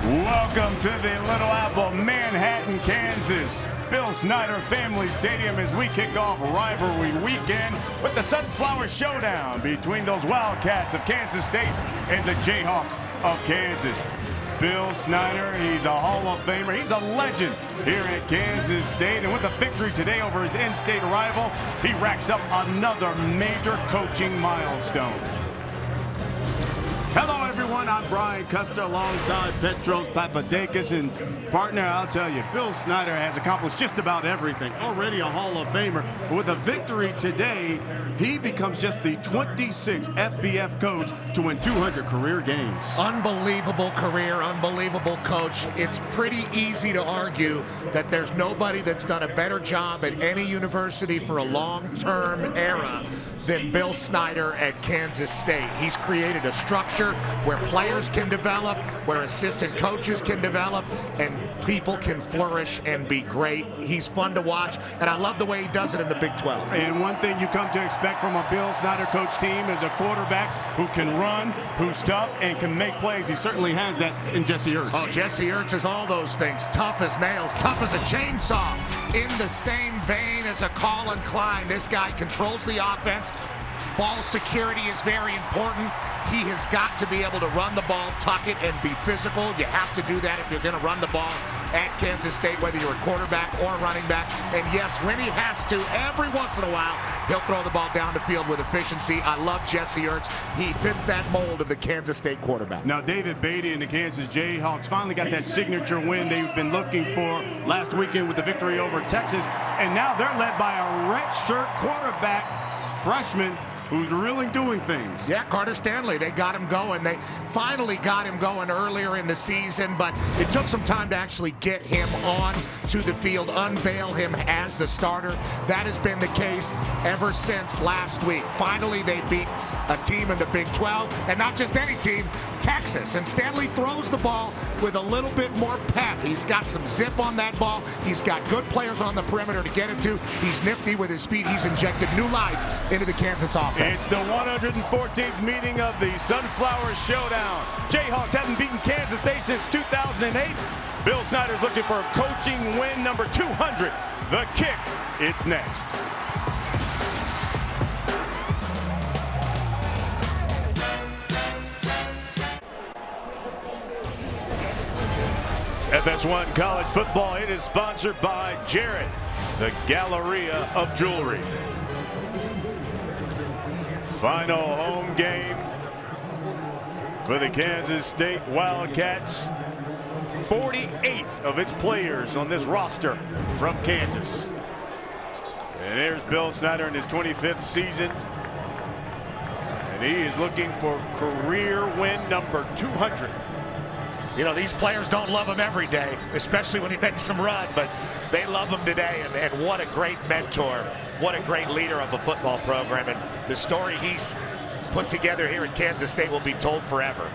Welcome to the Little Apple, Manhattan, Kansas. Bill Snyder Family Stadium as we kick off rivalry weekend with the Sunflower Showdown between those Wildcats of Kansas State and the Jayhawks of Kansas. Bill Snyder, he's a Hall of Famer. He's a legend here at Kansas State. And with a victory today over his in-state rival, he racks up another major coaching milestone. Hello, everyone. I'm Brian Custer alongside Petros Papadakis. And partner, I'll tell you, Bill Snyder has accomplished just about everything. Already a Hall of Famer. But with a victory today, he becomes just the 26th FBF coach to win 200 career games. Unbelievable career, unbelievable coach. It's pretty easy to argue that there's nobody that's done a better job at any university for a long-term era than Bill Snyder at Kansas State. He's created a structure where players can develop, where assistant coaches can develop, and people can flourish and be great. He's fun to watch, and I love the way he does it in the Big 12. And one thing you come to expect from a Bill Snyder coach team is a quarterback who can run, who's tough, and can make plays. He certainly has that in Jesse Ertz. Oh, Jesse Ertz is all those things. Tough as nails, tough as a chainsaw. In the same vein as a Colin Klein, this guy controls the offense. Ball security is very important. He has got to be able to run the ball, tuck it, and be physical. You have to do that if you're going to run the ball at Kansas State, whether you're a quarterback or a running back. And yes, when he has to, every once in a while, he'll throw the ball down the field with efficiency. I love Jesse Ertz. He fits that mold of the Kansas State quarterback. Now, David Beatty and the Kansas Jayhawks finally got that signature win they've been looking for last weekend with the victory over Texas. And now they're led by a redshirt quarterback, freshman, who's really doing things. Yeah, Carter Stanley, they got him going. They finally got him going earlier in the season, but it took some time to actually get him on to the field, unveil him as the starter. That has been the case ever since last week. Finally, they beat a team in the Big 12, and not just any team, Texas. And Stanley throws the ball with a little bit more pep. He's got some zip on that ball. He's got good players on the perimeter to get it to. He's nifty with his feet. He's injected new life into the Kansas offense. It's the 114th meeting of the Sunflower Showdown. Jayhawks haven't beaten Kansas State since 2008. Bill Snyder's looking for a coaching win number 200. The kick, it's next. FS1 College Football, it is sponsored by Jared, the Galleria of Jewelry. Final home game for the Kansas State Wildcats. 48 of its players on this roster from Kansas. And there's Bill Snyder in his 25th season. And he is looking for career win number 200. You know, these players don't love him every day, especially when he makes them run, but they love him today, and what a great mentor, what a great leader of a football program, and the story he's put together here in Kansas State will be told forever.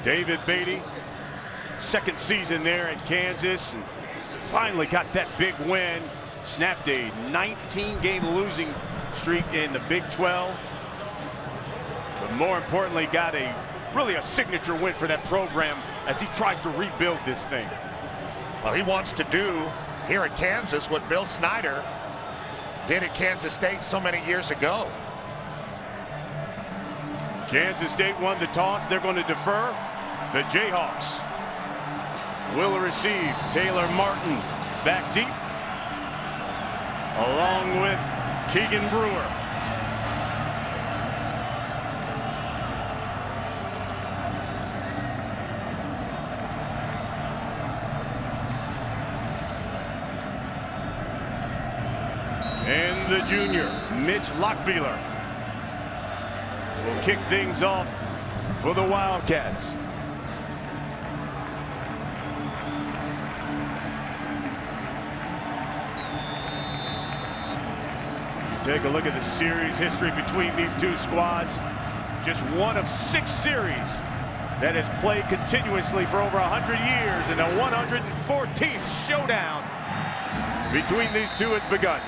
David Beatty, second season there at Kansas, and finally got that big win, snapped a 19-game losing streak in the Big 12, but more importantly got really a signature win for that program as he tries to rebuild this thing. Well, he wants to do here at Kansas what Bill Snyder did at Kansas State so many years ago. Kansas State won the toss. They're going to defer. The Jayhawks will receive. Taylor Martin back deep, along with Keegan Brewer. And the junior, Mitch Lockbeeler, will kick things off for the Wildcats. You take a look at the series history between these two squads. Just one of 6 series that has played continuously for over 100 years, and the 114th showdown between these two has begun.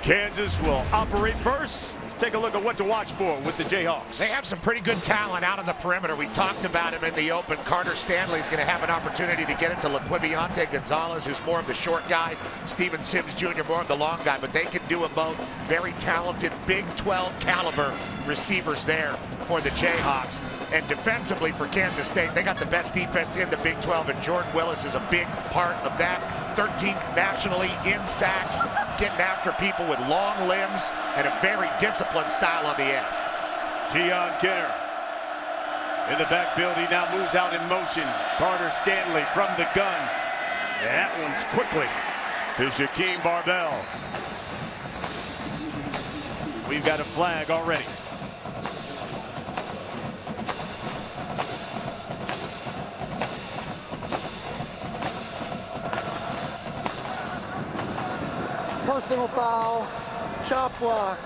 Kansas will operate first. Let's take a look at what to watch for with the Jayhawks. They have some pretty good talent out on the perimeter. We talked about him in the open. Carter Stanley's going to have an opportunity to get into LaQuiviante Gonzalez, who's more of the short guy. Steven Sims Jr. more of the long guy, but they can do them both. Very talented Big 12 caliber receivers there for the Jayhawks. And defensively for Kansas State, they got the best defense in the Big 12, and Jordan Willis is a big part of that. 13th nationally in sacks, getting after people with long limbs and a very disciplined style on the edge. Keon Kinner in the backfield. He now moves out in motion. Carter Stanley from the gun. And that one's quickly to Shaquem Barbell. We've got a flag already. Personal foul, chop block,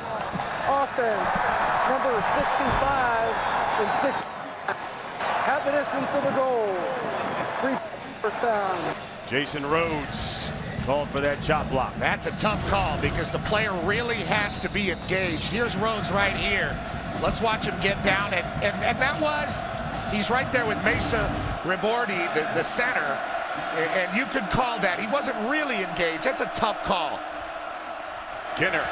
offense, number 65 and 6. Have the distance to the goal. 3 first down. Jason Rhodes called for that chop block. That's a tough call because the player really has to be engaged. Here's Rhodes right here. Let's watch him get down. And that was, he's right there with Mesa Ribordi, the center. And you could call that. He wasn't really engaged. That's a tough call. Kinner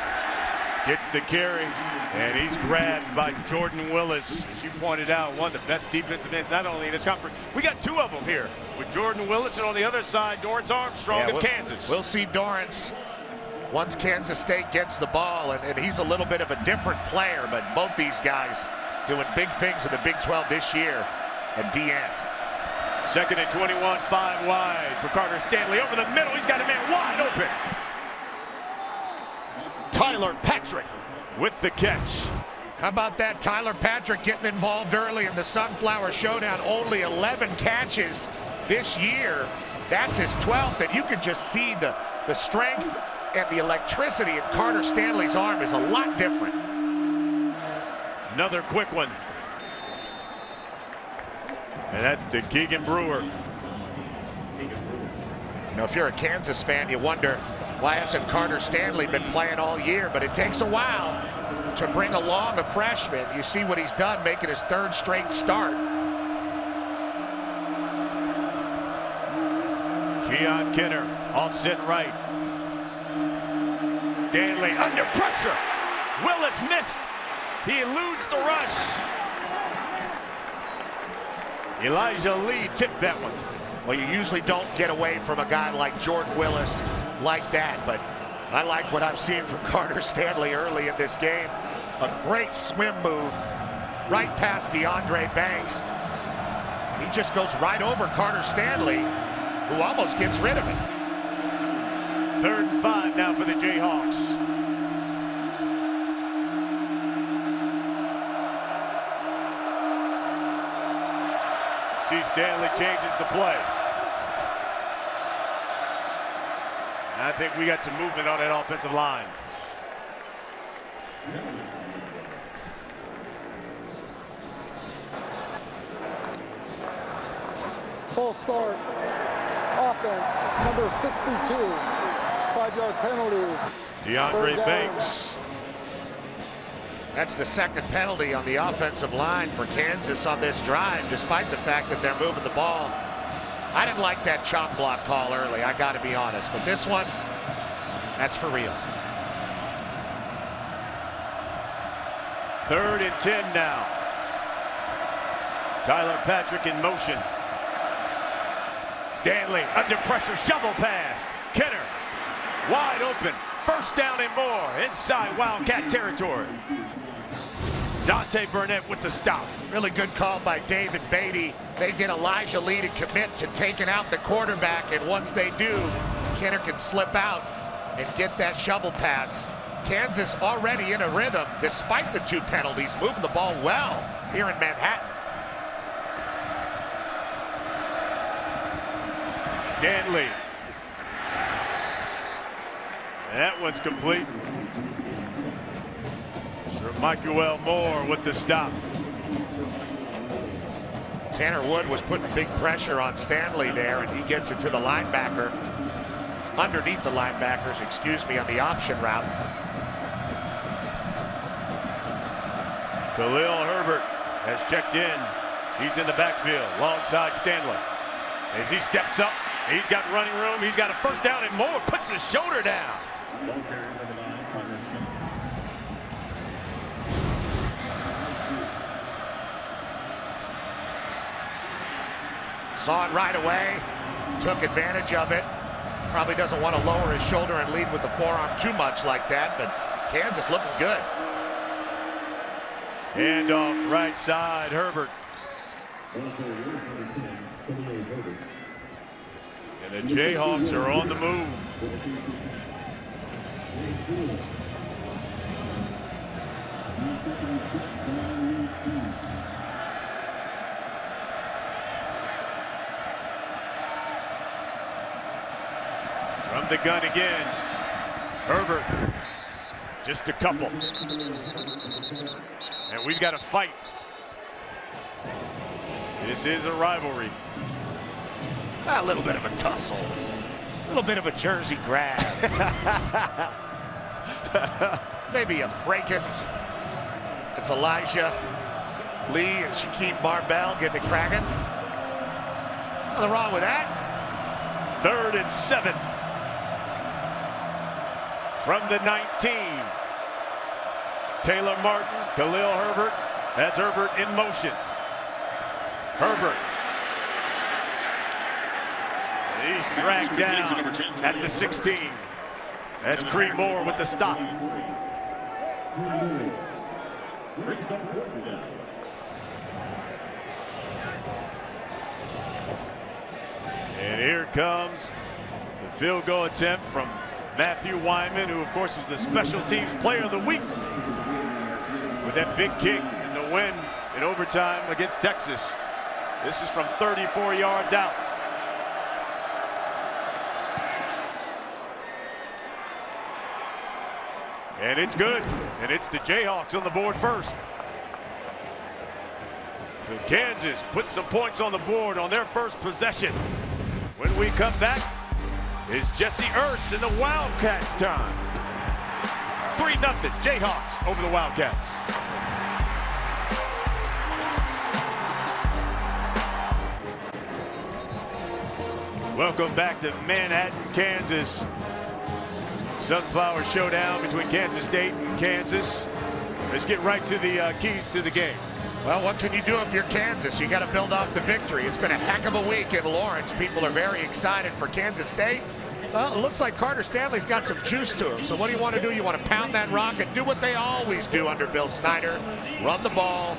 gets the carry, and he's grabbed by Jordan Willis. As you pointed out, one of the best defensive ends, not only in this conference. We got 2 of them here, with Jordan Willis, and on the other side, Dorrance Armstrong of Kansas. We'll see Dorrance once Kansas State gets the ball, and he's a little bit of a different player, but both these guys doing big things in the Big 12 this year at DN. 2nd and 21, 5 wide for Carter Stanley. Over the middle, he's got a man wide open. Tyler Patrick with the catch. How about that? Tyler Patrick getting involved early in the Sunflower Showdown. Only 11 catches this year. That's his 12th, and you can just see the strength and the electricity in Carter Stanley's arm is a lot different. Another quick one. And that's to Keegan Brewer. You know, if you're a Kansas fan, you wonder, why hasn't Carter Stanley been playing all year? But it takes a while to bring along a freshman. You see what he's done, making his 3rd straight start. Keon Kinner, offset right. Stanley under pressure. Willis missed. He eludes the rush. Elijah Lee tipped that one. Well, you usually don't get away from a guy like Jordan Willis like that, but I like what I've seen from Carter Stanley early in this game. A great swim move right past DeAndre Banks. He just goes right over Carter Stanley, who almost gets rid of it. 3rd and 5 now for the Jayhawks. See, Stanley changes the play. I think we got some movement on that offensive line. Full start. Offense, number 62. 5-yard penalty. DeAndre Banks. That's the 2nd penalty on the offensive line for Kansas on this drive, despite the fact that they're moving the ball. I didn't like that chop block call early, I got to be honest. But this one, that's for real. 3rd and 10 now. Tyler Patrick in motion. Stanley under pressure, shovel pass. Kinner wide open. 1st down and more inside Wildcat territory. Dante Burnett with the stop. Really good call by David Beatty. They get Elijah Lee to commit to taking out the quarterback, and once they do, Kinner can slip out and get that shovel pass. Kansas already in a rhythm, despite the 2 penalties, moving the ball well here in Manhattan. Stanley. That one's complete. Michael Moore with the stop. Tanner Wood was putting big pressure on Stanley there, and he gets it to the linebacker, underneath the linebackers, excuse me, on the option route. Khalil Herbert has checked in. He's in the backfield alongside Stanley. As he steps up, he's got running room. He's got a first down and more. Puts his shoulder down. Saw it right away. Took advantage of it. Probably doesn't want to lower his shoulder and lead with the forearm too much like that, but Kansas looking good. Handoff right side, Herbert. And the Jayhawks are on the move. From the gun again. Herbert. Just a couple. And we've got a fight. This is a rivalry. A little bit of a tussle. A little bit of a jersey grab. Maybe a fracas. It's Elijah Lee and Shaquem Barbell getting it cracking. Nothing wrong with that. 3rd and 7. From the 19. Taylor Martin, Khalil Herbert. That's Herbert in motion. Herbert. He's dragged down at the 16. That's Creed Moore with the stop. And here comes the field goal attempt from Matthew Wyman, who of course was the special teams player of the week with that big kick in the win in overtime against Texas. This is from 34 yards out. And it's good. And it's the Jayhawks on the board first. So Kansas puts some points on the board on their first possession. When we come back, is Jesse Ertz in the Wildcats time. 3-0 Jayhawks over the Wildcats. Welcome back to Manhattan, Kansas. Sunflower Showdown between Kansas State and Kansas. Let's get right to the keys to the game. Well, what can you do if you're Kansas? You got to build off the victory. It's been a heck of a week in Lawrence. People are very excited for Kansas State. Well, it looks like Carter Stanley's got some juice to him. So what do you want to do? You want to pound that rock and do what they always do under Bill Snyder. Run the ball,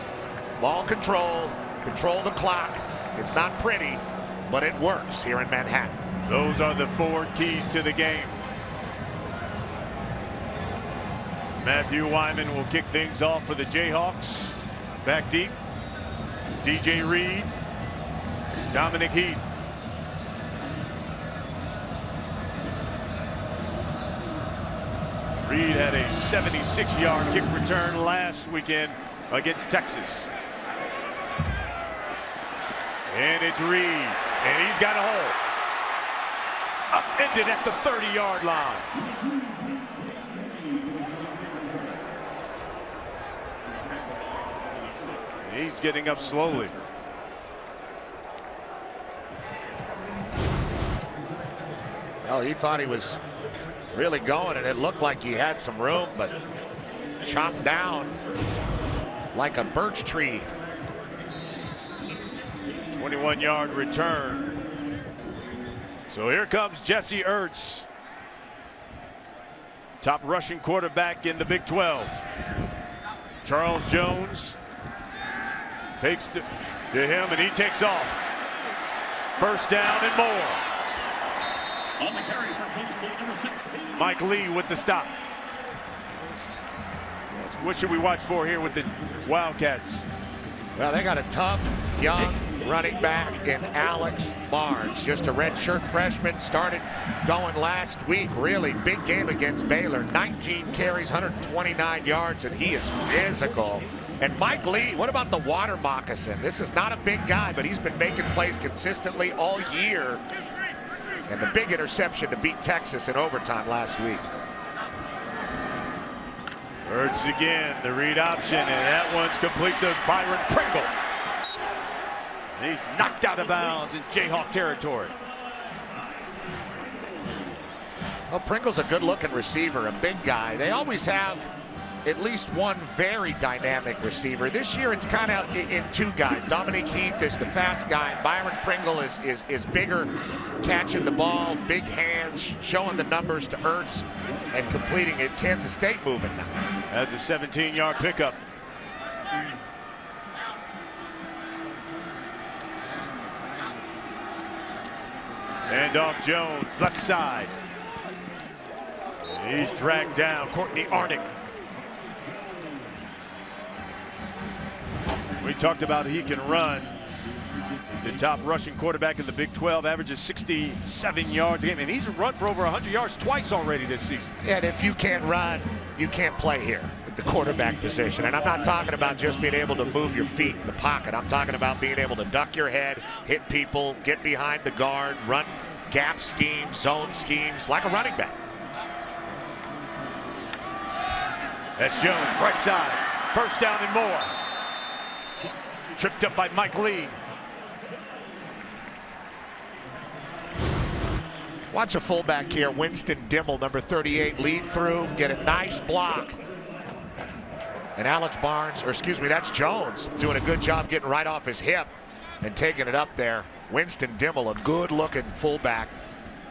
ball control the clock. It's not pretty, but it works here in Manhattan. Those are the 4 keys to the game. Matthew Wyman will kick things off for the Jayhawks. Back deep, DJ Reed, Dominic Heath. Reed had a 76-yard kick return last weekend against Texas. And it's Reed, and he's got a hole. Upended at the 30-yard line. He's getting up slowly. Well, he thought he was really going, and it looked like he had some room, but chopped down like a birch tree. 21-yard return. So here comes Jesse Ertz, top rushing quarterback in the Big 12. Charles Jones fakes to him, and he takes off. First down and more. On the carry for Penn State, number 16. Mike Lee with the stop. What should we watch for here with the Wildcats? Well, they got a tough, young running back in Alex Barnes. Just a redshirt freshman, started going last week. Really big game against Baylor. 19 carries, 129 yards, and he is physical. And Mike Lee, what about the water moccasin? This is not a big guy, but he's been making plays consistently all year. And the big interception to beat Texas in overtime last week. Hurts again, the read option, and that one's complete to Byron Pringle. And he's knocked out of bounds in Jayhawk territory. Well, Pringle's a good-looking receiver, a big guy. They always have at least one very dynamic receiver. This year it's kind of in two guys. Dominique Heath is the fast guy. Byron Pringle is bigger, catching the ball, big hands, showing the numbers to Ertz and completing it. Kansas State moving now. Has a 17-yard pickup. And off Jones, left side. He's dragged down. Courtney Arnick. We talked about he can run. He's the top rushing quarterback in the Big 12, averages 67 yards a game, and he's run for over 100 yards twice already this season. And if you can't run, you can't play here at the quarterback position. And I'm not talking about just being able to move your feet in the pocket. I'm talking about being able to duck your head, hit people, get behind the guard, run gap schemes, zone schemes, like a running back. That's Jones, right side. First down and more. Tripped up by Mike Lee. Watch a fullback here, Winston Dimmel, number 38, lead through, get a nice block. And Alex Barnes, or excuse me, that's Jones, doing a good job getting right off his hip and taking it up there. Winston Dimmel, a good-looking fullback,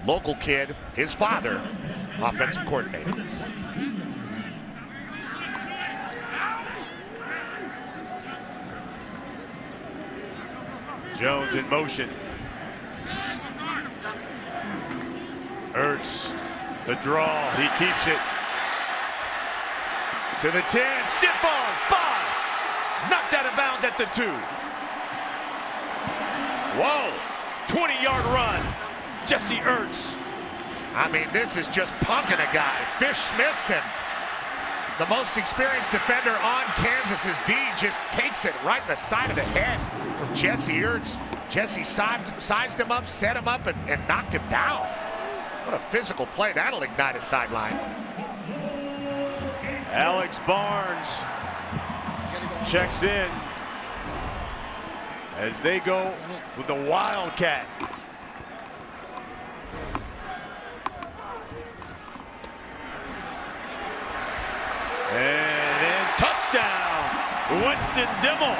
local kid, his father, offensive coordinator. Jones in motion. Ertz, the draw, he keeps it. To the 10, stiff arm, 5. Knocked out of bounds at the 2. Whoa, 20-yard run. Jesse Ertz. I mean, this is just punking a guy. Fish Smithson, the most experienced defender on Kansas's D, just takes it right in the side of the head from Jesse Ertz. Jesse sized him up, set him up, and knocked him down. What a physical play. That'll ignite a sideline. Alex Barnes checks in as they go with the Wildcat. And then touchdown, Winston Dimmel.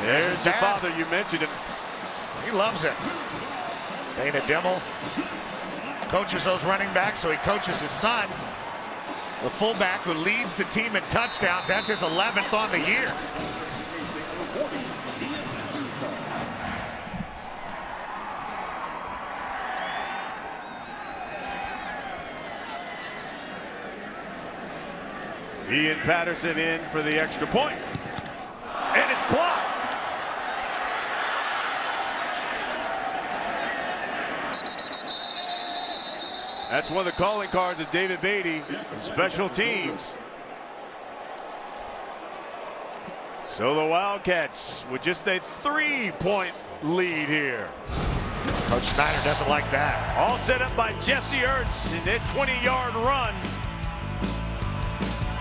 There's your father, you mentioned him. He loves it. Dana Dimmel coaches those running backs, so he coaches his son, the fullback who leads the team in touchdowns. That's his 11th on the year. Ian Patterson in for the extra point. And it's blocked. That's one of the calling cards of David Beatty, special teams. So the Wildcats with just a 3-point lead here. Coach Snyder doesn't like that. All set up by Jesse Ertz in that 20-yard run.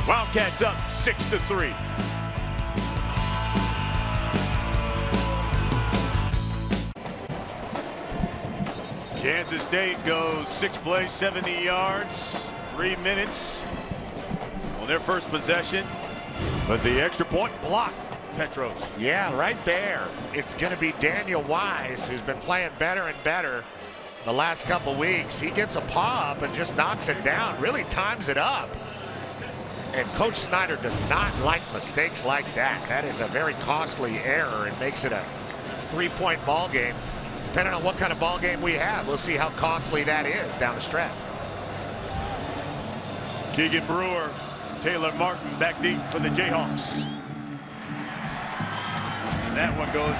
Wildcats up 6-3. Kansas State goes 6 plays, 70 yards, 3 minutes on their first possession. But the extra point blocked Petros. Yeah, right there. It's going to be Daniel Wise, who's been playing better and better the last couple weeks. He gets a paw up and just knocks it down, really times it up. And Coach Snyder does not like mistakes like that. That is a very costly error and makes it a 3-point ball game. Depending on what kind of ball game we have, we'll see how costly that is down the stretch. Keegan Brewer, Taylor Martin back deep for the Jayhawks. And that one goes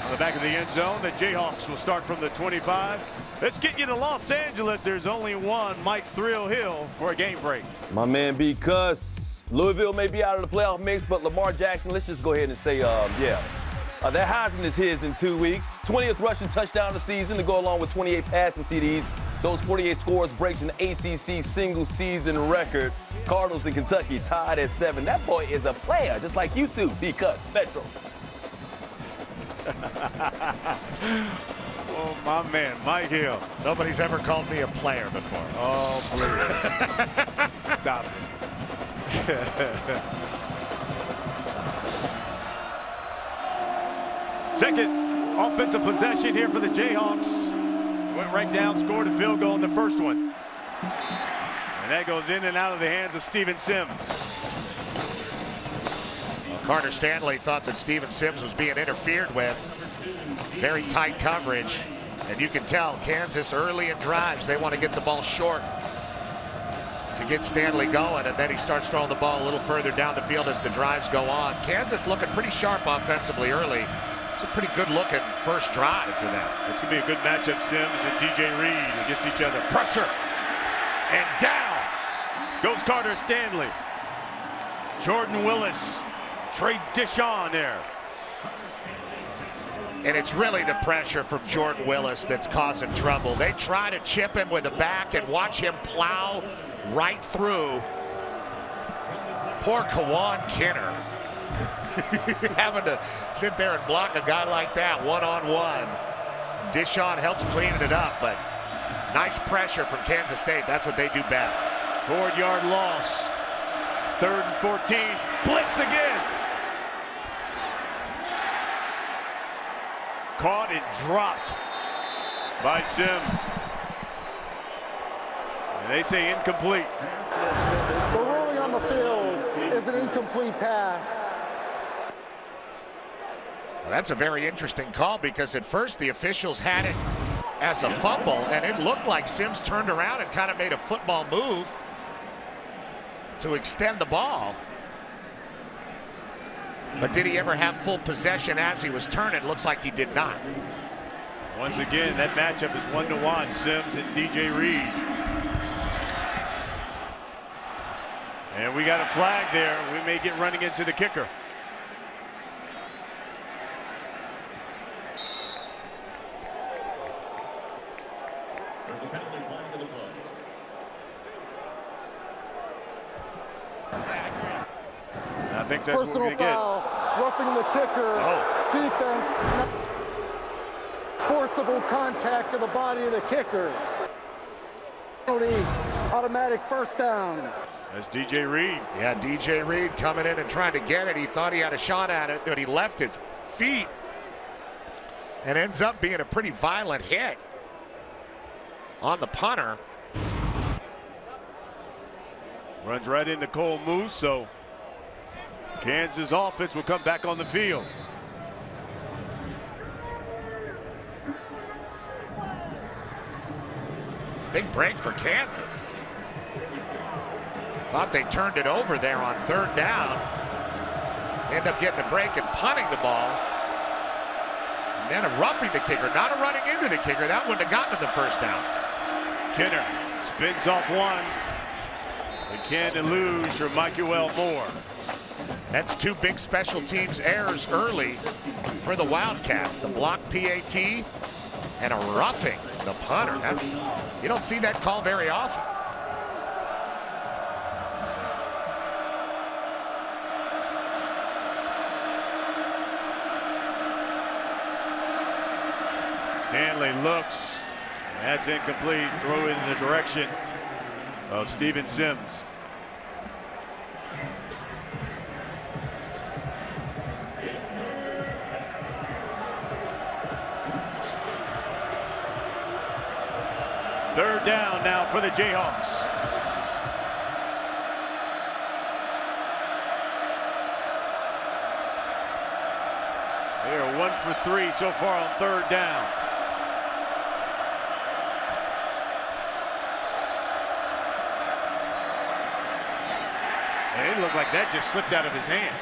on the back of the end zone. The Jayhawks will start from the 25. Let's get you to Los Angeles. There's only one Mike Thrill Hill for a game break. My man, because Louisville may be out of the playoff mix, but Lamar Jackson, let's just go ahead and say, yeah. That Heisman is his in 2 weeks. 20th rushing touchdown of the season to go along with 28 passing TDs. Those 48 scores breaks an ACC single-season record. Cardinals in Kentucky tied at 7. That boy is a player, just like you two, because Spectrums. Oh, my man, Mike Hill. Nobody's ever called me a player before. Oh, please. Stop it. Second offensive possession here for the Jayhawks. Went right down, scored a field goal in the first one. And that goes in and out of the hands of Steven Sims. Well, Carter Stanley thought that Steven Sims was being interfered with. Very tight coverage. And you can tell Kansas early in drives, they want to get the ball short to get Stanley going. And then he starts throwing the ball a little further down the field as the drives go on. Kansas looking pretty sharp offensively early. It's a pretty good-looking first drive for them. It's going to be a good matchup, Sims and DJ Reed against each other. Pressure. And down goes Carter Stanley. Jordan Willis. Trey Dishon there. And it's really the pressure from Jordan Willis that's causing trouble. They try to chip him with the back and watch him plow right through. Poor Kawan Kinner. Having to sit there and block a guy like that one-on-one. Dishon helps cleaning it up, but nice pressure from Kansas State. That's what they do best. 4-yard loss. 3rd and 14. Blitz again. Caught and dropped by Sims. And they say incomplete. The ruling on the field is an incomplete pass. Well, that's a very interesting call because at first the officials had it as a fumble, and it looked like Sims turned around and kind of made a football move to extend the ball. But did he ever have full possession as he was turning? Looks like he did not. Once again, that matchup is one to watch. Sims and DJ Reed. And we got a flag there. We may get running into the kicker. There's a penalty flag in the play. I think that's Personal what we're going to foul, roughing the kicker. Defense, forcible contact to the body of the kicker. Automatic first down. That's DJ Reed. Yeah, DJ Reed coming in and trying to get it. He thought he had a shot at it, but he left his feet and ends up being a pretty violent hit on the punter. Runs right into Cole Moose, so Kansas offense will come back on the field. Big break for Kansas. Thought they turned it over there on 3rd down. End up getting a break and punting the ball. And then a roughing the kicker, not a running into the kicker. That wouldn't have gotten to the first down. Kinner spins off one. They can't elude for Michael Moore. That's 2 big special teams errors early for the Wildcats. The block PAT and a roughing the punter. You don't see that call very often. Stanley looks. That's incomplete. Throw it in the direction of Steven Sims. Third down now for the Jayhawks. They are 1 for 3 so far on 3rd down. And it looked like that just slipped out of his hand.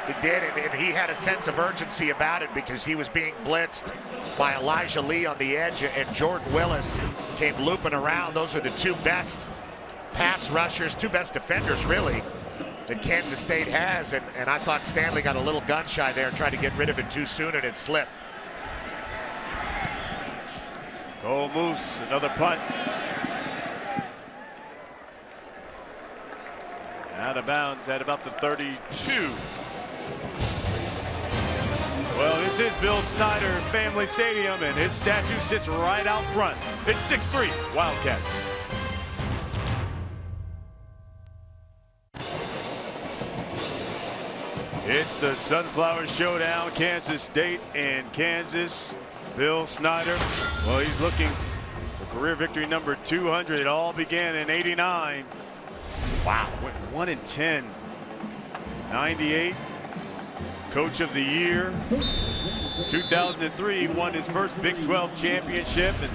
It did, and he had a sense of urgency about it because he was being blitzed by Elijah Lee on the edge, and Jordan Willis came looping around. Those are the 2 best pass rushers, 2 best defenders, really, that Kansas State has, and I thought Stanley got a little gun shy there, tried to get rid of it too soon, and it slipped. Go Moose, another punt. Out of bounds at about the 32. Well, this is Bill Snyder Family Stadium, and his statue sits right out front. It's 6-3 Wildcats. It's the Sunflower Showdown, Kansas State and Kansas. Bill Snyder, well, he's looking for career victory number 200. It all began in '89. Wow, went 1-10. 98, Coach of the Year. 2003, won his first Big 12 championship, and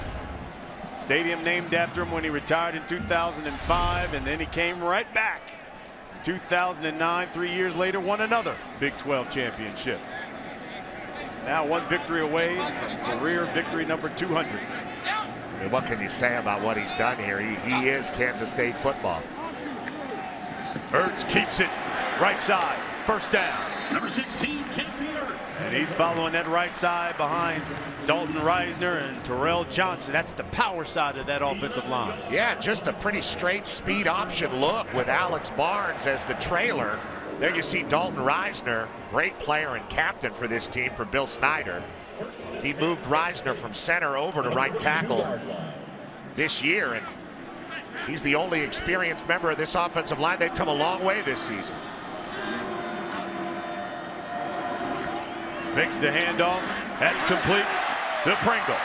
stadium named after him when he retired in 2005, and then he came right back. 2009, 3 years later, won another Big 12 championship. Now one victory away from career victory number 200. I mean, what can you say about what he's done here? He is Kansas State football. Ertz keeps it right side, first down. Number 16, Casey Ertz. And he's following that right side behind Dalton Reisner and Terrell Johnson. That's the power side of that offensive line. Yeah, just a pretty straight speed option look with Alex Barnes as the trailer. There you see Dalton Reisner, great player and captain for this team for Bill Snyder. He moved Reisner from center over to right tackle this year, and he's the only experienced member of this offensive line. They've come a long way this season. Fakes the handoff. That's complete to Pringle.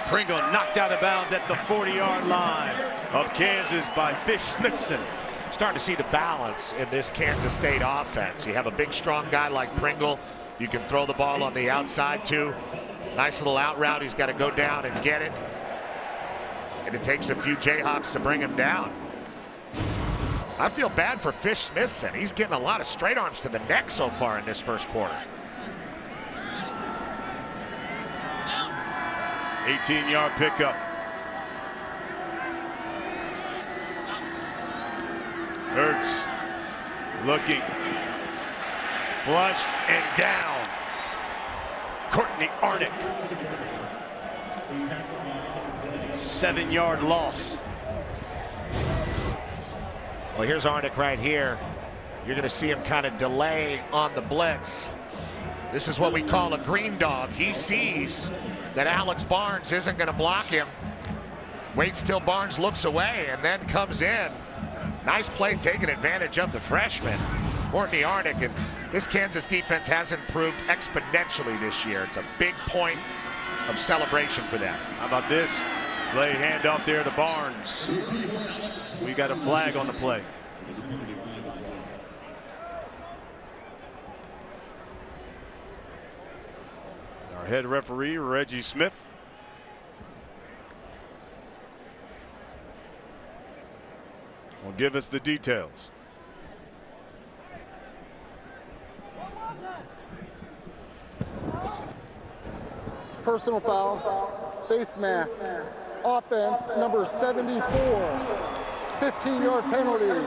Pringle knocked out of bounds at the 40-yard line of Kansas by Fish Smithson. Starting to see the balance in this Kansas State offense. You have a big, strong guy like Pringle. You can throw the ball on the outside, too. Nice little out route. He's got to go down and get it. And it takes a few Jayhawks to bring him down. I feel bad for Fish Smithson. He's getting a lot of straight arms to the neck so far in this first quarter. 18-yard pickup. Ertz looking, flushed and down. Courtney Arnick. 7-yard loss. Well, here's Arnick right here. You're going to see him kind of delay on the blitz. This is what we call a green dog. He sees that Alex Barnes isn't going to block him. Waits till Barnes looks away and then comes in. Nice play taking advantage of the freshman, Courtney Arnick. And this Kansas defense has improved exponentially this year. It's a big point of celebration for them. How about this? Play handoff there to Barnes. We got a flag on the play. Our head referee, Reggie Smith. Will give us the details. Personal foul, face mask, offense number 74, 15-yard penalty.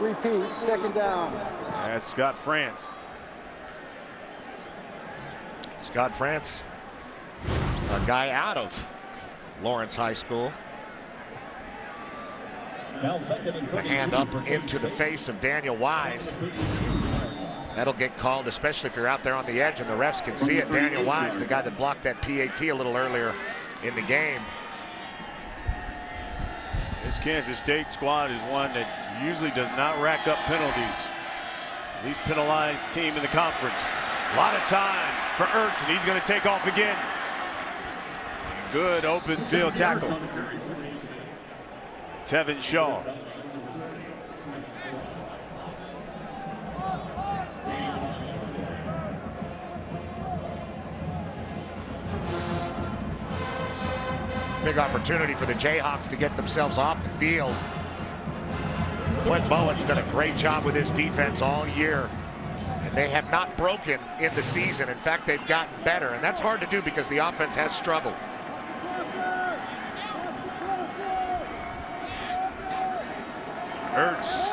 Repeat, second down. That's Scott France. Scott France, a guy out of Lawrence High School. A hand up into the face of Daniel Wise. That'll get called, especially if you're out there on the edge and the refs can see it. Daniel Wise, the guy that blocked that PAT a little earlier in the game. This Kansas State squad is one that usually does not rack up penalties. Least penalized team in the conference. A lot of time for Ertz, and he's going to take off again. Good open field tackle. Tevin Shaw. Big opportunity for the Jayhawks to get themselves off the field. Clint Bowen's done a great job with his defense all year. And they have not broken in the season. In fact, they've gotten better. And that's hard to do because the offense has struggled. Ertz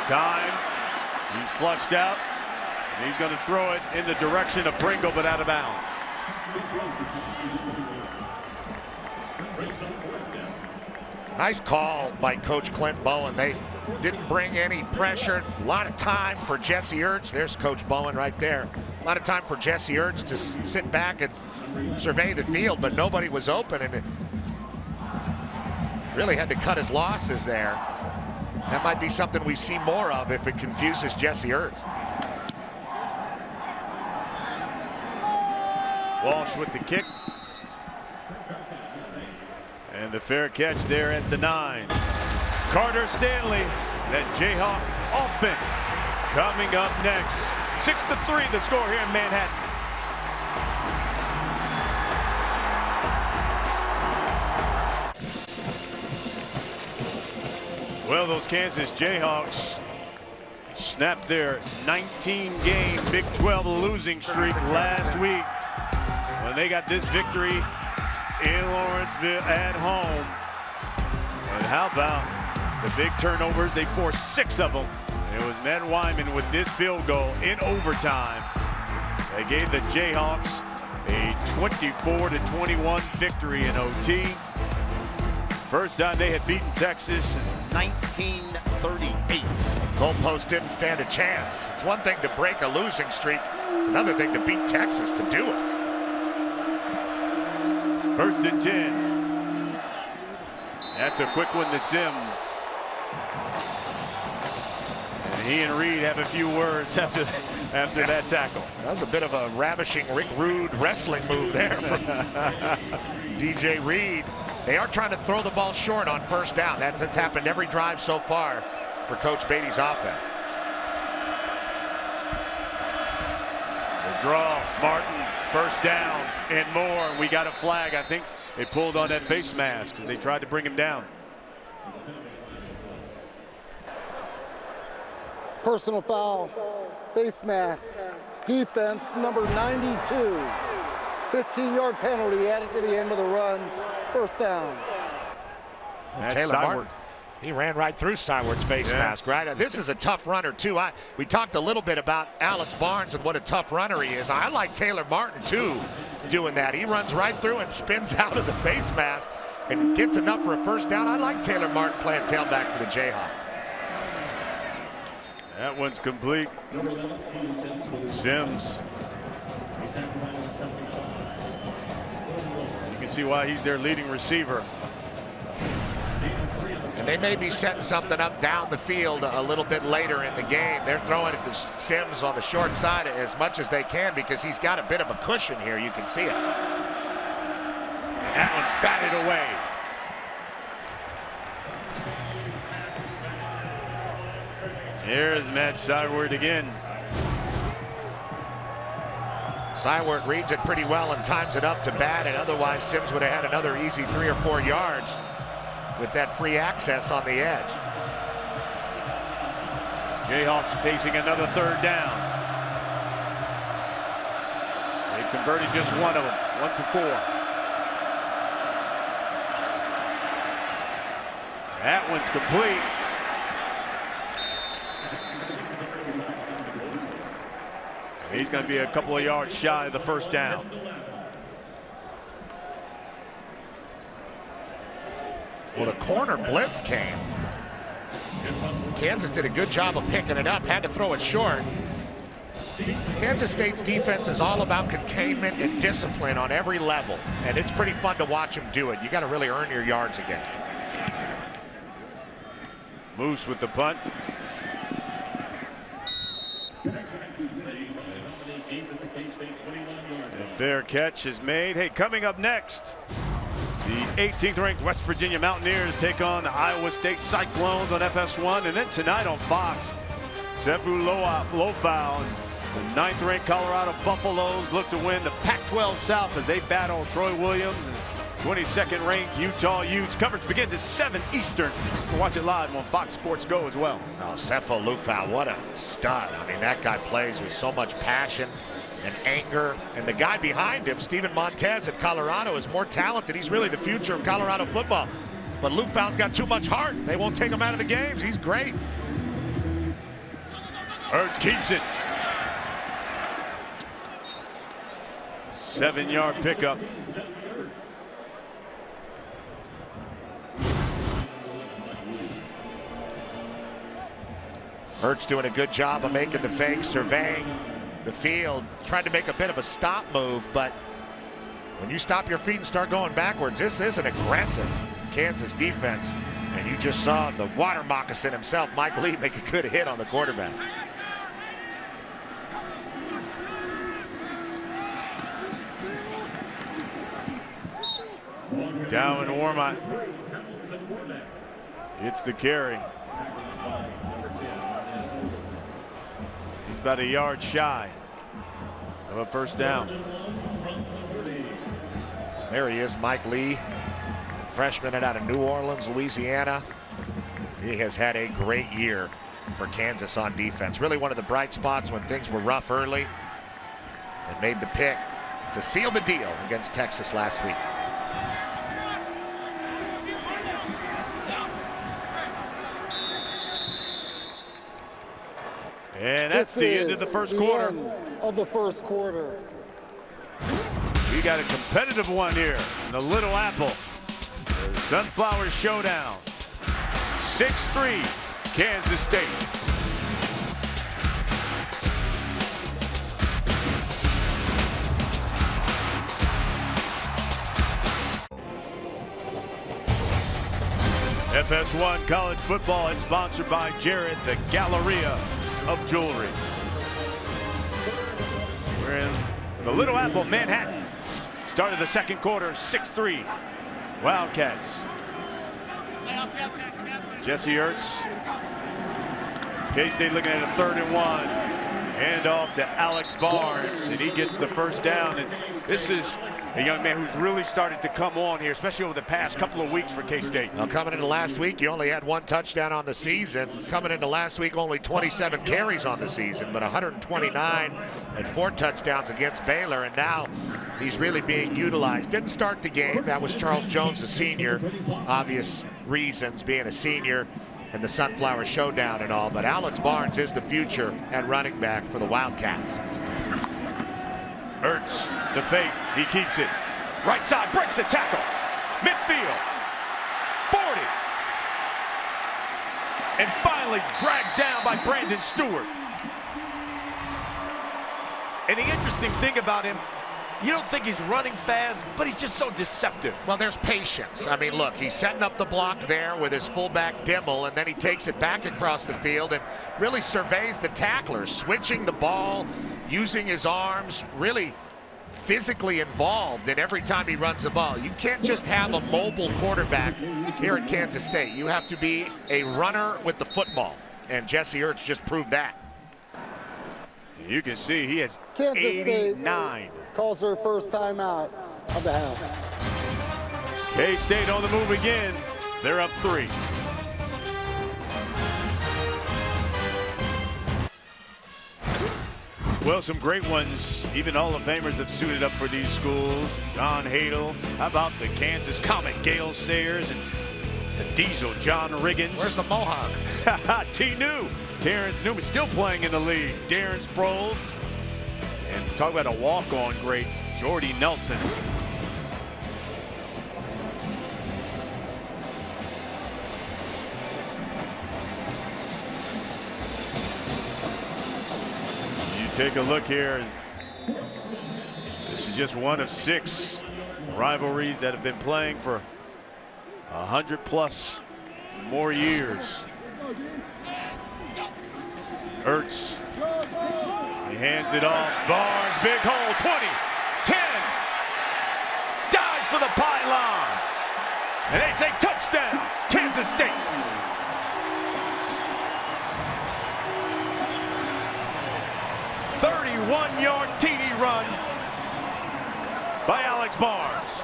Time. He's flushed out. And he's going to throw it in the direction of Pringle, but out of bounds. Nice call by Coach Clint Bowen. They didn't bring any pressure. A lot of time for Jesse Ertz. There's Coach Bowen right there. A lot of time for Jesse Ertz to sit back and survey the field, but nobody was open, and it really had to cut his losses there. That might be something we see more of if it confuses Jesse Ertz. Walsh with the kick. And the fair catch there at the 9. Carter Stanley, that Jayhawk offense coming up next. 6-3 the score here in Manhattan. Well, those Kansas Jayhawks snapped their 19-game Big 12 losing streak last week when they got this victory in Lawrenceville at home. And how about the big turnovers? They forced 6 of them. It was Matt Wyman with this field goal in overtime. They gave the Jayhawks a 24-21 victory in OT. First time they had beaten Texas since 1938. Goalpost didn't stand a chance. It's one thing to break a losing streak. It's another thing to beat Texas to do it. 1st and 10. That's a quick one to Sims. And he and Reed have a few words after that tackle. That was a bit of a ravishing Rick Rude wrestling move there from DJ Reed. They are trying to throw the ball short on 1st down. That's happened every drive so far for Coach Beatty's offense. The draw, Martin, 1st down and more. We got a flag. I think they pulled on that face mask and they tried to bring him down. Personal foul, face mask, defense number 92. 15-yard penalty added to the end of the run. 1st down. Taylor Martin, he ran right through Syward's face mask, right? This is a tough runner, too. We talked a little bit about Alex Barnes and what a tough runner he is. I like Taylor Martin, too, doing that. He runs right through and spins out of the face mask and gets enough for a 1st down. I like Taylor Martin playing tailback for the Jayhawks. That one's complete. Sims. You can see why he's their leading receiver. And they may be setting something up down the field a little bit later in the game. They're throwing it to Sims on the short side as much as they can because he's got a bit of a cushion here. You can see it. And that one batted away. Here's Matt Syward again. Syward reads it pretty well and times it up to bat, and otherwise Sims would have had another easy 3 or 4 yards with that free access on the edge. Jayhawks facing another 3rd down. They've converted just one of them, 1 for 4. That one's complete. He's going to be a couple of yards shy of the 1st down. Well, the corner blitz came. Kansas did a good job of picking it up, had to throw it short. Kansas State's defense is all about containment and discipline on every level, and it's pretty fun to watch them do it. You got to really earn your yards against them. Moose with the punt. And fair catch is made. Hey, coming up next, the 18th ranked West Virginia Mountaineers take on the Iowa State Cyclones on FS1. And then tonight on Fox, Sefu Lofau and the 9th ranked Colorado Buffaloes look to win the Pac-12 South as they battle Troy Williams and 22nd ranked Utah Utes. Coverage begins at 7 Eastern. You can watch it live on Fox Sports Go as well. Oh, Sefu Lofau, what a stud. I mean, that guy plays with so much passion and anger. And the guy behind him, Steven Montez at Colorado, is more talented. He's really the future of Colorado football. But Lufau's got too much heart. They won't take him out of the games. He's great. Ertz keeps it. 7-yard pickup. Ertz doing a good job of making the fake, surveying the field, trying to make a bit of a stop move, but when you stop your feet and start going backwards, this is an aggressive Kansas defense. And you just saw the water moccasin himself, Mike Lee, make a good hit on the quarterback. Down and Warmont gets the carry. He's about a yard shy of a first down. There he is, Mike Lee, freshman out of New Orleans, Louisiana. He has had a great year for Kansas on defense. Really one of the bright spots when things were rough early, and made the pick to seal the deal against Texas last week. And that's the end of the first quarter. End of the first quarter. We got a competitive one here in the Little Apple. The Sunflower Showdown. 6-3, Kansas State. FS1 College Football is sponsored by Jared, the Galleria of Jewelry. We're in the Little Apple, Manhattan. Start of the second quarter, 6-3, Wildcats. Jesse Ertz. K-State looking at a 3rd and 1. Hand off to Alex Barnes, and he gets the first down. And this is a young man who's really started to come on here, especially over the past couple of weeks for K-State. Well, coming into last week, you only had 1 touchdown on the season. Coming into last week, only 27 carries on the season, but 129 and 4 touchdowns against Baylor. And now he's really being utilized. Didn't start the game. That was Charles Jones, a senior. Obvious reasons, being a senior and the Sunflower Showdown and all. But Alex Barnes is the future at running back for the Wildcats. Ertz, the fake, he keeps it. Right side, breaks the tackle. Midfield, 40. And finally dragged down by Brandon Stewart. And the interesting thing about him, you don't think he's running fast, but he's just so deceptive. Well, there's patience. I mean, look, he's setting up the block there with his fullback Dimmel, and then he takes it back across the field and really surveys the tacklers, switching the ball, using his arms, really physically involved in every time he runs the ball. You can't just have a mobile quarterback here at Kansas State. You have to be a runner with the football, and Jesse Ertz just proved that. You can see he has Kansas 89. State calls their first time out of the half. K-State on the move again. They're up 3. Well, some great ones. Even Hall of Famers have suited up for these schools. John Hadel. How about the Kansas Comet, Gale Sayers, and the Diesel, John Riggins. Where's the Mohawk? T-New. Terrence Newman still playing in the league. Darren Sproles. And talk about a walk-on great, Jordy Nelson. You take a look here. This is just one of 6 rivalries that have been playing for 100+ more years. Ertz. He hands it off. Barnes, big hole, 20, 10. Dives for the pylon. And they say touchdown, Kansas State. "31-yard TD run by Alex Barnes.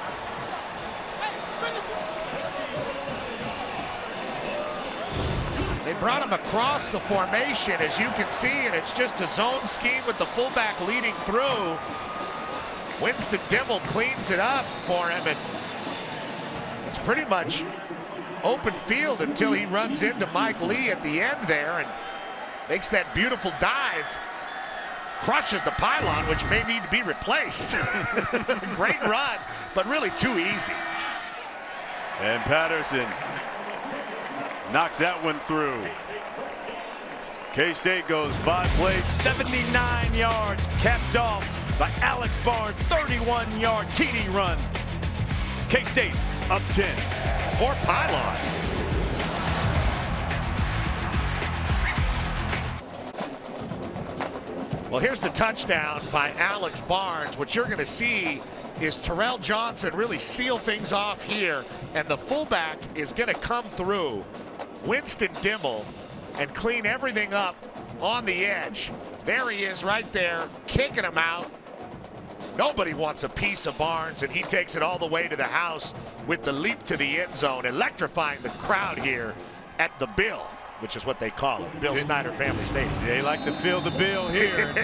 They brought him across the formation, as you can see, and it's just a zone scheme with the fullback leading through. Winston Dimmel cleans it up for him, and it's pretty much open field until he runs into Mike Lee at the end there. And makes that beautiful dive, crushes the pylon, which may need to be replaced. Great run, but really too easy. And Patterson knocks that one through. K-State goes 5 plays, 79 yards, capped off by Alex Barnes' 31-yard TD run. K-State up 10. Poor pylon. Well, here's the touchdown by Alex Barnes. What you're going to see is Terrell Johnson really seal things off here, and the fullback is going to come through, Winston Dimmel, and clean everything up on the edge. There he is right there, kicking him out. Nobody wants a piece of Barnes, and he takes it all the way to the house with the leap to the end zone, electrifying the crowd here at the Bill, which is what they call it, Bill Snyder Family Stadium. They like to feel the bill here.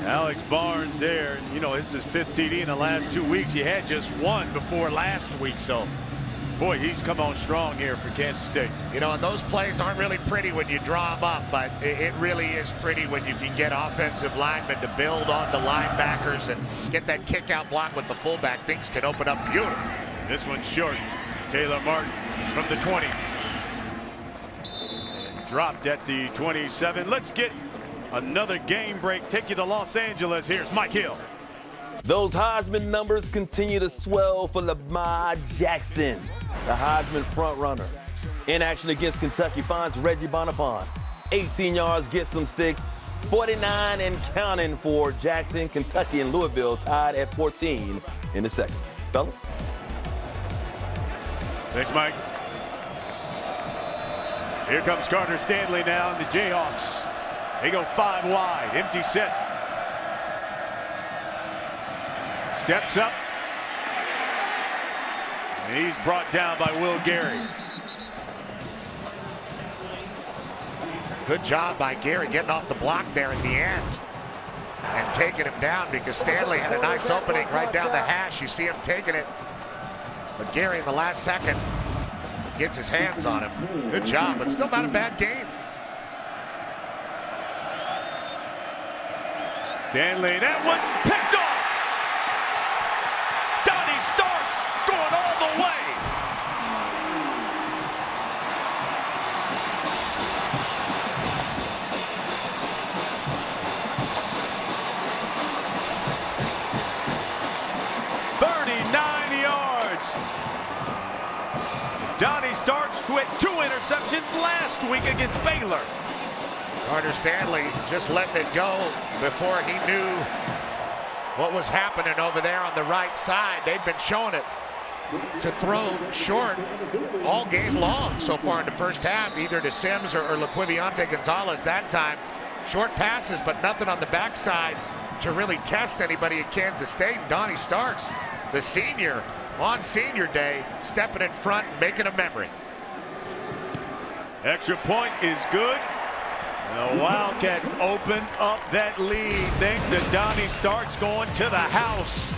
Alex Barnes there, you know, this is 5th TD in the last 2 weeks. He had just one before last week, so boy, he's come on strong here for Kansas State. You know, and those plays aren't really pretty when you draw them up, but it really is pretty when you can get offensive linemen to build on the linebackers and get that kick out block with the fullback. Things can open up beautifully. This one's short. Taylor Martin from the 20. And dropped at the 27. Let's get another game break. Take you to Los Angeles. Here's Mike Hill. Those Heisman numbers continue to swell for Lamar Jackson, the Heisman frontrunner. In action against Kentucky finds Reggie Bonifant. 18 yards, gets him 6. 49 and counting for Jackson. Kentucky and Louisville tied at 14 in the second. Fellas? Thanks, Mike. Here comes Carter Stanley now, and the Jayhawks. They go 5 wide, empty set. Steps up. And he's brought down by Will Gary. Good job by Gary getting off the block there in the end and taking him down, because Stanley had a nice opening right down the hash. You see him taking it, but Gary in the last second gets his hands on him. Good job, but still not a bad game. Stanley, that one's picked off. Donnie Starks going all the way. Donnie Starks, who had 2 interceptions last week against Baylor. Carter Stanley just letting it go before he knew what was happening over there on the right side. They've been showing it to throw short all game long so far in the first half, either to Sims or Laquiviante Gonzalez that time. Short passes, but nothing on the backside to really test anybody at Kansas State. Donnie Starks, the senior, on senior day, stepping in front, making a memory. Extra point is good. And the Wildcats open up that lead thanks to Donnie Starks going to the house.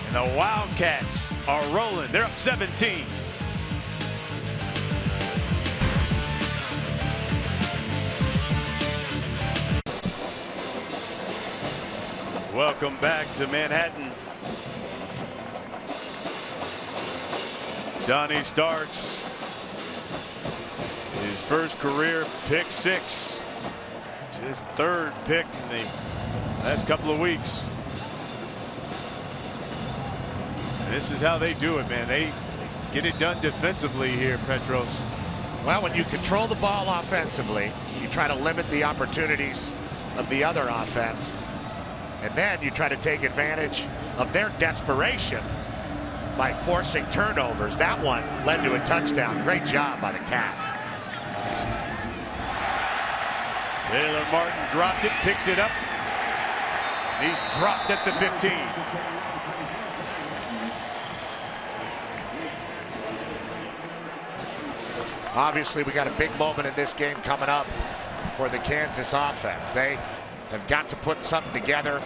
And the Wildcats are rolling. They're up 17. Welcome back to Manhattan. Donnie Starks, his first career pick 6, his 3rd pick in the last couple of weeks. And this is how they do it, man. They get it done defensively here, Petros. Well, when you control the ball offensively, you try to limit the opportunities of the other offense, and then you try to take advantage of their desperation by forcing turnovers. That one led to a touchdown. Great job by the Cats. Taylor Martin dropped it, picks it up. He's dropped at the 15. Obviously, we got a big moment in this game coming up for the Kansas offense. They have got to put something together,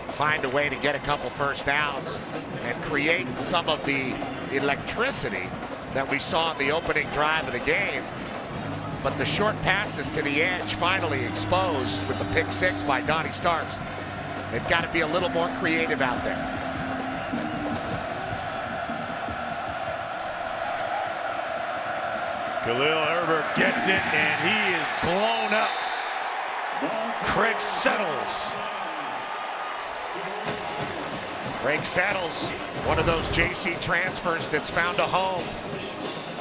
find a way to get a couple first downs, and create some of the electricity that we saw in the opening drive of the game. But the short passes to the edge finally exposed with the pick six by Donnie Starks. They've got to be a little more creative out there. Khalil Herbert gets it, and he is blown up. Craig settles. Craig Settles, one of those JC transfers that's found a home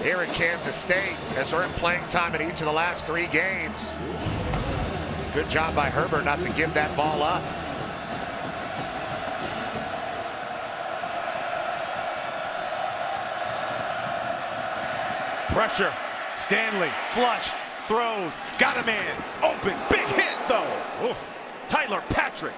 here at Kansas State, has earned playing time in each of the last 3 games. Good job by Herbert not to give that ball up. Pressure. Stanley flushed, throws, got a man open, big hit though. Ooh. Tyler Patrick.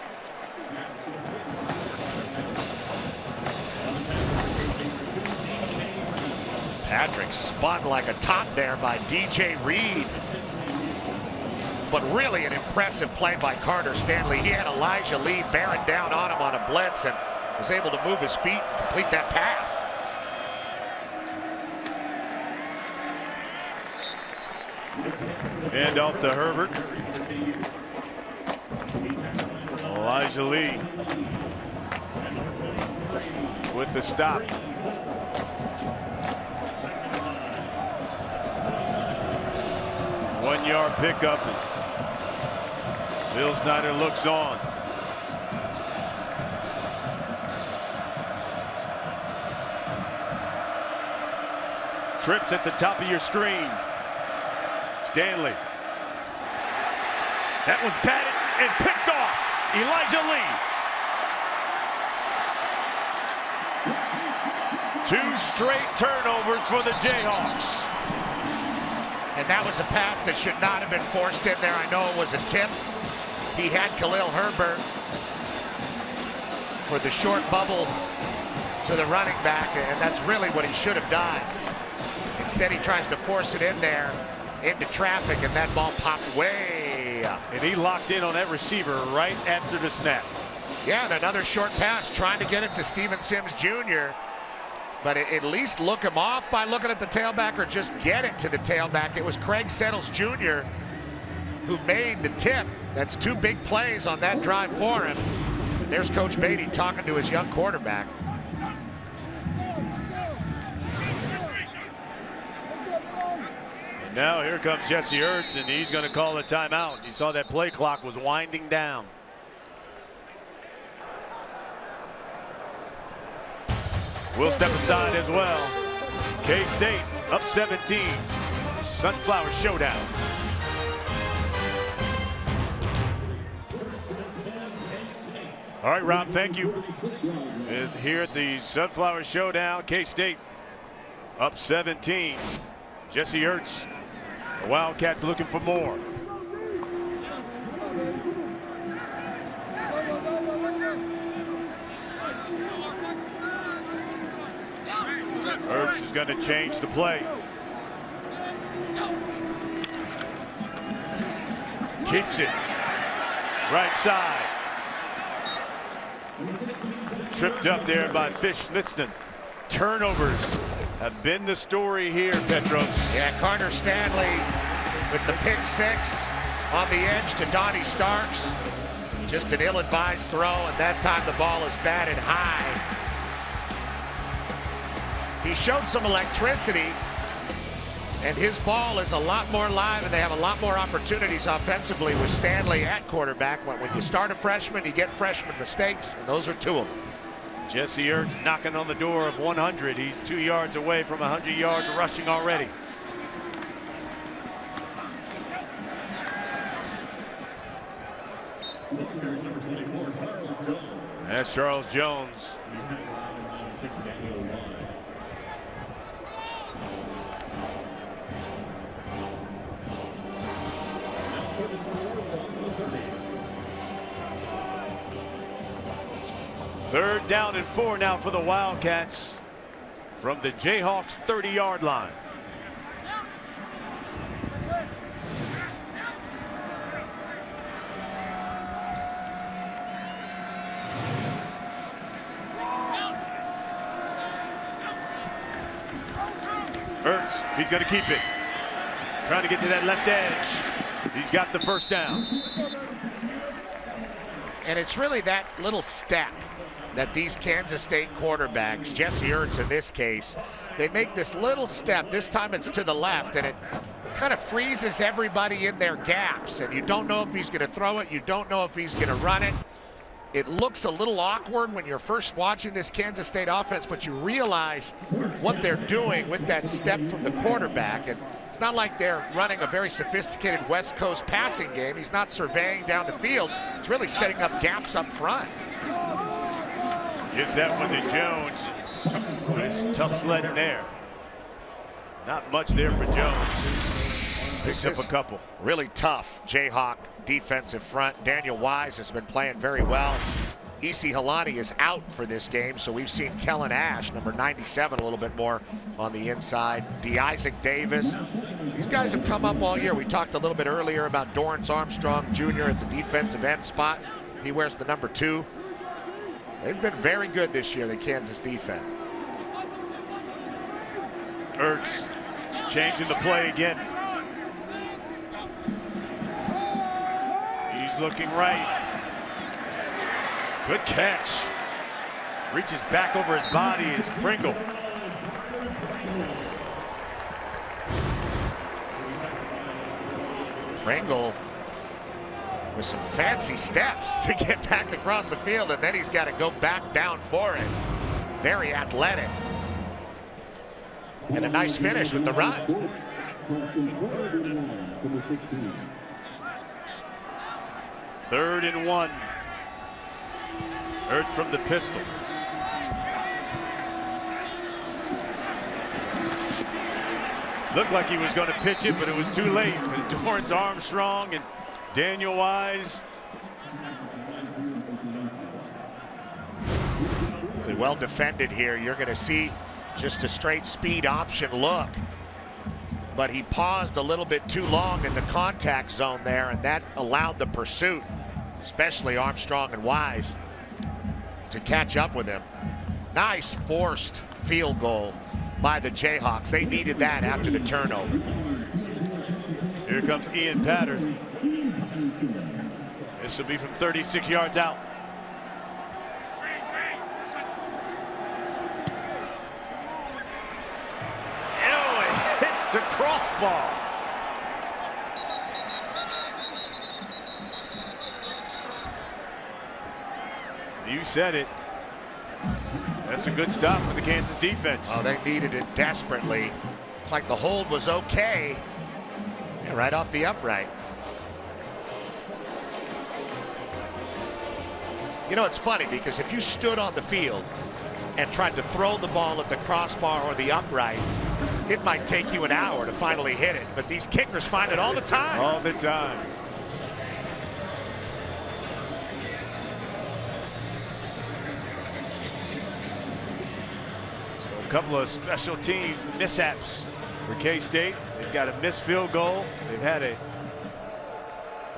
Patrick spun like a top there by DJ Reed. But really an impressive play by Carter Stanley. He had Elijah Lee bearing down on him on a blitz and was able to move his feet and complete that pass. Hand off to Herbert. Elijah Lee with the stop. One-yard pickup as Bill Snyder looks on. Trips at the top of your screen. Stanley. That was batted and picked off. Elijah Lee. 2 straight turnovers for the Jayhawks. And that was a pass that should not have been forced in there. I know it was a tip. He had Khalil Herbert for the short bubble to the running back, and that's really what he should have done. Instead, he tries to force it in there into traffic, and that ball popped way up. And he locked in on that receiver right after the snap. Yeah, and another short pass trying to get it to Steven Sims Jr. But at least look him off by looking at the tailback or just get it to the tailback. It was Craig Settles Jr. who made the tip. That's 2 big plays on that drive for him. There's Coach Beatty talking to his young quarterback. And now here comes Jesse Ertz, and he's going to call a timeout. You saw that play clock was winding down. We'll step aside as well. K-State up 17. Sunflower Showdown. All right, Rob, thank you. Here at the Sunflower Showdown, K-State up 17. Jesse Ertz, the Wildcats looking for more. Ertz is going to change the play. Keeps it. Right side. Tripped up there by Fish Liston. Turnovers have been the story here, Petros. Yeah, Carter Stanley with the pick six on the edge to Donnie Starks. Just an ill-advised throw, and that time the ball is batted high. He showed some electricity, and his ball is a lot more live, and they have a lot more opportunities offensively with Stanley at quarterback. When you start a freshman, you get freshman mistakes, and those are 2 of them. Jesse Ertz knocking on the door of 100. He's 2 yards away from 100 yards rushing already. That's Charles Jones. Third down and 4 now for the Wildcats from the Jayhawks 30-yard line. Jones, he's going to keep it. Trying to get to that left edge. He's got the first down. And it's really that little step that these Kansas State quarterbacks, Jesse Ertz in this case, they make this little step. This time it's to the left, and it kind of freezes everybody in their gaps. And you don't know if he's going to throw it. You don't know if he's going to run it. It looks a little awkward when you're first watching this Kansas State offense, but you realize what they're doing with that step from the quarterback. And it's not like they're running a very sophisticated West Coast passing game. He's not surveying down the field. He's really setting up gaps up front. Gives that one to Jones. But it's tough sledding there. Not much there for Jones. Picks up a couple. Really tough Jayhawk defensive front. Daniel Wise has been playing very well. Isi Halani is out for this game, so we've seen Kellen Ash, number 97, a little bit more on the inside. Isaac Davis. These guys have come up all year. We talked a little bit earlier about Dorrance Armstrong Jr. at the defensive end spot. He wears the number 2. They've been very good this year, the Kansas defense. Ertz changing the play again. He's looking right. Good catch. Reaches back over his body is Pringle. Pringle with some fancy steps to get back across the field, and then he's got to go back down for it. Very athletic. And a nice finish with the run. Third and 1. Ertz from the pistol. Looked like he was going to pitch it, but it was too late because Dorrance Armstrong and Daniel Wise. Really well defended here. You're going to see just a straight speed option look. But he paused a little bit too long in the contact zone there, and that allowed the pursuit, especially Armstrong and Wise, to catch up with him. Nice forced field goal by the Jayhawks. They needed that after the turnover. Here comes Ian Patterson. This will be from 36 yards out. Oh, it hits the crossbar. You said it. That's a good stop for the Kansas defense. Oh, they needed it desperately. It's like the hold was okay. Yeah, right off the upright. You know, it's funny because if you stood on the field and tried to throw the ball at the crossbar or the upright, it might take you an hour to finally hit it. But these kickers find it all the time. All the time. So a couple of special team mishaps for K-State. They've got a missed field goal. They've had a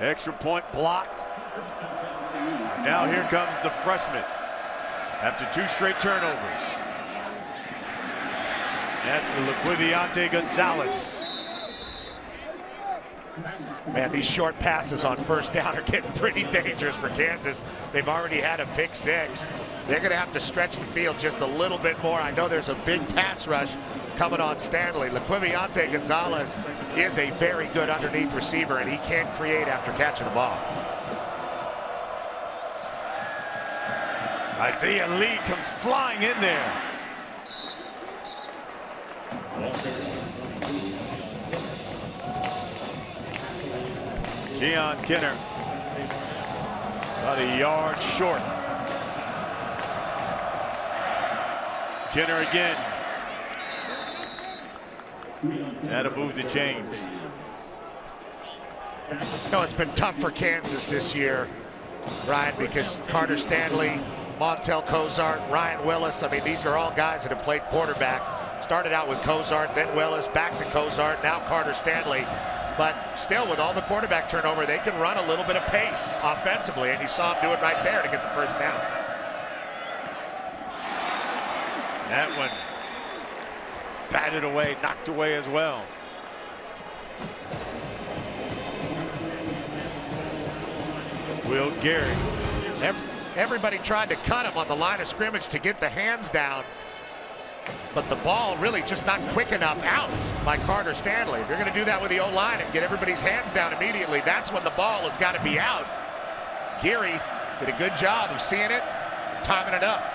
extra point blocked. Now here comes the freshman after 2 straight turnovers. That's the Laquiviante Gonzalez. Man, these short passes on first down are getting pretty dangerous for Kansas. They've already had a pick 6. They're going to have to stretch the field just a little bit more. I know there's a big pass rush coming on Stanley. Laquiviante Gonzalez is a very good underneath receiver, and he can create after catching the ball. Isaiah Lee comes flying in there. Keon Kenner about a yard short. Kenner again. That'll move the chains. No, it's been tough for Kansas this year, Ryan, because Carter Stanley, Montel Cozart, Ryan Willis, I mean, these are all guys that have played quarterback. Started out with Cozart, then Willis, back to Cozart, now Carter Stanley. But still, with all the quarterback turnover, they can run a little bit of pace offensively, and you saw him do it right there to get the first down. That one batted away, knocked away as well. Will Gary. Everybody tried to cut him on the line of scrimmage to get the hands down, but the ball really just not quick enough out by Carter Stanley. If you're going to do that with the O-line and get everybody's hands down immediately, that's when the ball has got to be out. Geary did a good job of seeing it, timing it up.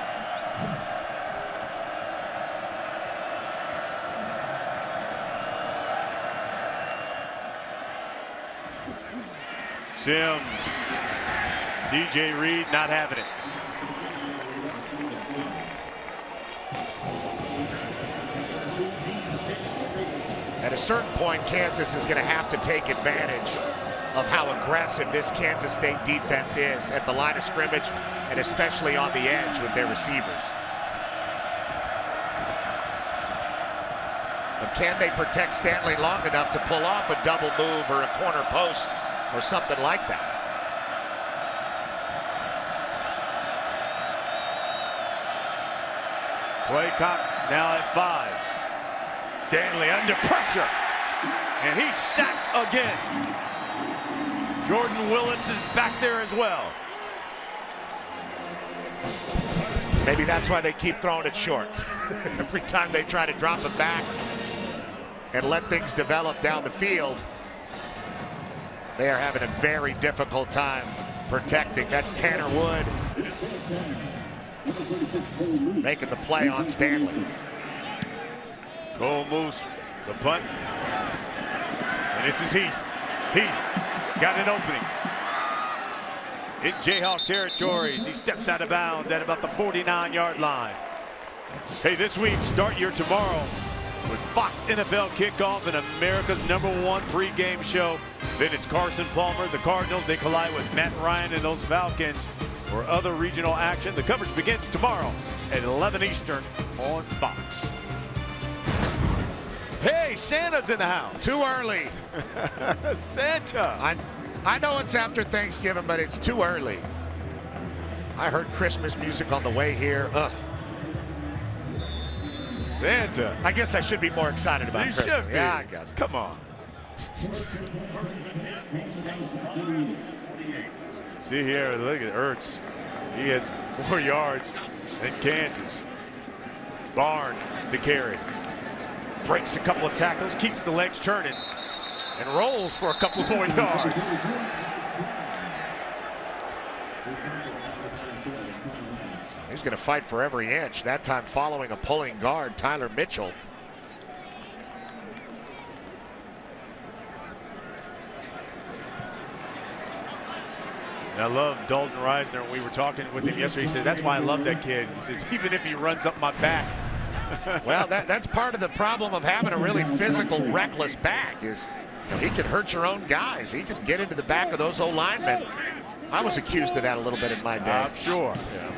Sims. DJ Reed not having it. At a certain point, Kansas is going to have to take advantage of how aggressive this Kansas State defense is at the line of scrimmage and especially on the edge with their receivers. But can they protect Stanley long enough to pull off a double move or a corner post or something like that? Play clock now at 5. Stanley under pressure, and he's sacked again. Jordan Willis is back there as well. Maybe that's why they keep throwing it short. Every time they try to drop it back and let things develop down the field, they are having a very difficult time protecting. That's Tanner Wood making the play on Stanley. Cole moves the punt, and this is Heath. Heath got an opening in Jayhawk territory as he steps out of bounds at about the 49-yard line. Hey, this week, start your tomorrow with Fox NFL Kickoff and America's #1 pregame show. Then it's Carson Palmer, the Cardinals. They collide with Matt Ryan and those Falcons for other regional action. The coverage begins tomorrow at 11 Eastern on Fox. Hey, Santa's in the house. Too early. Santa. I know it's after Thanksgiving, but it's too early. I heard Christmas music on the way here. Ugh. Santa. I guess I should be more excited about Christmas. You should be. Yeah, I guess. Come on. See here, look at Ertz. He has more yards than Kansas. Barnes to carry. Breaks a couple of tackles, keeps the legs turning, and rolls for a couple more yards. He's going to fight for every inch, that time following a pulling guard, Tyler Mitchell. And I love Dalton Reisner. We were talking with him yesterday. He said, that's why I love that kid. He said, even if he runs up my back. Well, that's part of the problem of having a really physical, reckless back is he can hurt your own guys. He can get into the back of those O-linemen. I was accused of that a little bit in my day. I'm sure. Yeah.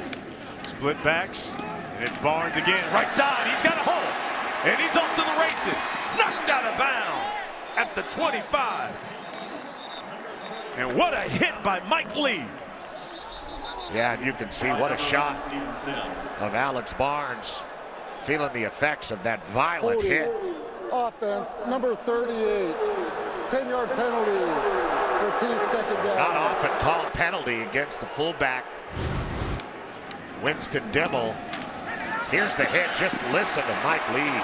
Split backs, and it's Barnes again. Right side, he's got a hole, and he's off to the races. Knocked out of bounds at the 25. And what a hit by Mike Lee. Yeah, and you can see what a shot of Alex Barnes. Feeling the effects of that violent hit. Offense, number 38. 10-yard penalty. Repeat, second down. Not often called penalty against the fullback, Winston Dimmel. Here's the hit. Just listen to Mike Lee.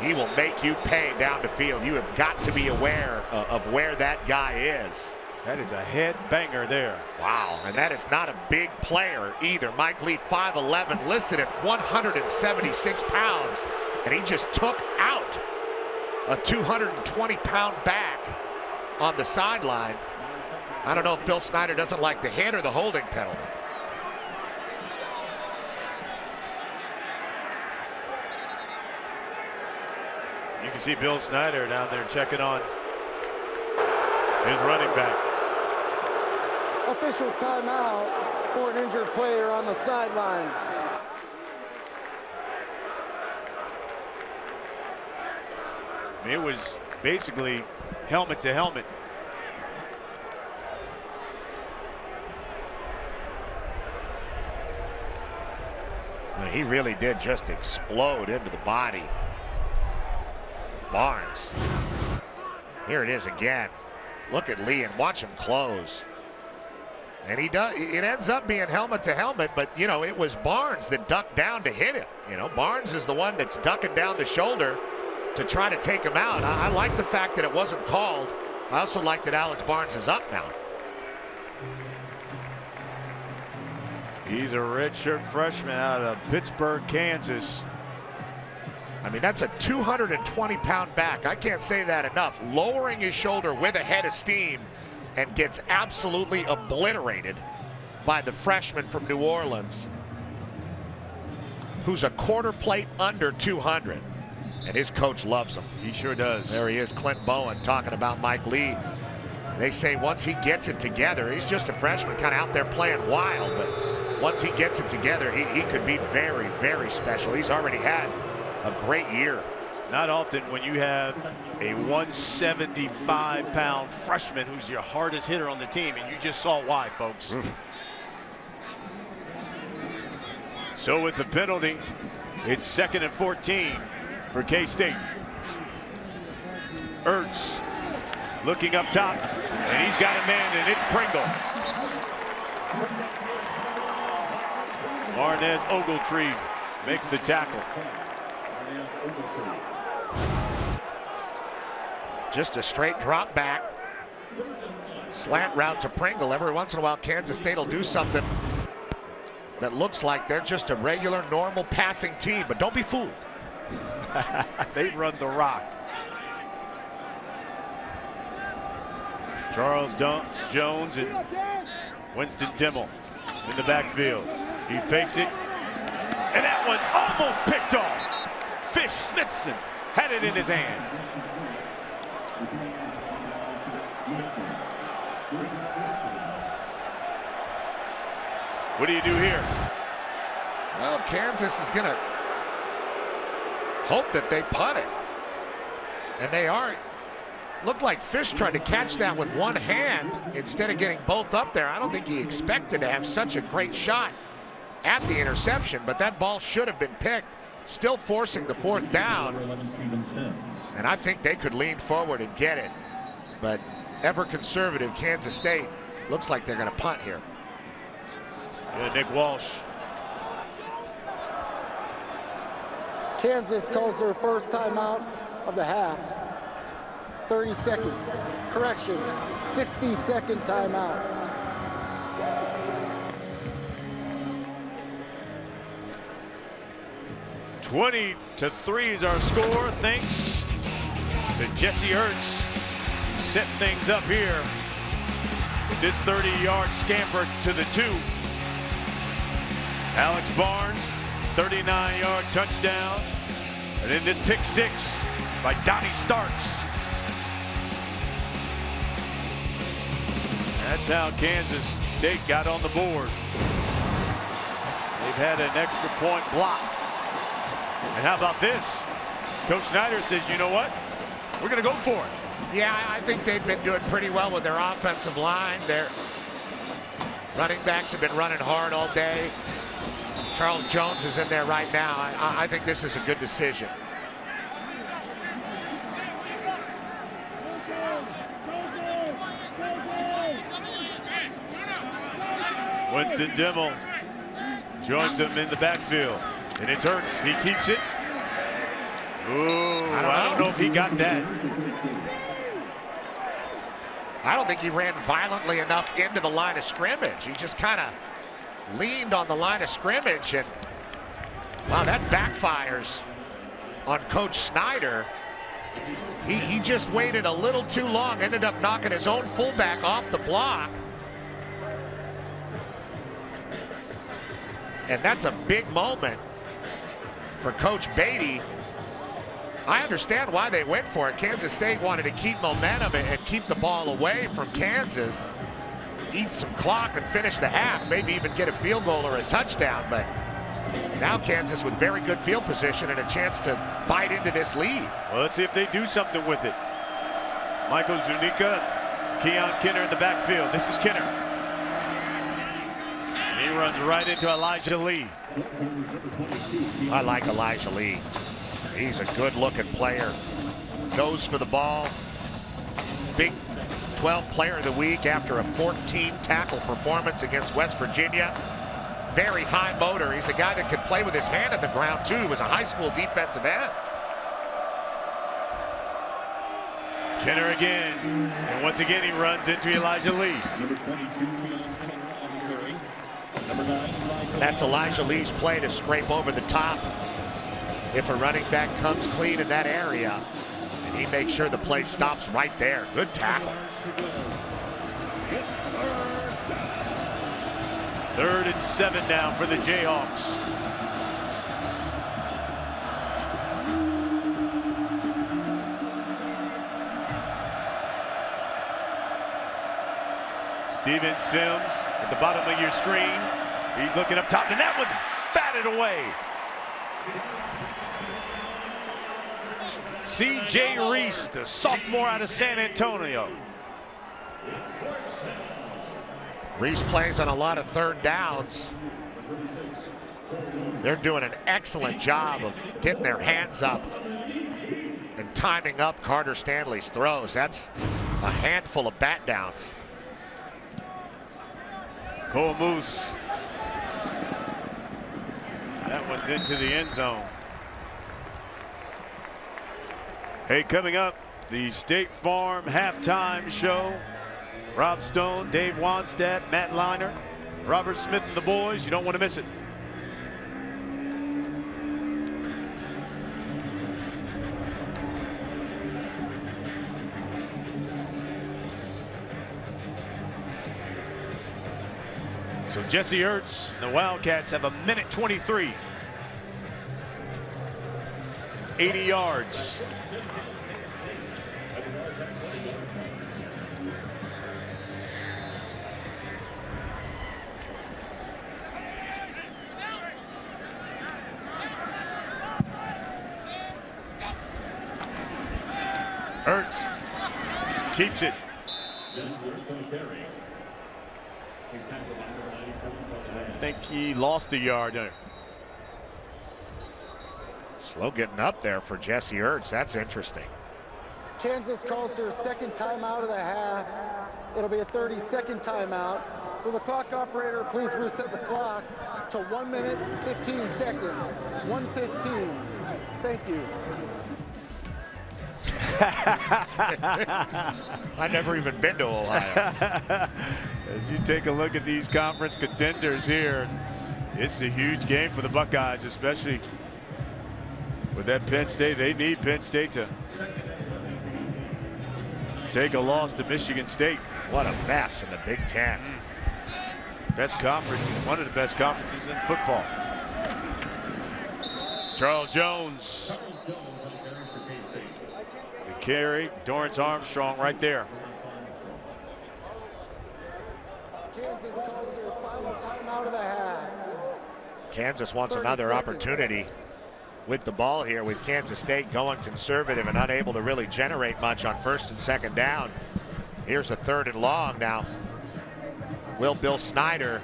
He will make you pay down the field. You have got to be aware of where that guy is. That is a head banger there. Wow, and that is not a big player either. Mike Lee, 5'11", listed at 176 pounds, and he just took out a 220-pound back on the sideline. I don't know if Bill Snyder doesn't like the hit or the holding penalty. You can see Bill Snyder down there checking on his running back. Officials timeout for an injured player on the sidelines. It was basically helmet to helmet. He really did just explode into the body. Barnes. Here it is again. Look at Lee and watch him close. And he does. It ends up being helmet to helmet, but you know, it was Barnes that ducked down to hit him. You know, Barnes is the one that's ducking down the shoulder to try to take him out. I like the fact that it wasn't called. I also like that Alex Barnes is up now. He's a redshirt freshman out of Pittsburgh, Kansas. I mean, that's a 220-pound back. I can't say that enough. Lowering his shoulder with a head of steam and gets absolutely obliterated by the freshman from New Orleans, who's a quarter plate under 200. And his coach loves him. He sure does. There he is, Clint Bowen, talking about Mike Lee. They say once he gets it together, he's just a freshman, kind of out there playing wild, but once he gets it together, he could be very, very special. He's already had a great year. It's not often when you have a 175-pound freshman who's your hardest hitter on the team, and you just saw why, folks. So with the penalty, it's 2nd and 14 for K-State. Ertz looking up top, and he's got a man, and it's Pringle. Arnez Ogletree makes the tackle. Just a straight drop back. Slant route to Pringle. Every once in a while, Kansas State will do something that looks like they're just a regular, normal passing team, but don't be fooled. They run the rock. Charles Jones and Winston Dimmel in the backfield. He fakes it, and that one's almost picked off. Fish Smithson had it in his hand. What do you do here? Well, Kansas is going to hope that they punt it. And they are. Looked like Fish tried to catch that with one hand instead of getting both up there. I don't think he expected to have such a great shot at the interception, but that ball should have been picked. Still forcing the 4th down. And I think they could lean forward and get it. But ever conservative Kansas State looks like they're going to punt here. Yeah, Nick Walsh. Kansas calls their first timeout of the half. 30 seconds. Correction, 60-second timeout. $20 to 3 is our score, thanks to Jesse Ertz. Set things up here with this 30-yard scamper to the 2. Alex Barnes, 39-yard touchdown. And then this pick 6 by Donnie Starks. That's how Kansas State got on the board. They've had an extra point blocked. And how about this? Coach Snyder says, you know what? We're going to go for it. Yeah, I think they've been doing pretty well with their offensive line. Their running backs have been running hard all day. Charles Jones is in there right now. I think this is a good decision. Winston Dimmel joins him in the backfield. And it's Ertz. He keeps it. Ooh, I don't know if he got that. I don't think he ran violently enough into the line of scrimmage. He just kind of leaned on the line of scrimmage, and wow, that backfires on Coach Snyder. He just waited a little too long, ended up knocking his own fullback off the block. And that's a big moment for Coach Beatty. I understand why they went for it. Kansas State wanted to keep momentum and keep the ball away from Kansas, eat some clock and finish the half, maybe even get a field goal or a touchdown. But now Kansas with very good field position and a chance to bite into this lead. Well, let's see if they do something with it. Michael Zuniga, Keon Kinner in the backfield. This is Kinner. He runs right into Elijah Lee. I like Elijah Lee. He's a good-looking player. Goes for the ball. Big 12 Player of the Week after a 14-tackle performance against West Virginia. Very high motor. He's a guy that can play with his hand on the ground, too. He was a high school defensive end. Kenner again. And once again, he runs into Elijah Lee. That's Elijah Lee's play to scrape over the top. If a running back comes clean in that area, and he makes sure the play stops right there. Good tackle. 3rd and 7 now for the Jayhawks. Steven Sims at the bottom of your screen. He's looking up top, and that one batted away. C.J. Reese, the sophomore out of San Antonio. Reese plays on a lot of 3rd downs. They're doing an excellent job of getting their hands up and timing up Carter Stanley's throws. That's a handful of bat downs. Cole Moose. That one's into the end zone. Hey, coming up, the State Farm halftime show. Rob Stone, Dave Wanstadt, Matt Liner, Robert Smith and the boys. You don't want to miss it. So Jesse Ertz, the Wildcats have a minute 23. 80 yards. Ertz keeps it. I think he lost a yard there. Slow getting up there for Jesse Ertz. That's interesting. Kansas calls their 2nd timeout of the half. It'll be a 30-second timeout. Will the clock operator please reset the clock to 1 minute 15 seconds? 1:15. Thank you. I've never even been to Ohio. As you take a look at these conference contenders here, it's a huge game for the Buckeyes, especially with that Penn State. They need Penn State to take a loss to Michigan State. What a mess in the Big Ten. Best conference, one of the best conferences in football. Charles Jones. The carry, Dorrance Armstrong right there. Kansas calls their final timeout of the half. Kansas wants another opportunity with the ball here, with Kansas State going conservative and unable to really generate much on 1st and 2nd down. Here's a 3rd and long now. Will Bill Snyder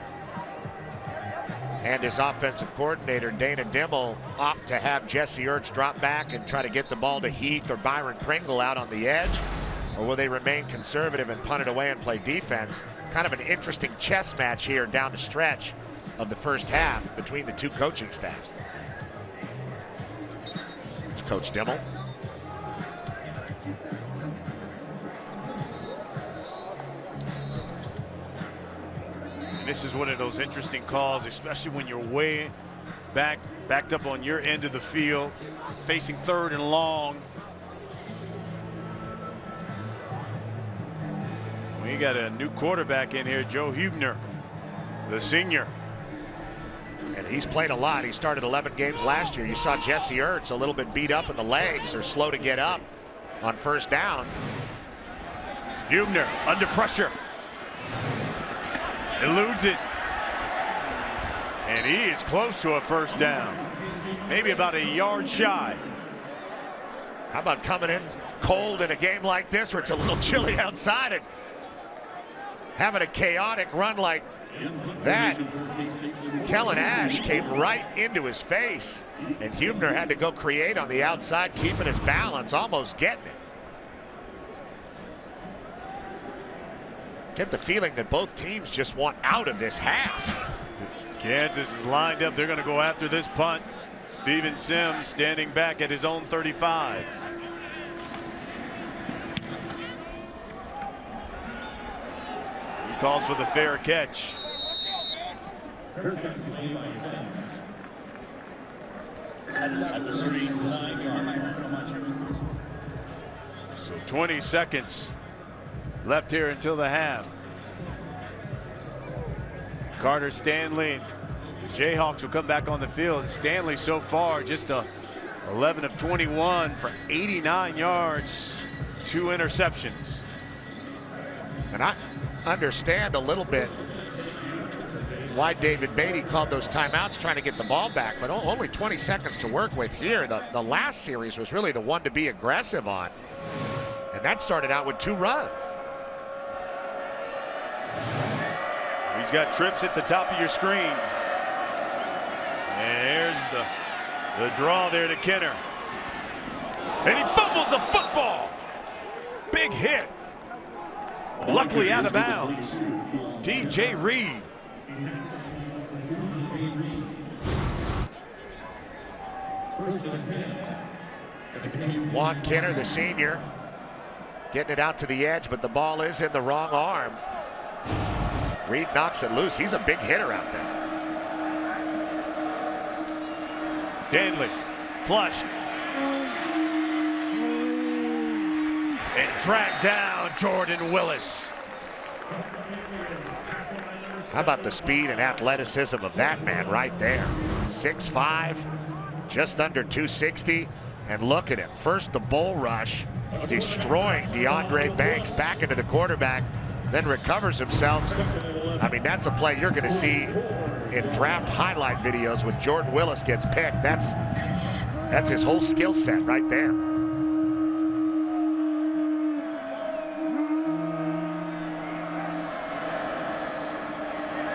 and his offensive coordinator Dana Dimmel opt to have Jesse Ertz drop back and try to get the ball to Heath or Byron Pringle out on the edge? Or will they remain conservative and punt it away and play defense? Kind of an interesting chess match here down the stretch of the first half between the two coaching staffs. It's Coach Dimmel. This is one of those interesting calls, especially when you're way backed up on your end of the field, facing 3rd and long. We got a new quarterback in here, Joe Huebner, the senior. And he's played a lot. He started 11 games last year. You saw Jesse Ertz a little bit beat up in the legs or slow to get up on 1st down. Huebner under pressure. Eludes it. And he is close to a 1st down. Maybe about a yard shy. How about coming in cold in a game like this where it's a little chilly outside and having a chaotic run like That Kellen Ash came right into his face, and Hubner had to go create on the outside, keeping his balance, almost getting it. Get the feeling that both teams just want out of this half. Kansas is lined up. They're going to go after this punt. Steven Sims standing back at his own 35. He calls for the fair catch. So 20 seconds left here until the half. Carter Stanley, the Jayhawks will come back on the field. And Stanley so far just 11 of 21 for 89 yards, 2 interceptions. And I understand a little bit why David Beatty called those timeouts, trying to get the ball back, but only 20 seconds to work with here. The last series was really the one to be aggressive on, and that started out with 2 runs. He's got trips at the top of your screen. And there's the draw there to Kenner. And he fumbles the football. Big hit. Luckily out of bounds. DJ Reed. Juan Kenner, the senior, getting it out to the edge, but the ball is in the wrong arm. Reed knocks it loose. He's a big hitter out there. Stanley flushed. And tracked down Jordan Willis. How about the speed and athleticism of that man right there? 6'5", just under 260. And look at him. First the bull rush, destroying DeAndre Banks back into the quarterback, then recovers himself. I mean, that's a play you're going to see in draft highlight videos when Jordan Willis gets picked. That's his whole skill set right there.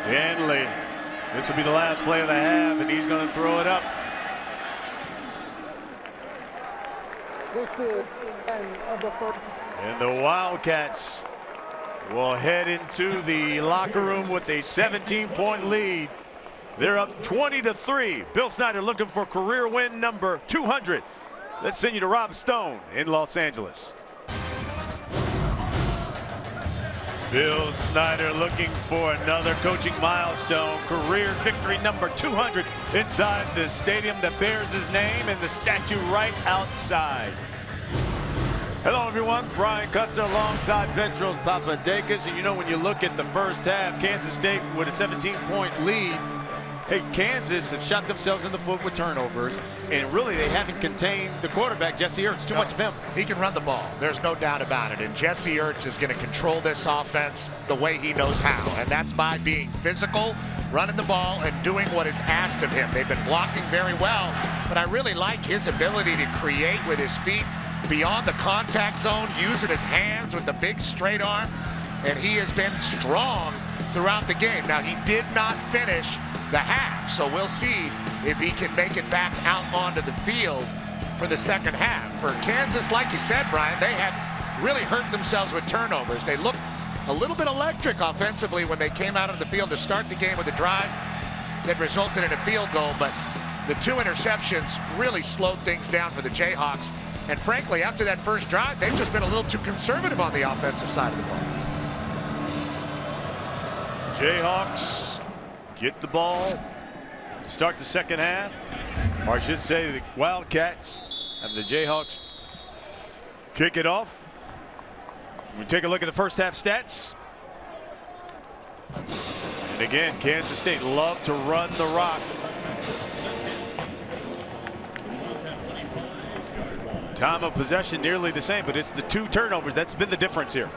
Stanley, this will be the last play of the half, and he's going to throw it up. This is end of the first. And the Wildcats will head into the locker room with a 17-point lead. They're up 20-3. Bill Snyder looking for career win number 200. Let's send you to Rob Stone in Los Angeles. Bill Snyder looking for another coaching milestone, career victory number 200 inside the stadium that bears his name and the statue right outside. Hello everyone, Brian Custer alongside Petros Papadakis. And you know, when you look at the first half, Kansas State with a 17-point lead. Hey, Kansas have shot themselves in the foot with turnovers, and really they haven't contained the quarterback, Jesse Ertz. Too much of him. He can run the ball. There's no doubt about it. And Jesse Ertz is going to control this offense the way he knows how, and that's by being physical, running the ball, and doing what is asked of him. They've been blocking very well, but I really like his ability to create with his feet beyond the contact zone, using his hands with the big straight arm, and he has been strong throughout the game. Now, he did not finish the half, so we'll see if he can make it back out onto the field for the second half. For Kansas, like you said, Brian, they had really hurt themselves with turnovers. They looked a little bit electric offensively when they came out on the field to start the game with a drive that resulted in a field goal, but the 2 interceptions really slowed things down for the Jayhawks. And frankly, after that first drive, they've just been a little too conservative on the offensive side of the ball. Jayhawks get the ball to start the second half, or I should say the Wildcats have the Jayhawks kick it off. We take a look at the first half stats. And again, Kansas State love to run the rock. Time of possession nearly the same, but it's the 2 turnovers that's been the difference here.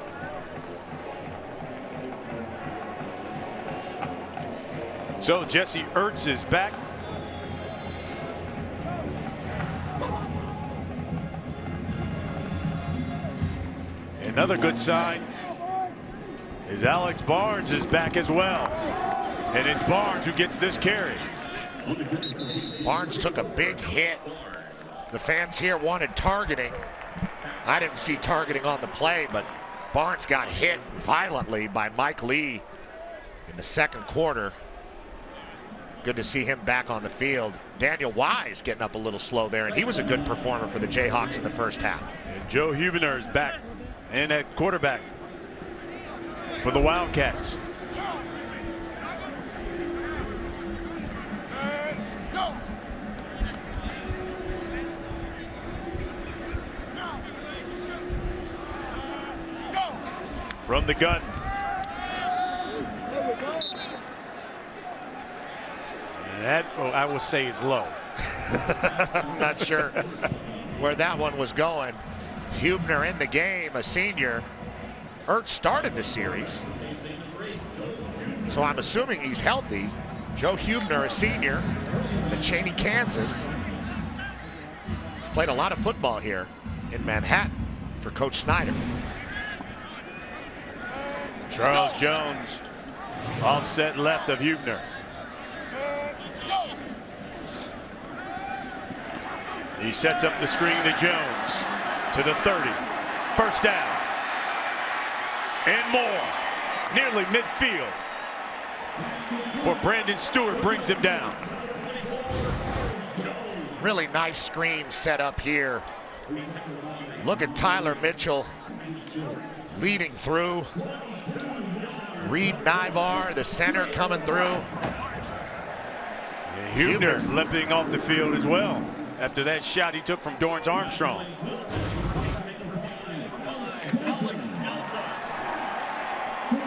So Jesse Ertz is back. Another good sign As Alex Barnes is back as well. And it's Barnes who gets this carry. Barnes took a big hit. The fans here wanted targeting. I didn't see targeting on the play, but Barnes got hit violently by Mike Lee in the second quarter. Good to see him back on the field. Daniel Wise getting up a little slow there, and he was a good performer for the Jayhawks in the first half. And Joe Huebner is back in at quarterback for the Wildcats. From the gun. And that, I will say, is low. I'm not sure where that one was going. Huebner in the game, a senior. Ertz started the series, so I'm assuming he's healthy. Joe Huebner, a senior at Cheney, Kansas. He's played a lot of football here in Manhattan for Coach Snyder. Charles Jones, offset left of Huebner. He sets up the screen to Jones to the 30. First down. And more. Nearly midfield. For Brandon Stewart brings him down. Really nice screen set up here. Look at Tyler Mitchell leading through. Reed Nivar, the center, coming through. And Huebner limping off the field as well after that shot he took from Dorrance Armstrong.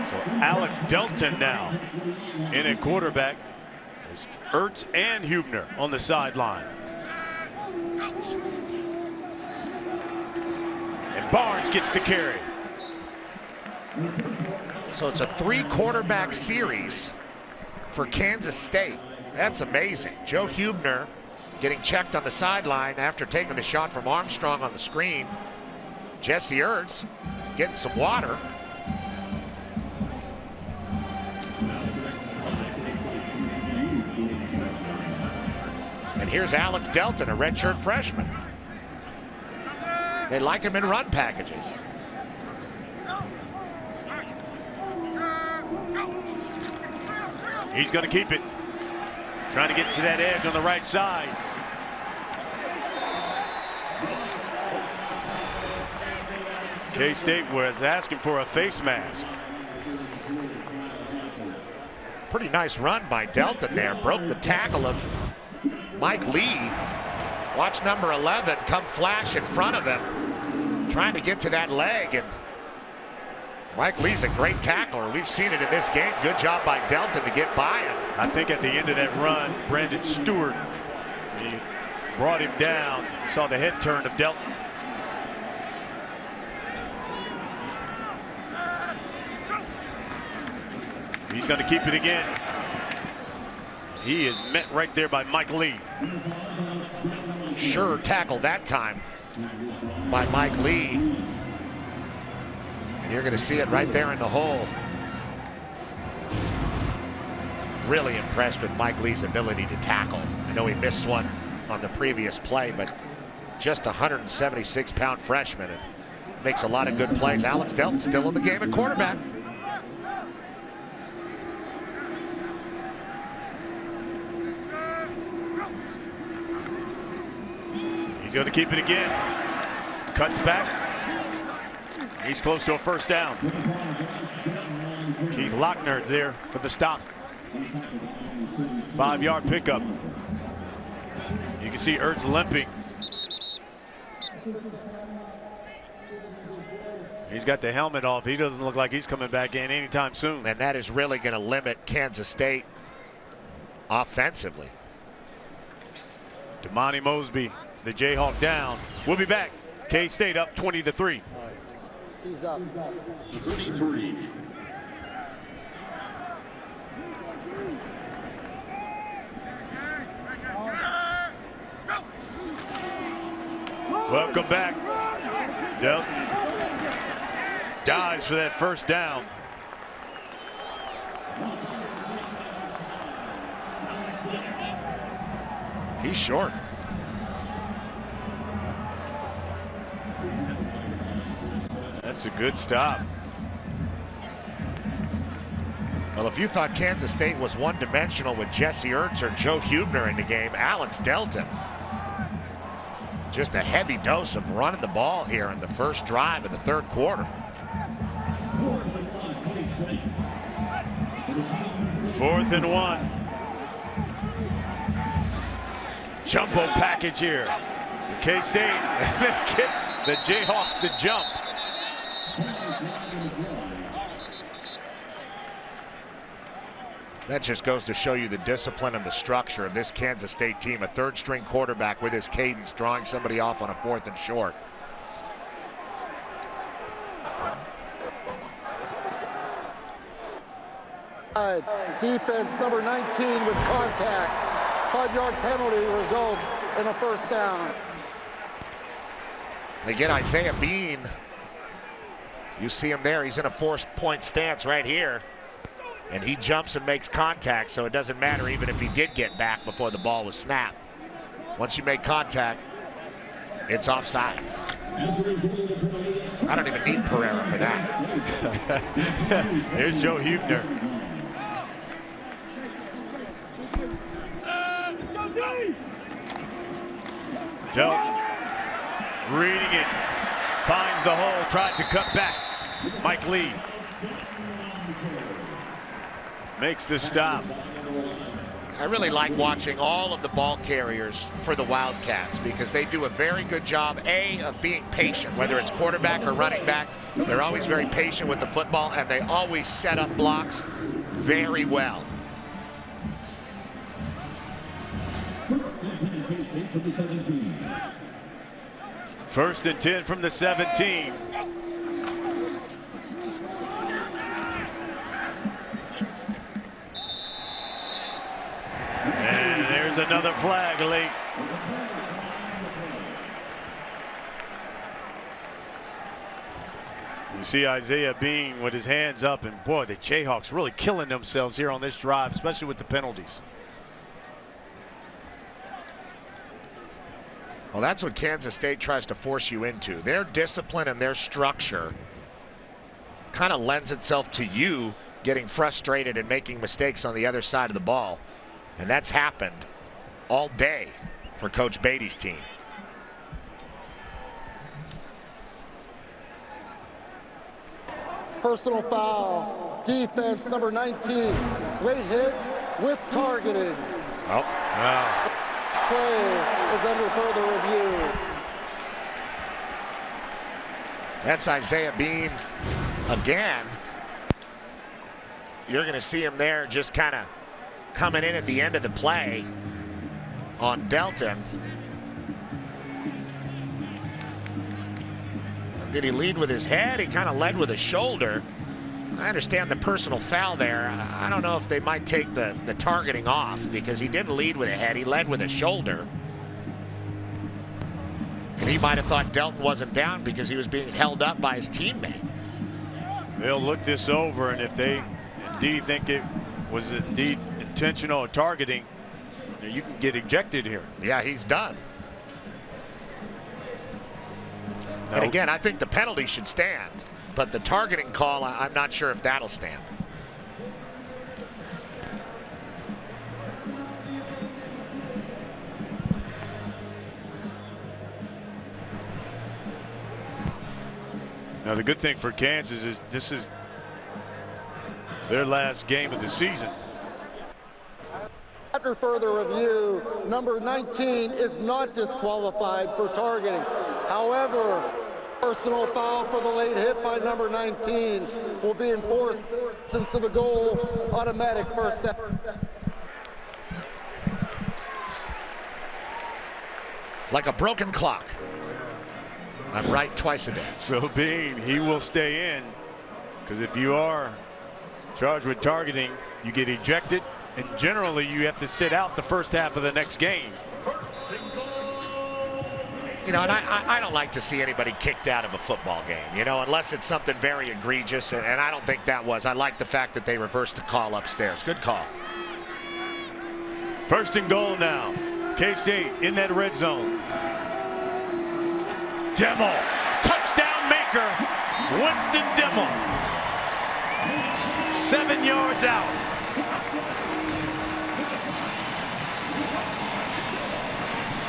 So Alex Delton now in at quarterback. As Ertz and Huebner on the sideline. And Barnes gets the carry. So it's a 3-quarterback series for Kansas State. That's amazing. Joe Huebner getting checked on the sideline after taking a shot from Armstrong on the screen. Jesse Ertz getting some water. And here's Alex Delton, a redshirt freshman. They like him in run packages. He's going to keep it. Trying to get to that edge on the right side. K-State was asking for a face mask. Pretty nice run by Delton there. Broke the tackle of Mike Lee. Watch number 11 come flash in front of him, trying to get to that leg, and Mike Lee's a great tackler. We've seen it in this game. Good job by Delton to get by him. I think at the end of that run, Brandon Stewart, he brought him down. Saw the head turn of Delton. He's going to keep it again. He is met right there by Mike Lee. Sure tackle that time by Mike Lee. And you're going to see it right there in the hole. Really impressed with Mike Lee's ability to tackle. I know he missed one on the previous play, but just a 176-pound freshman and makes a lot of good plays. Alex Delton still in the game at quarterback. He's going to keep it again. Cuts back. He's close to a first down. Keith Lochner there for the stop. 5-yard pickup. You can see Ertz limping. He's got the helmet off. He doesn't look like he's coming back in anytime soon. And that is really going to limit Kansas State offensively. Damani Mosby, the Jayhawk down. We'll be back. K-State up 20-3. He's up. 33. Welcome back. Delton dives for that first down. He's short. That's a good stop. Well, if you thought Kansas State was one-dimensional with Jesse Ertz or Joe Huebner in the game, Alex Delton. Just a heavy dose of running the ball here in the first drive of the third quarter. 4th and 1. Jumbo package here. K-State, the Jayhawks to jump. That just goes to show you the discipline and the structure of this Kansas State team. A third-string quarterback with his cadence, drawing somebody off on a 4th and short. Defense number 19 with contact. 5-yard penalty results in a first down. They get Isaiah Bean. You see him there. He's in a 4-point stance right here. And he jumps and makes contact, so it doesn't matter even if he did get back before the ball was snapped. Once you make contact, it's offsides. I don't even need Pereira for that. Here's Joe Huebner. Delton reading it, finds the hole, tried to cut back. Mike Lee makes the stop. I really like watching all of the ball carriers for the Wildcats because they do a very good job, A, of being patient, whether it's quarterback or running back. They're always very patient with the football, and they always set up blocks very well. First and 10 from the 17. And there's another flag late. You see Isaiah Bean with his hands up, and boy, the Jayhawks really killing themselves here on this drive, especially with the penalties. Well, that's what Kansas State tries to force you into. Their discipline and their structure kind of lends itself to you getting frustrated and making mistakes on the other side of the ball. And that's happened all day for Coach Beatty's team. Personal foul. Defense number 19. Late hit with targeting. Oh, wow. This play is under further review. That's Isaiah Bean again. You're going to see him there just kind of coming in at the end of the play on Delton. Did he lead with his head? He kind of led with his shoulder. I understand the personal foul there. I don't know if they might take the targeting off because he didn't lead with a head. He led with a shoulder. And he might have thought Delton wasn't down because he was being held up by his teammate. They'll look this over, and if they indeed think it was indeed intentional targeting, you can get ejected here. Yeah, he's done. And again, I think the penalty should stand, but the targeting call, I'm not sure if that'll stand. Now, the good thing for Kansas is this is their last game of the season. After further review, number 19 is not disqualified for targeting. However, personal foul for the late hit by number 19 will be enforced since the goal automatic first down. Like a broken clock. I'm right twice a day. So Bean, he will stay in, because if you are charged with targeting, you get ejected, and generally you have to sit out the first half of the next game. You know, and I don't like to see anybody kicked out of a football game, you know, unless it's something very egregious, and I don't think that was. I like the fact that they reversed the call upstairs. Good call. First and goal now. K-State in that red zone. Dimmel, touchdown maker, Winston Dimmel. 7 yards out.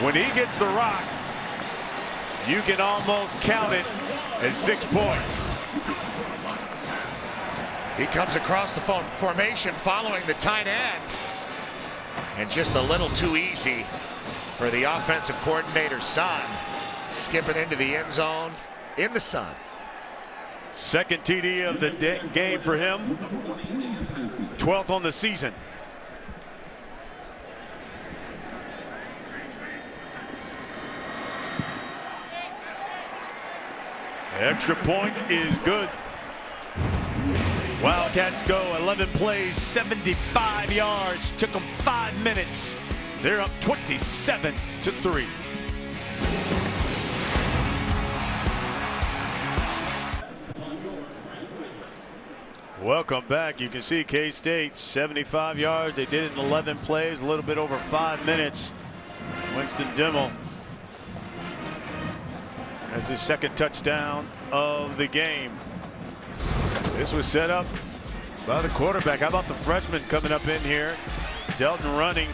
When he gets the rock, you can almost count it as 6 points. He comes across the formation following the tight end. And just a little too easy for the offensive coordinator's son. Skipping into the end zone in the sun. Second TD of the game for him. 12th on the season. Extra point is good. Wildcats go 11 plays, 75 yards. Took them 5 minutes. They're up 27-3. Welcome back. You can see K-State 75 yards. They did it in 11 plays, a little bit over 5 minutes. Winston Dimmel has his second touchdown of the game. This was set up by the quarterback. How about the freshman coming up in here? Delton running,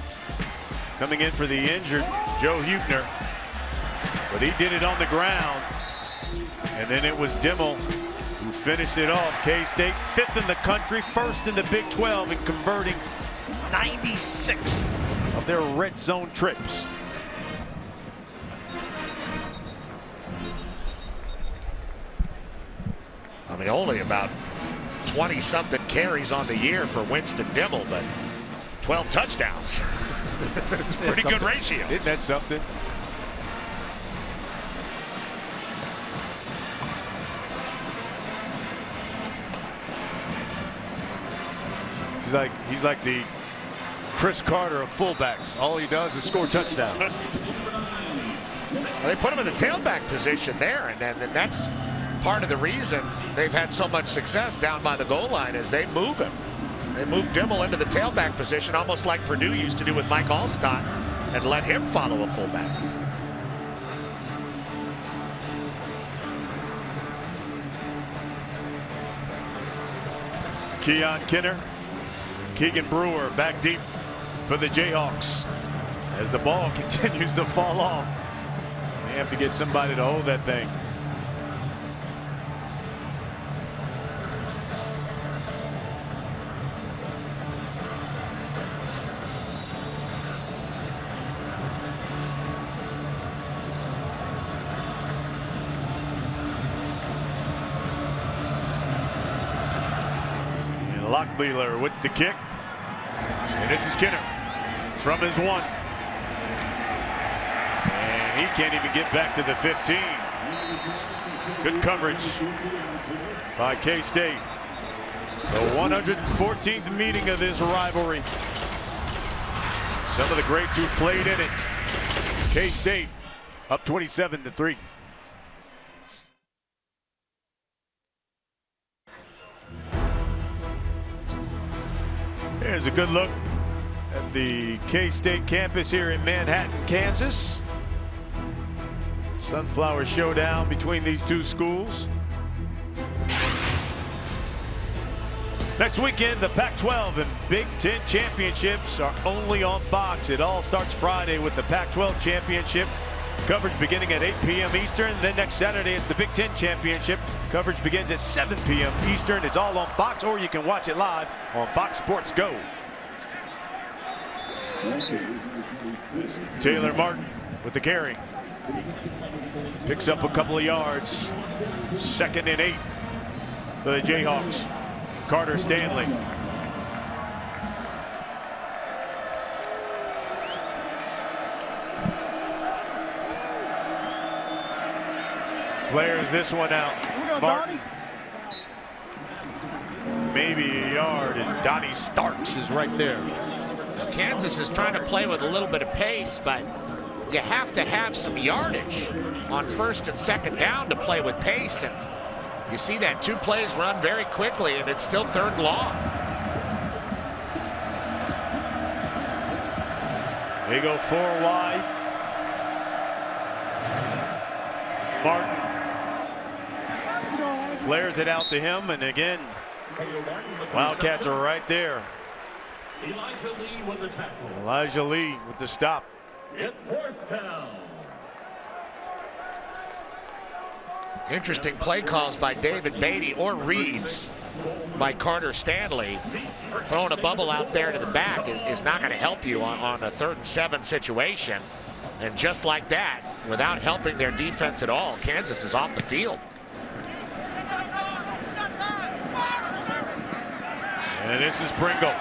coming in for the injured Joe Huebner. But he did it on the ground. And then it was Dimmel who finished it off. K-State 5th in the country, 1st in the Big 12 in converting 96 of their red zone trips. I mean, only about 20-something carries on the year for Winston Dimmel, but 12 touchdowns. It's a pretty good ratio. Isn't that something? He's like the Chris Carter of fullbacks. All he does is score touchdowns. Well, they put him in the tailback position there, and that's part of the reason they've had so much success down by the goal line is they move him. They move Dimmel into the tailback position, almost like Purdue used to do with Mike Allstott, and let him follow a fullback. Keon Kinner, Keegan Brewer back deep for the Jayhawks. As the ball continues to fall off, they have to get somebody to hold that thing. Lockbeeler with the kick. And this is Kinner from his 1. And he can't even get back to the 15. Good coverage by K-State. The 114th meeting of this rivalry. Some of the greats who played in it. K-State up 27-3. Here's a good look at the K-State campus here in Manhattan, Kansas. Sunflower Showdown between these two schools. Next weekend, the Pac-12 and Big Ten championships are only on Fox. It all starts Friday with the Pac-12 championship. Coverage beginning at 8 p.m. Eastern. Then next Saturday, it's the Big Ten championship. Coverage begins at 7 p.m. Eastern. It's all on Fox, or you can watch it live on Fox Sports Go. Taylor Martin with the carry. Picks up a couple of yards. 2nd and 8 for the Jayhawks. Carter Stanley. Flares this one out. Martin. Maybe a yard as Donnie Starks is right there. Kansas is trying to play with a little bit of pace, but you have to have some yardage on 1st and 2nd down to play with pace. And you see that 2 plays run very quickly, and it's still 3rd and long. They go 4 wide. Martin flares it out to him, and again, Wildcats are right there. Elijah Lee with the stop. It's 4th down. Interesting play calls by David Beatty, or reads by Carter Stanley. Throwing a bubble out there to the back is not going to help you on a 3rd and 7 situation. And just like that, without helping their defense at all, Kansas is off the field. And this is Pringle.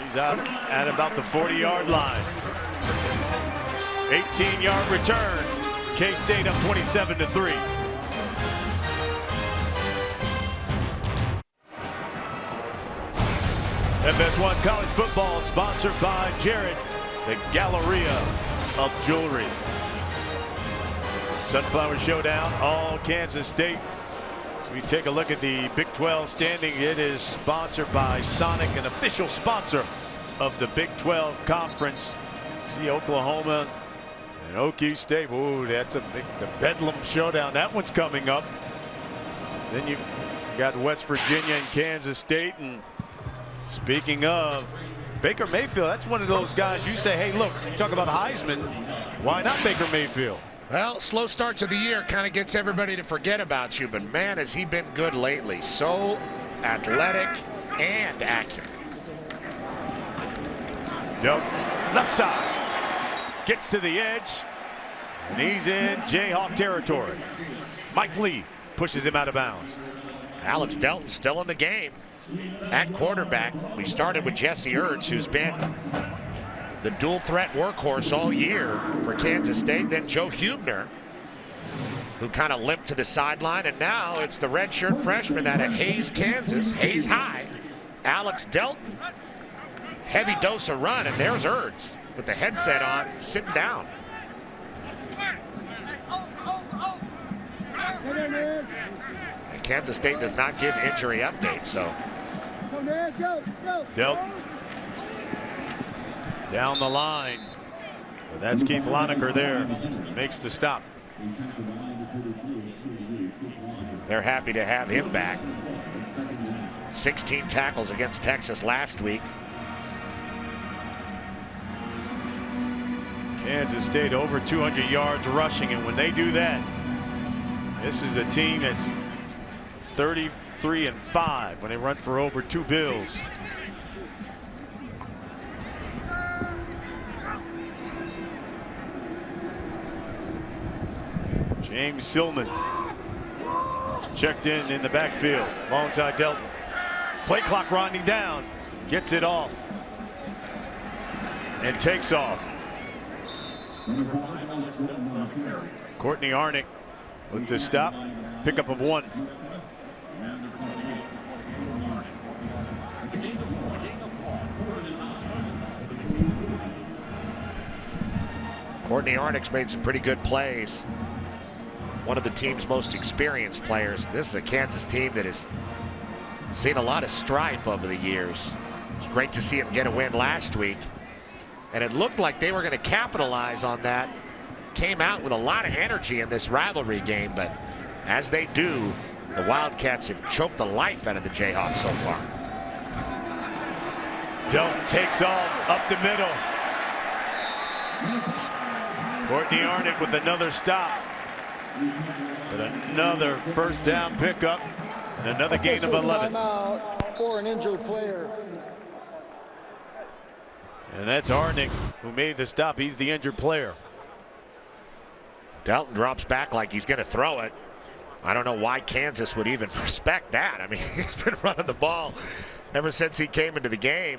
He's out at about the 40-yard line. 18-yard return. K-State up 27-3. FS1 College Football sponsored by Jared, the Galleria of Jewelry. Sunflower Showdown, all Kansas State. So we take a look at the Big 12 standing. It is sponsored by Sonic, an official sponsor of the Big 12 Conference. See Oklahoma and Okie State. Ooh, that's a big, the Bedlam Showdown. That one's coming up. Then you got West Virginia and Kansas State. And speaking of Baker Mayfield, that's one of those guys you say, hey, look, you talk about Heisman. Why not Baker Mayfield? Well, slow start to the year kind of gets everybody to forget about you, but man, has he been good lately. So athletic and accurate. Dope. Left side. Gets to the edge. And he's in Jayhawk territory. Mike Lee pushes him out of bounds. Alex Delton still in the game at quarterback. We started with Jesse Ertz, who's been the dual threat workhorse all year for Kansas State. Then Joe Huebner, who kind of limped to the sideline. And now it's the redshirt freshman out of Hayes, Kansas. Hayes High. Alex Delton. Heavy dose of run. And there's Ertz with the headset on, sitting down. And Kansas State does not give injury updates, so. Delton down the line. Well, that's Keith Lonecker there. Makes the stop. They're happy to have him back. 16 tackles against Texas last week. Kansas State over 200 yards rushing, and when they do that, this is a team that's 33-5 when they run for over 2 bills. James Silman checked in the backfield alongside Delton. Play clock winding down, gets it off and takes off. Courtney Arnick with the stop, pickup of 1. Courtney Arnick's made some pretty good plays. One of the team's most experienced players. This is a Kansas team that has seen a lot of strife over the years. It's great to see him get a win last week. And it looked like they were going to capitalize on that. Came out with a lot of energy in this rivalry game, but as they do, the Wildcats have choked the life out of the Jayhawks so far. Delton takes off up the middle. Courtney Arnick with another stop. But another first down pickup and another gain of 11. Timeout for an injured player. And that's Arnick who made the stop. He's the injured player. Delton drops back like he's going to throw it. I don't know why Kansas would even respect that. I mean, he's been running the ball ever since he came into the game.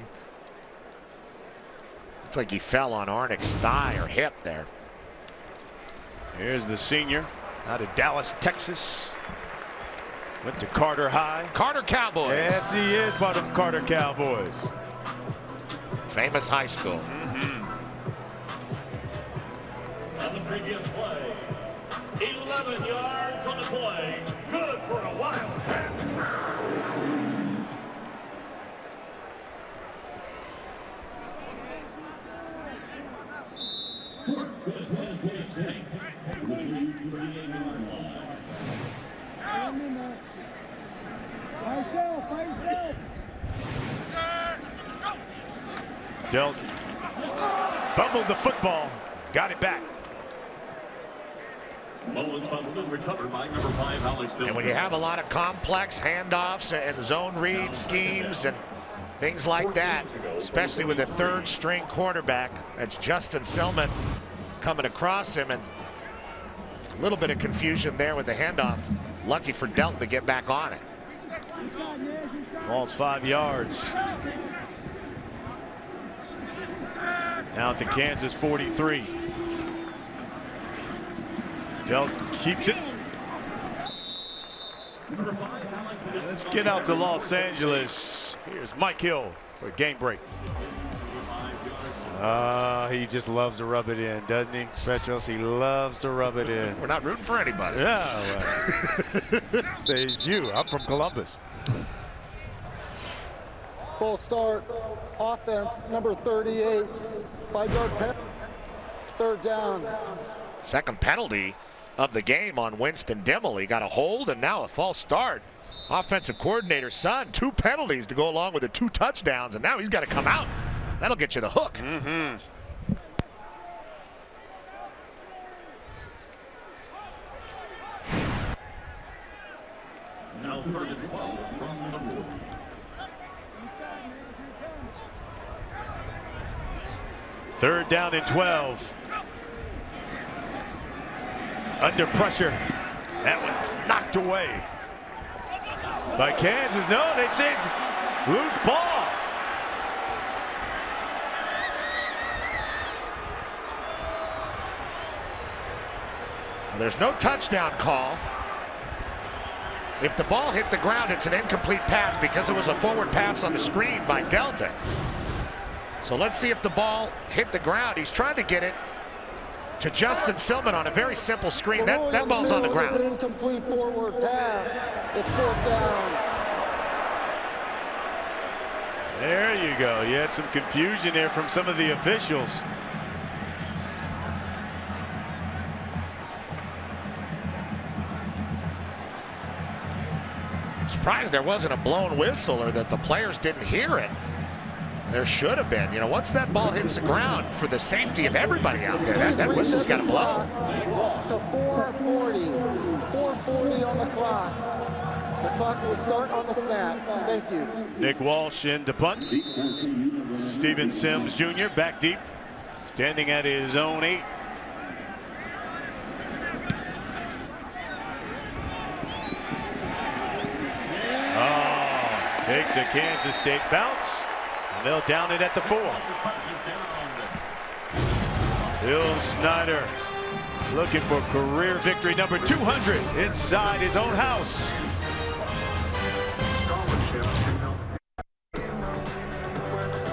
Looks like he fell on Arnick's thigh or hip there. Here's the senior out of Dallas, Texas. Went to Carter High. Carter Cowboys. Yes, he is part of Carter Cowboys. Famous high school. On the previous play, 11 yards on the play. Good for a Wildcat. Delt fumbled the football, got it back. Ball was fumbled and recovered by number 5, Alex Bill. And when you have a lot of complex handoffs and zone read schemes and things like that, especially with a third string quarterback, that's Justin Silman coming across him, and a little bit of confusion there with the handoff. Lucky for Delton to get back on it. Ball's 5 yards. Now at the Kansas 43. Delton keeps it. Let's get out to Los Angeles. Here's Mike Hill for a game break. He just loves to rub it in, doesn't he, Petros? He loves to rub it in. We're not rooting for anybody. Yeah, well, says you. I'm from Columbus. Full start, offense, number 38, 5-yard penalty, 3rd down. Second penalty of the game on Winston Dimmel. He got a hold and now a false start. Offensive coordinator Son, 2 penalties to go along with the 2 touchdowns, and now he's got to come out. That'll get you the hook. Mm-hmm. Now 3rd and 12 from the 4. Third down and 12. Under pressure. That one knocked away by Kansas. No, they say it's loose ball. Well, there's no touchdown call. If the ball hit the ground, it's an incomplete pass because it was a forward pass on the screen by Delta. So let's see if the ball hit the ground. He's trying to get it to Justin Silman on a very simple screen. That ball's on the ground. It's an incomplete forward pass. It's 4th down. There you go. You had some confusion there from some of the officials. Surprised there wasn't a blown whistle or that the players didn't hear it. There should have been. You know, once that ball hits the ground, for the safety of everybody out there, that whistle's got to blow. To 4:40. 4:40 on the clock. The clock will start on the snap. Thank you. Nick Walsh in to punt. Steven Sims Jr. back deep, standing at his own 8. Oh, takes a Kansas State bounce. And they'll down it at the 4. Bill Snyder looking for career victory number 200 inside his own house.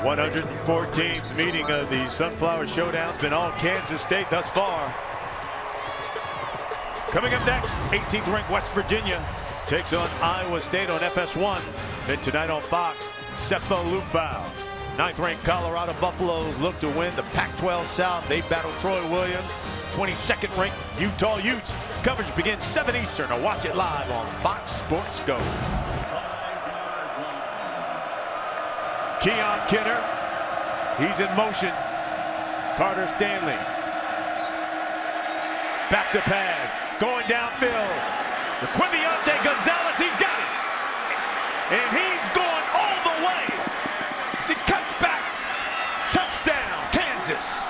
114th meeting of the Sunflower Showdown has been all Kansas State thus far. Coming up next, 18th ranked West Virginia takes on Iowa State on FS1. Then tonight on Fox, Cepho Lufau. 9th ranked Colorado Buffaloes look to win the Pac-12 South. They battle Troy Williams. 22nd ranked Utah Utes. Coverage begins 7 Eastern. To watch it live on Fox Sports Go. Keon Kenner, he's in motion. Carter Stanley. Back to pass, going downfield. Quiviante Gonzalez, he's got it. And he's going all the way. He cuts back. Touchdown, Kansas.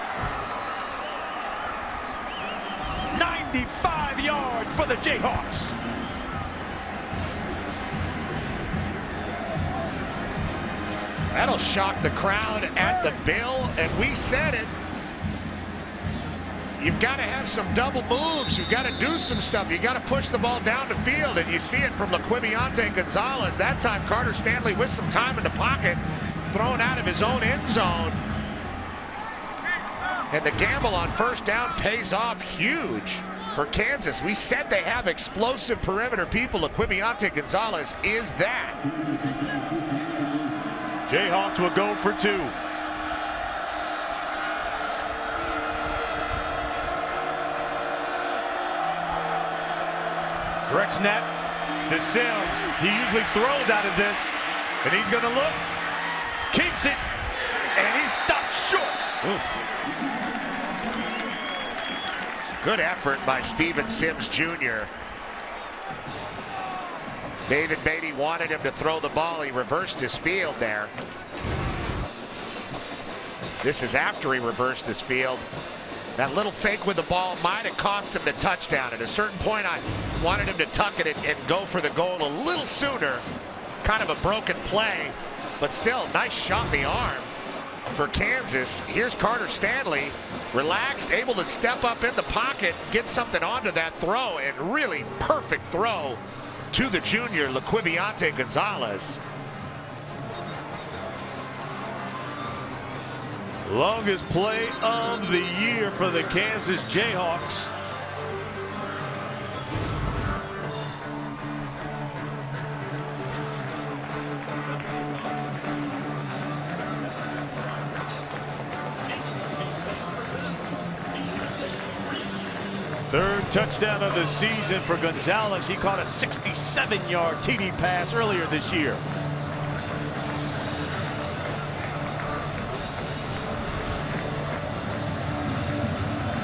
95 yards for the Jayhawks. That'll shock the crowd at the Bill, and we said it. You've got to have some double moves. You've got to do some stuff. You got to push the ball down the field, and you see it from Quiviante Gonzalez. That time, Carter Stanley with some time in the pocket, thrown out of his own end zone. And the gamble on 1st down pays off huge for Kansas. We said they have explosive perimeter people. Quiviante Gonzalez is that. Jayhawks will go for 2. Direct snap, to Sims. He usually throws out of this, and he's going to look. Keeps it, and he's stopped short. Oof. Good effort by Steven Sims Jr. David Beatty wanted him to throw the ball. He reversed his field there. This is after he reversed his field. That little fake with the ball might have cost him the touchdown. At a certain point, I wanted him to tuck it and go for the goal a little sooner. Kind of a broken play, but still, nice shot in the arm for Kansas. Here's Carter Stanley, relaxed, able to step up in the pocket, get something onto that throw, and really perfect throw to the junior, Laquiviante Gonzalez. Longest play of the year for the Kansas Jayhawks. Third touchdown of the season for Gonzalez. He caught a 67-yard TD pass earlier this year.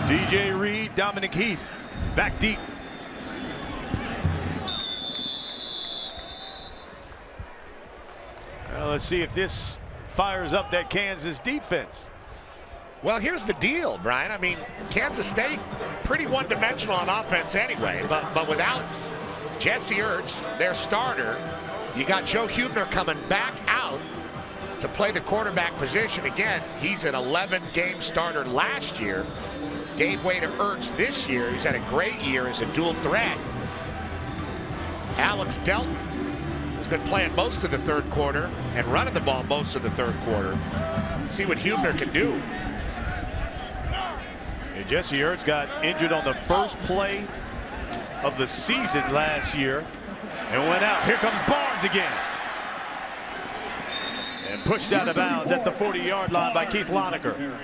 DJ Reed, Dominic Heath, back deep. Well, let's see if this fires up that Kansas defense. Well, here's the deal, Brian. I mean, Kansas State, pretty one-dimensional on offense anyway, but without Jesse Ertz, their starter, you got Joe Huebner coming back out to play the quarterback position. Again, he's an 11-game starter last year. Gave way to Ertz this year. He's had a great year as a dual threat. Alex Delton has been playing most of the third quarter and running the ball most of the third quarter. Let's see what Huebner can do. And Jesse Ertz got injured on the first play of the season last year and went out. Here comes Barnes again. And pushed out of bounds at the 40-yard line by Keith Lonecker.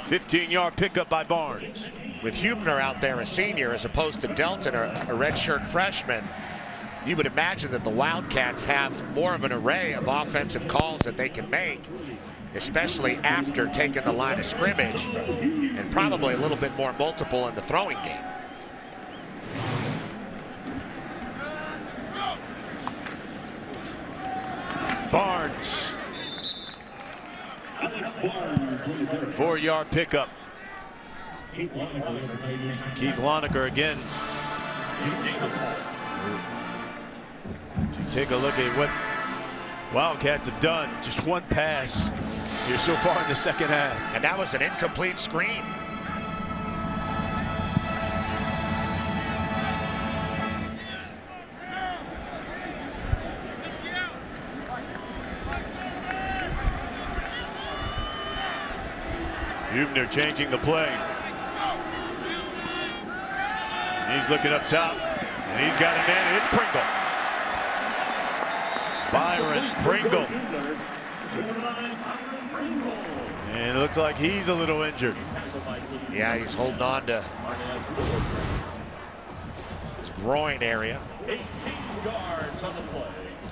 15-yard pickup by Barnes. With Huebner out there, a senior, as opposed to Delton, a redshirt freshman, you would imagine that the Wildcats have more of an array of offensive calls that they can make, especially after taking the line of scrimmage, and probably a little bit more multiple in the throwing game. Barnes. 4-yard pickup. Keith Lonecker again. Take a look at what Wildcats have done. Just one pass here so far in the second half. And that was an incomplete screen. Huebner changing the play. He's looking up top, and he's got a man. It's Pringle. Byron Pringle. And it looks like he's a little injured. Yeah, he's holding on to his groin area.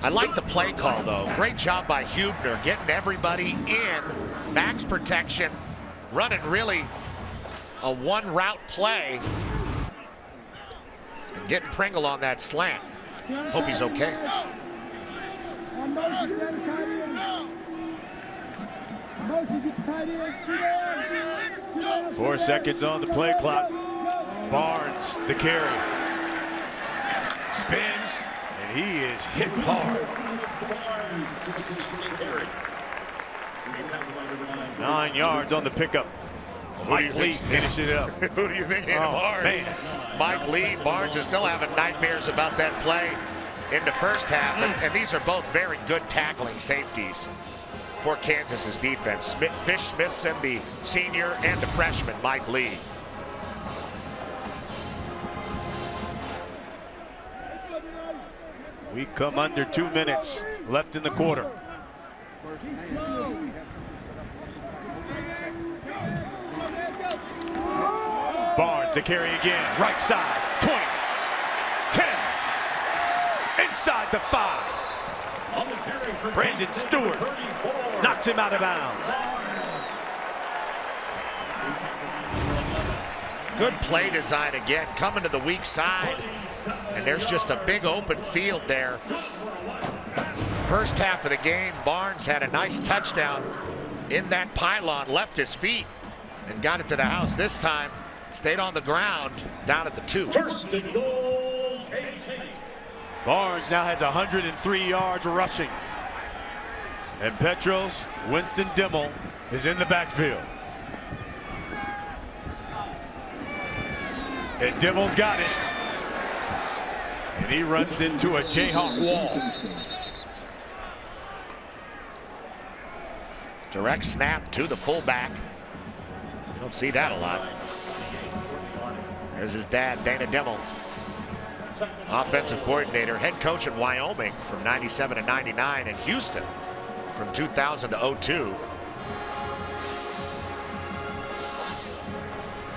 I like the play call, though. Great job by Huebner getting everybody in. Max protection. Running really a one-route play and getting Pringle on that slant. Hope he's okay. 4 seconds on the play clock. Barnes, the carry. Spins, and he is hit hard. 9 yards on the pickup. Mike Lee finishes it up. Who do you think hit him hard? Man. Mike Lee. Barnes is still having nightmares about that play in the first half. And these are both very good tackling safeties for Kansas's defense. Fish Smithson, the senior, and the freshman, Mike Lee. We come under 2 minutes left in the quarter. Barnes, the carry again, right side, 20, inside the 5. Brandon Stewart knocks him out of bounds. Good play design again, coming to the weak side. And there's just a big open field there. First half of the game, Barnes had a nice touchdown in that pylon, left his feet, and got it to the house. This time, stayed on the ground, down at the 2. First and goal, K-State. Barnes now has 103 yards rushing. And Petrels, Winston Dimmel is in the backfield. And Dimmel's got it. And he runs into a Jayhawk wall. Direct snap to the fullback. You don't see that a lot. There's his dad, Dana Dimmel. Offensive coordinator, head coach in Wyoming from 97 to 99, and Houston from 2000 to 02.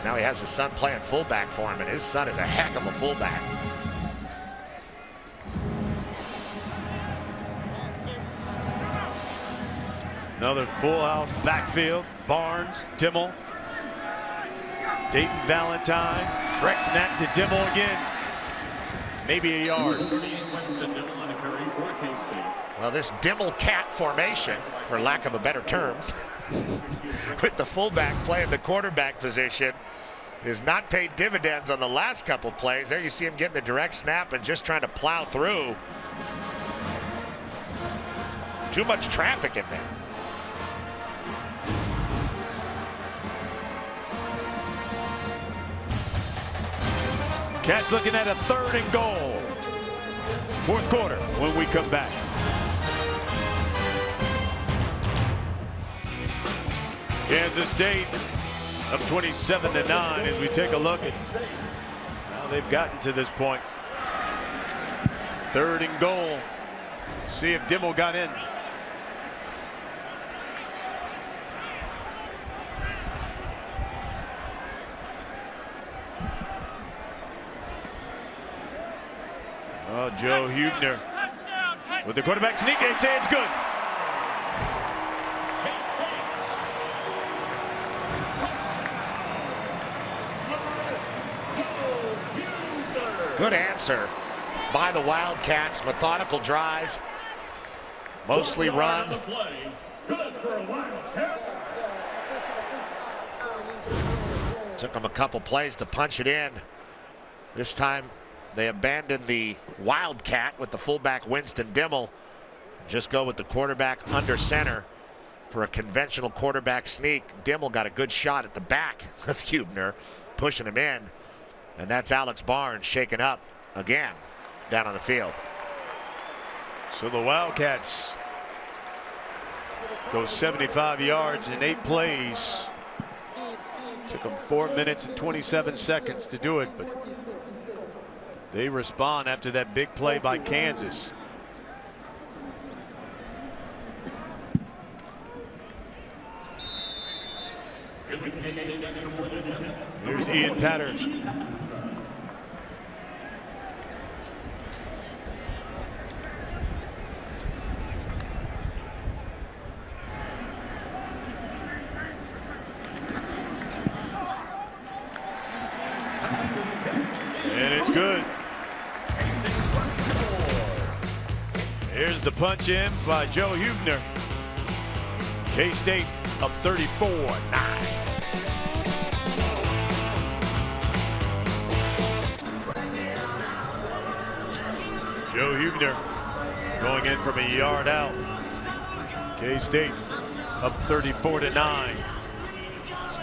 Now he has his son playing fullback for him, and his son is a heck of a fullback. Another full house backfield. Barnes, Dimmel, Dayton Valentine, direct snap to Dimmel again. Maybe a yard. Well, this Dimmel cat formation, for lack of a better term, with the fullback playing the quarterback position, has not paid dividends on the last couple plays. There you see him getting the direct snap and just trying to plow through. Too much traffic in there. Cats looking at a 3rd and goal. 4th quarter when we come back. Kansas State up 27-9 as we take a look at how they've gotten to this point. 3rd and goal. See if Dimmel got in. Oh, Joe Huebner with the quarterback sneak. They say it's good. Good answer by the Wildcats. Methodical drive. Mostly run. Took them a couple plays to punch it in. This time they abandoned the Wildcat with the fullback Winston Dimmel. Just go with the quarterback under center for a conventional quarterback sneak. Dimmel got a good shot at the back of Huebner, pushing him in. And that's Alex Barnes shaken up again down on the field. So the Wildcats go 75 yards in 8 plays. Took them 4 minutes and 27 seconds to do it, but they respond after that big play by Kansas. Here's Ian Patterson. And it's good. Here's the punch in by Joe Huebner. K-State up 34-9. Joe Huebner going in from a yard out. K-State up 34-9.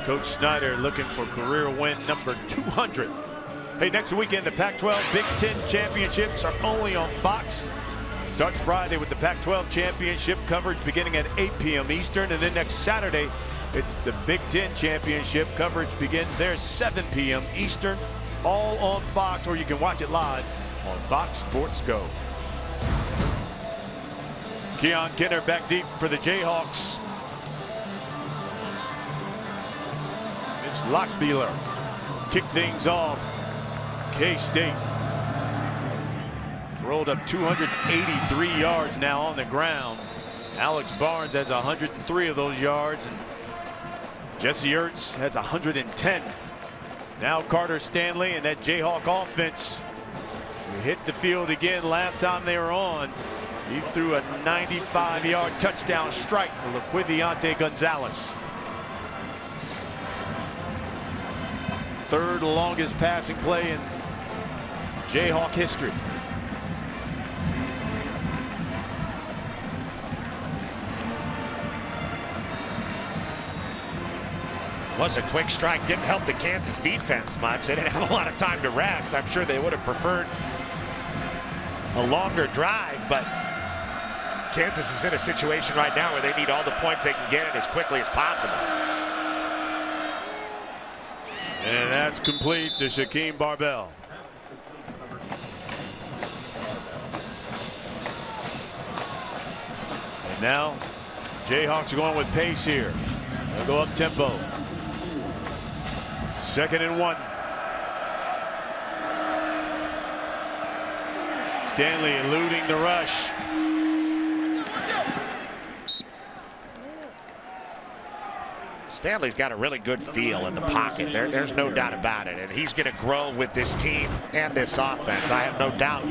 Coach Snyder looking for career win number 200. Hey, next weekend the Pac-12 Big Ten championships are only on Fox. Starts Friday with the Pac-12 championship coverage beginning at 8 p.m. Eastern, and then next Saturday it's the Big Ten championship coverage begins there 7 p.m. Eastern, all on Fox, or you can watch it live on Fox Sports Go. Keon Kenner back deep for the Jayhawks. Mitch Lockbeeler kick things off. K-State rolled up 283 yards now on the ground. Alex Barnes has 103 of those yards, and Jesse Ertz has 110. Now Carter Stanley and that Jayhawk offense hit the field again last time they were on. He threw a 95-yard touchdown strike to Laquiviante Gonzalez. Third longest passing play in Jayhawk history. Was a quick strike. Didn't help the Kansas defense much. They didn't have a lot of time to rest. I'm sure they would have preferred a longer drive, but Kansas is in a situation right now where they need all the points they can get in as quickly as possible. And that's complete to Shaquem Barbell. And now Jayhawks are going with pace here. They'll go up tempo. 2nd and 1. Stanley eluding the rush. Stanley's got a really good feel in the pocket. There's no doubt about it. And he's going to grow with this team and this offense. I have no doubt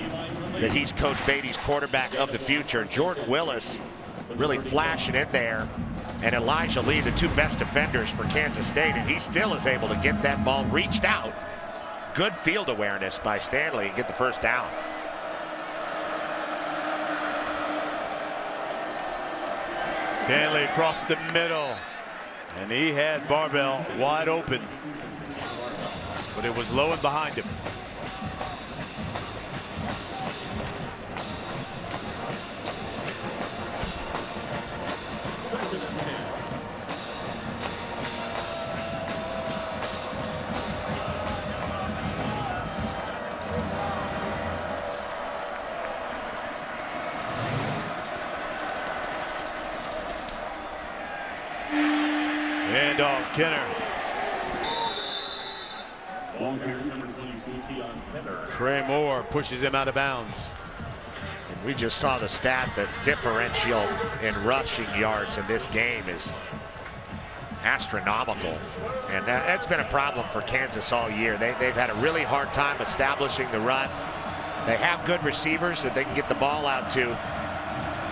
that he's Coach Beatty's quarterback of the future. Jordan Willis really flashing in there, and Elijah Lee, the two best defenders for Kansas State, and he still is able to get that ball reached out. Good field awareness by Stanley and get the first down. Stanley across the middle, and he had Barbell wide open, but it was low and behind him. Handoff, Kenner. Trey Moore pushes him out of bounds. And we just saw the stat that differential in rushing yards in this game is astronomical. And that's been a problem for Kansas all year. They've had a really hard time establishing the run. They have good receivers that they can get the ball out to,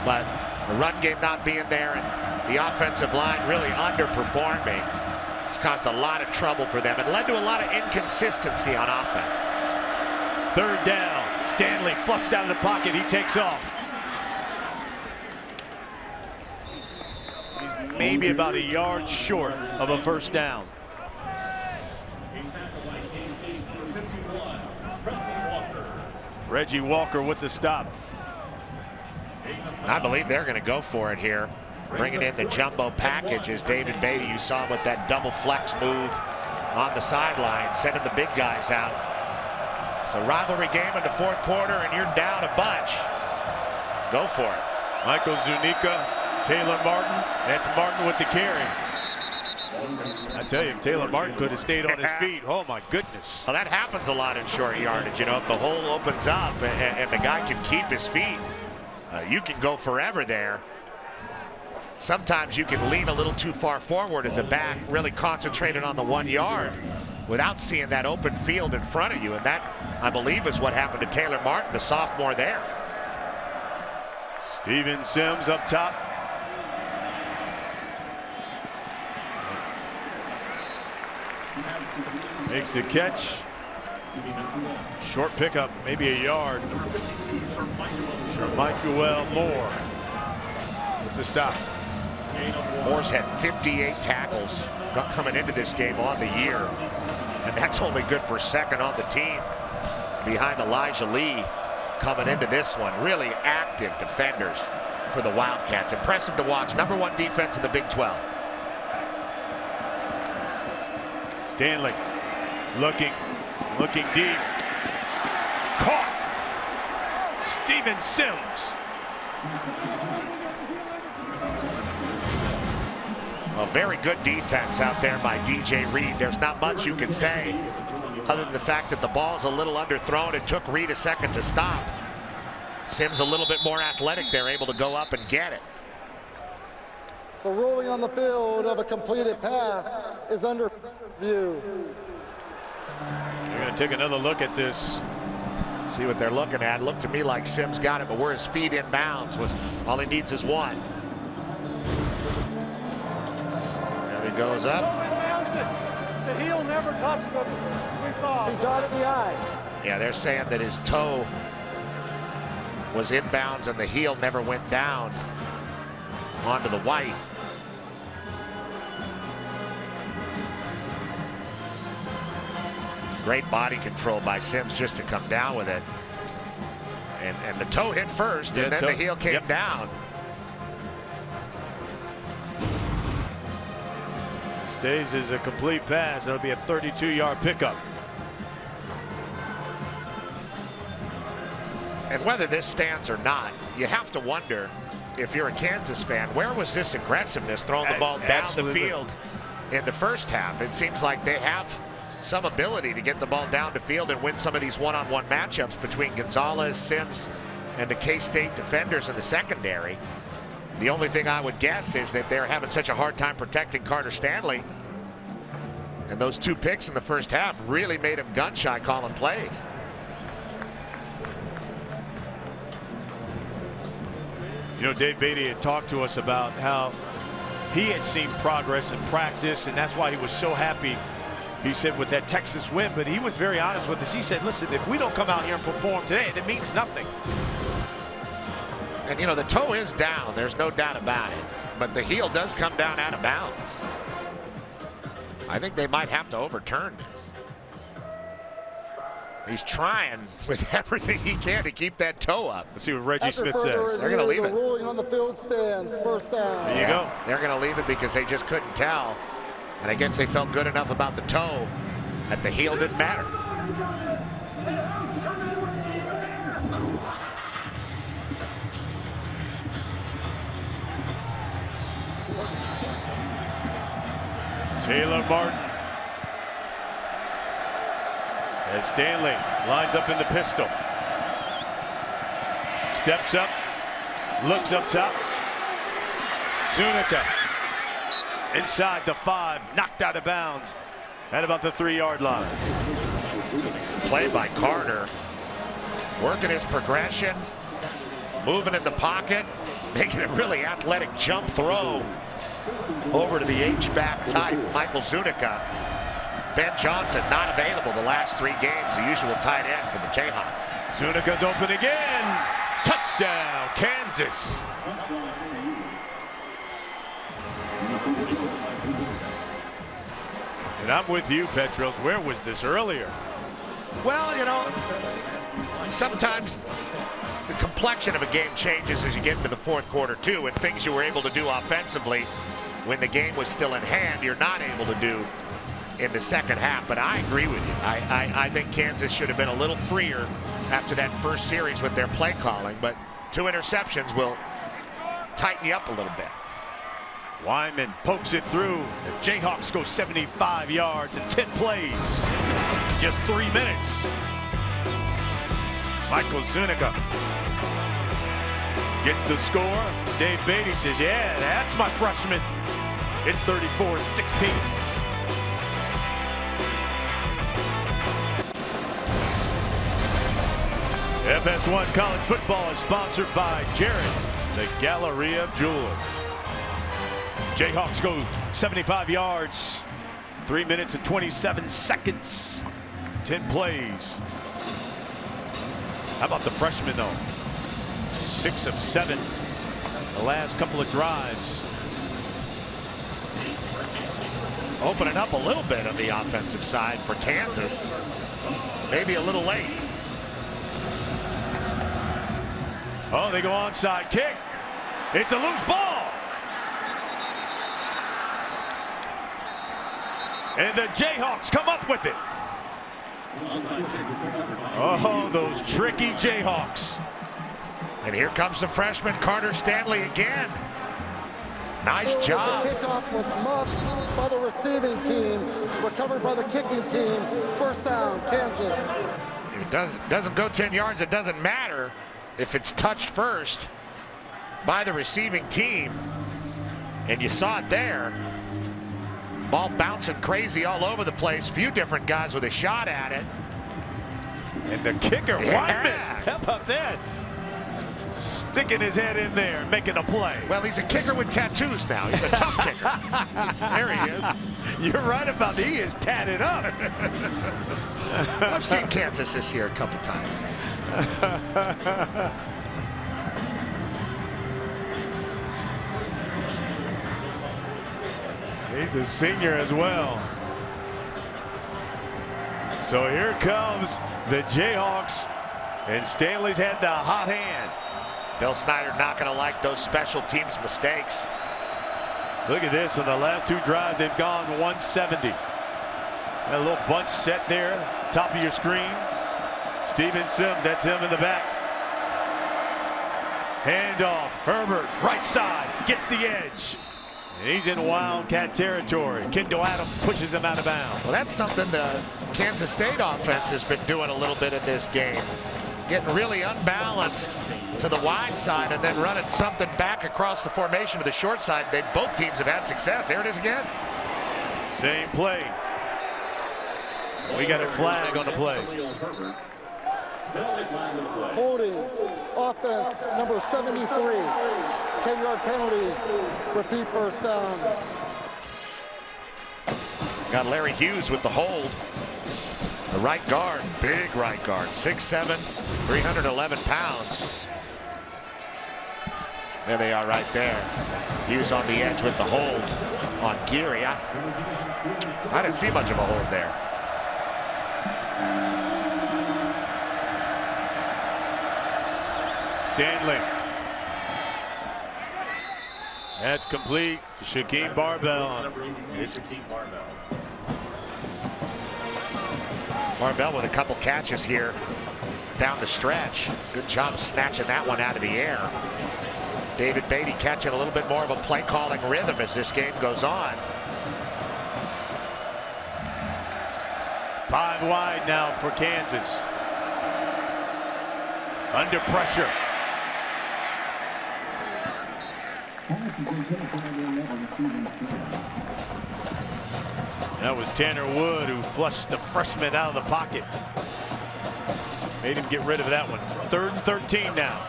but the run game not being there and the offensive line really underperforming has caused a lot of trouble for them and led to a lot of inconsistency on offense. 3rd down. Stanley flushed out of the pocket. He takes off. He's maybe about a yard short of a first down. Reggie Walker with the stop. I believe they're going to go for it here. Bringing in the jumbo package is David Beatty. You saw him with that double flex move on the sideline, sending the big guys out. It's a rivalry game in the 4th quarter, and you're down a bunch. Go for it. Michael Zuniga, Taylor Martin. That's Martin with the carry. I tell you, if Taylor Martin could have stayed on his feet, oh my goodness. Well, that happens a lot in short yardage. You know, if the hole opens up and the guy can keep his feet, you can go forever there. Sometimes you can lean a little too far forward as a back, really concentrated on the 1 yard without seeing that open field in front of you. And that, I believe, is what happened to Taylor Martin, the sophomore there. Steven Sims up top. Makes the catch. Short pickup, maybe a yard. Michael Moore with the stop. Moore's had 58 tackles coming into this game on the year, and that's only good for 2nd on the team behind Elijah Lee coming into this one. Really active defenders for the Wildcats. Impressive to watch. #1 defense in the Big 12. Stanley looking deep. Caught. Steven Sims. A very good defense out there by DJ Reed. There's not much you can say other than the fact that the ball's a little underthrown. It took Reed a second to stop. Sims a little bit more athletic there, able to go up and get it. The ruling on the field of a completed pass is under review. You're going to take another look at this. See what they're looking at. Looked to me like Sims got it, but where his feet in bounds was all he needs is one. There he goes up. The heel never touched the we saw. He's dotted the eye. Yeah, they're saying that his toe was inbounds and the heel never went down onto the white. Great body control by Sims just to come down with it. And the toe hit first, and then the heel came down. Stays as a complete pass. It'll be a 32-yard pickup. And whether this stands or not, you have to wonder, if you're a Kansas fan, where was this aggressiveness throwing the ball down the field in the first half? It seems like they have some ability to get the ball down the field and win some of these one-on-one matchups between Gonzalez, Sims, and the K-State defenders in the secondary. The only thing I would guess is that they're having such a hard time protecting Carter Stanley. And those two picks in the first half really made him gun-shy calling plays. You know, Dave Beatty had talked to us about how he had seen progress in practice, and that's why he was so happy, he said, with that Texas win. But he was very honest with us. He said, listen, if we don't come out here and perform today, that means nothing. And, you know, the toe is down. There's no doubt about it. But the heel does come down out of bounds. I think they might have to overturn this. He's trying with everything he can to keep that toe up. Let's see what Reggie Smith says. They're going to leave it. The ruling on the field stands. First down. There you go. They're going to leave it because they just couldn't tell. And I guess they felt good enough about the toe that the heel didn't matter. Taylor Martin. As Stanley lines up in the pistol. Steps up. Looks up top. Zuniga. Inside the 5, knocked out of bounds at about the 3-yard line. Play by Carter, working his progression, moving in the pocket, making a really athletic jump throw over to the H-back type, Michael Zuniga. Ben Johnson not available the last 3 games, the usual tight end for the Jayhawks. Zuniga's open again. Touchdown, Kansas. And I'm with you, Petros. Where was this earlier? Well, you know, sometimes the complexion of a game changes as you get into the fourth quarter, too, and things you were able to do offensively when the game was still in hand, you're not able to do in the second half. But I agree with you. I think Kansas should have been a little freer after that first series with their play calling, but 2 interceptions will tighten you up a little bit. Wyman pokes it through. The Jayhawks go 75 yards in 10 plays. Just 3 minutes. Michael Zuniga gets the score. Dave Beatty says, yeah, that's my freshman. It's 34-16. FS1 College Football is sponsored by Jared, the Galleria of Jewelers. Jayhawks go 75 yards, 3 minutes and 27 seconds, 10 plays. How about the freshman, though? 6 of 7 the last couple of drives. Opening up a little bit on the offensive side for Kansas. Maybe a little late. Oh, they go onside kick. It's a loose ball. And the Jayhawks come up with it. Oh, those tricky Jayhawks. And here comes the freshman Carter Stanley again. Nice job. The kickoff was muffed by the receiving team, recovered by the kicking team. First down, Kansas. If it doesn't go 10 yards, it doesn't matter. if it's touched first by the receiving team, and you saw it there, ball bouncing crazy all over the place, few different guys with a shot at it. And the kicker, Wyman, how about that? Sticking his head in there and making a play. Well, he's a kicker with tattoos now. He's a tough kicker. There he is. You're right about that. He is tatted up. I've seen Kansas this year a couple times. He's a senior as well. So here comes the Jayhawks, and Stanley's had the hot hand. Bill Snyder not going to like those special teams mistakes. Look at this. On the last 2 drives, they've gone 170. Got a little bunch set there, top of your screen. Steven Sims, that's him in the back. Handoff, Herbert, right side, gets the edge. And he's in Wildcat territory. Kendall Adams pushes him out of bounds. Well, that's something the Kansas State offense has been doing a little bit in this game. Getting really unbalanced to the wide side and then running something back across the formation to the short side. Both teams have had success. There it is again. Same play. We got a flag on the play. Holding, offense, number 73. 10-yard penalty, repeat first down. Got Larry Hughes with the hold. The right guard, big right guard, 6'7", 311 pounds. There they are right there. Hughes on the edge with the hold on Geary. I didn't see much of a hold there. Stanley. That's complete. Shaquem Barbell. Barbell with a couple catches here down the stretch. Good job snatching that one out of the air. David Beatty catching a little bit more of a play calling rhythm as this game goes on. 5 wide now for Kansas. Under pressure. That was Tanner Wood who flushed the freshman out of the pocket. Made him get rid of that one. 3rd and 13 now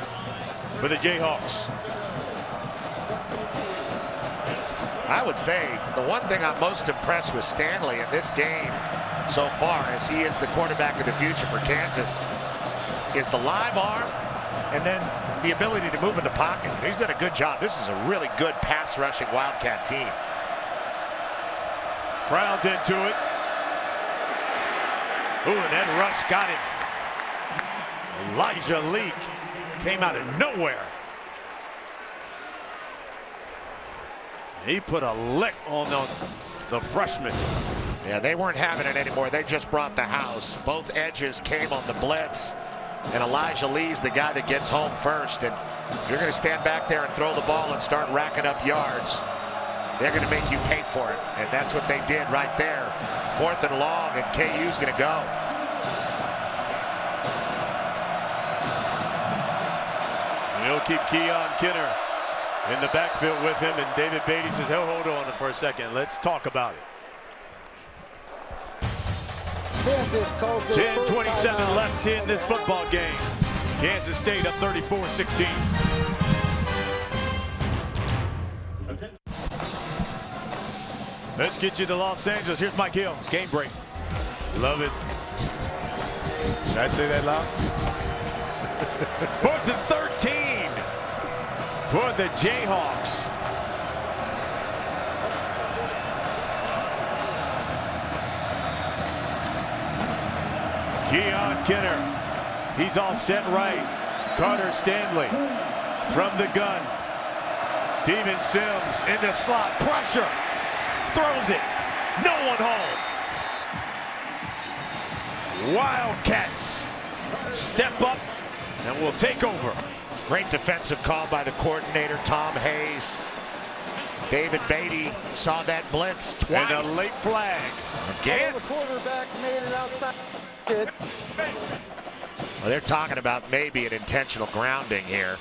for the Jayhawks. I would say the one thing I'm most impressed with Stanley in this game so far, as he is the quarterback of the future for Kansas, is the live arm and then the ability to move in the pocket. He's done a good job. This is a really good pass rushing Wildcat team. Crowd's into it. Ooh, and that rush got him. Elijah Leak came out of nowhere. He put a lick on the freshman. Yeah, they weren't having it anymore. They just brought the house. Both edges came on the blitz. And Elijah Lee's the guy that gets home first. And if you're going to stand back there and throw the ball and start racking up yards, they're going to make you pay for it. And that's what they did right there. 4th and long, and KU's going to go. And he'll keep Keon Kinner in the backfield with him. And David Beatty says, he'll hold on for a second. Let's talk about it. Kansas calls it 10:27 left in this football game. Kansas State up 34-16. Let's get you to Los Angeles. Here's Mike Hill. Game break. Love it. Did I say that loud? 4th and 13 for the Jayhawks. Keon Kinner, he's all set right. Carter Stanley from the gun. Steven Sims in the slot, pressure, throws it, no one home. Wildcats step up and will take over. Great defensive call by the coordinator, Tom Hayes. David Beatty saw that blitz twice. And a late flag. Again. The quarterback made it outside. Well, they're talking about maybe an intentional grounding here.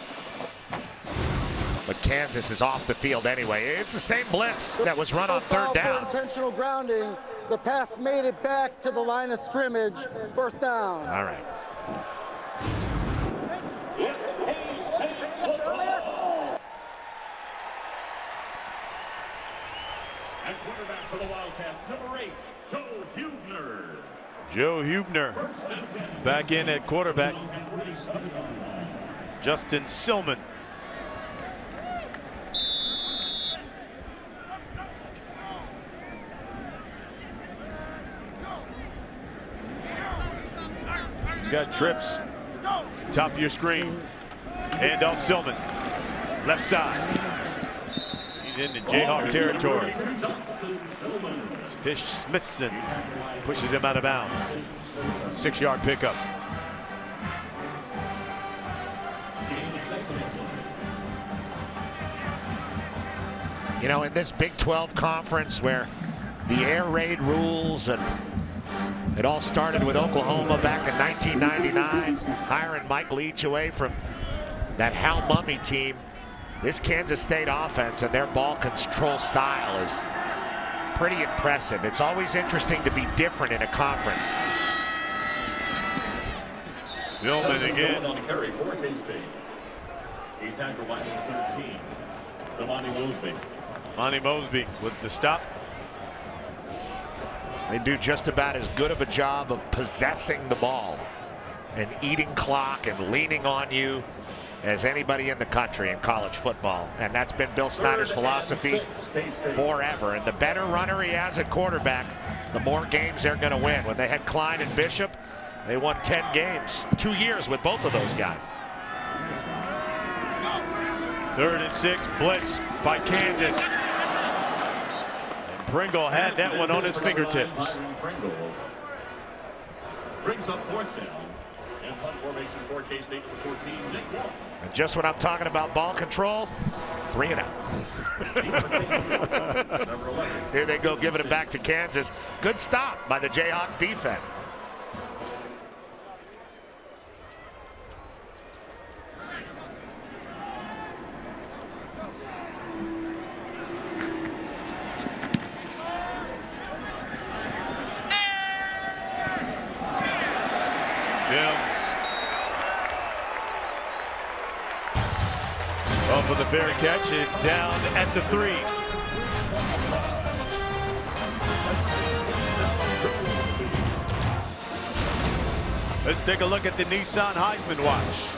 But Kansas is off the field anyway. It's the same blitz that was run on third down. Intentional grounding. The pass made it back to the line of scrimmage. First down. All right. At quarterback for the Wildcats, number 8, Joe Huebner. Joe Huebner back in at quarterback. Justin Silman. He's got trips. Top of your screen. Hand off Silman. Left side. He's into Jayhawk territory. Fish Smithson pushes him out of bounds. 6-yard pickup. You know, in this Big 12 conference where the air raid rules, and it all started with Oklahoma back in 1999, hiring Mike Leach away from that Hal Mummy team. This Kansas State offense and their ball control style is pretty impressive. It's always interesting to be different in a conference. Silman again. On the carry for K-State. He's tackled by 13. Monty Mosby. Monty Mosby with the stop. They do just about as good of a job of possessing the ball and eating clock and leaning on you as anybody in the country in college football. And that's been Bill Snyder's philosophy forever. And the better runner he has at quarterback, the more games they're going to win. When they had Klein and Bishop, they won 10 games, 2 years with both of those guys. 3rd and 6, blitz by Kansas. And Pringle had that one on his fingertips. Brings up 4th down. And punt formation for K-State for 14, Nick Wolf. And just when I'm talking about ball control, 3 and out. Here they go, giving it back to Kansas. Good stop by the Jayhawks defense. Off of the fair catch, it's down at the 3. Let's take a look at the Nissan Heisman watch.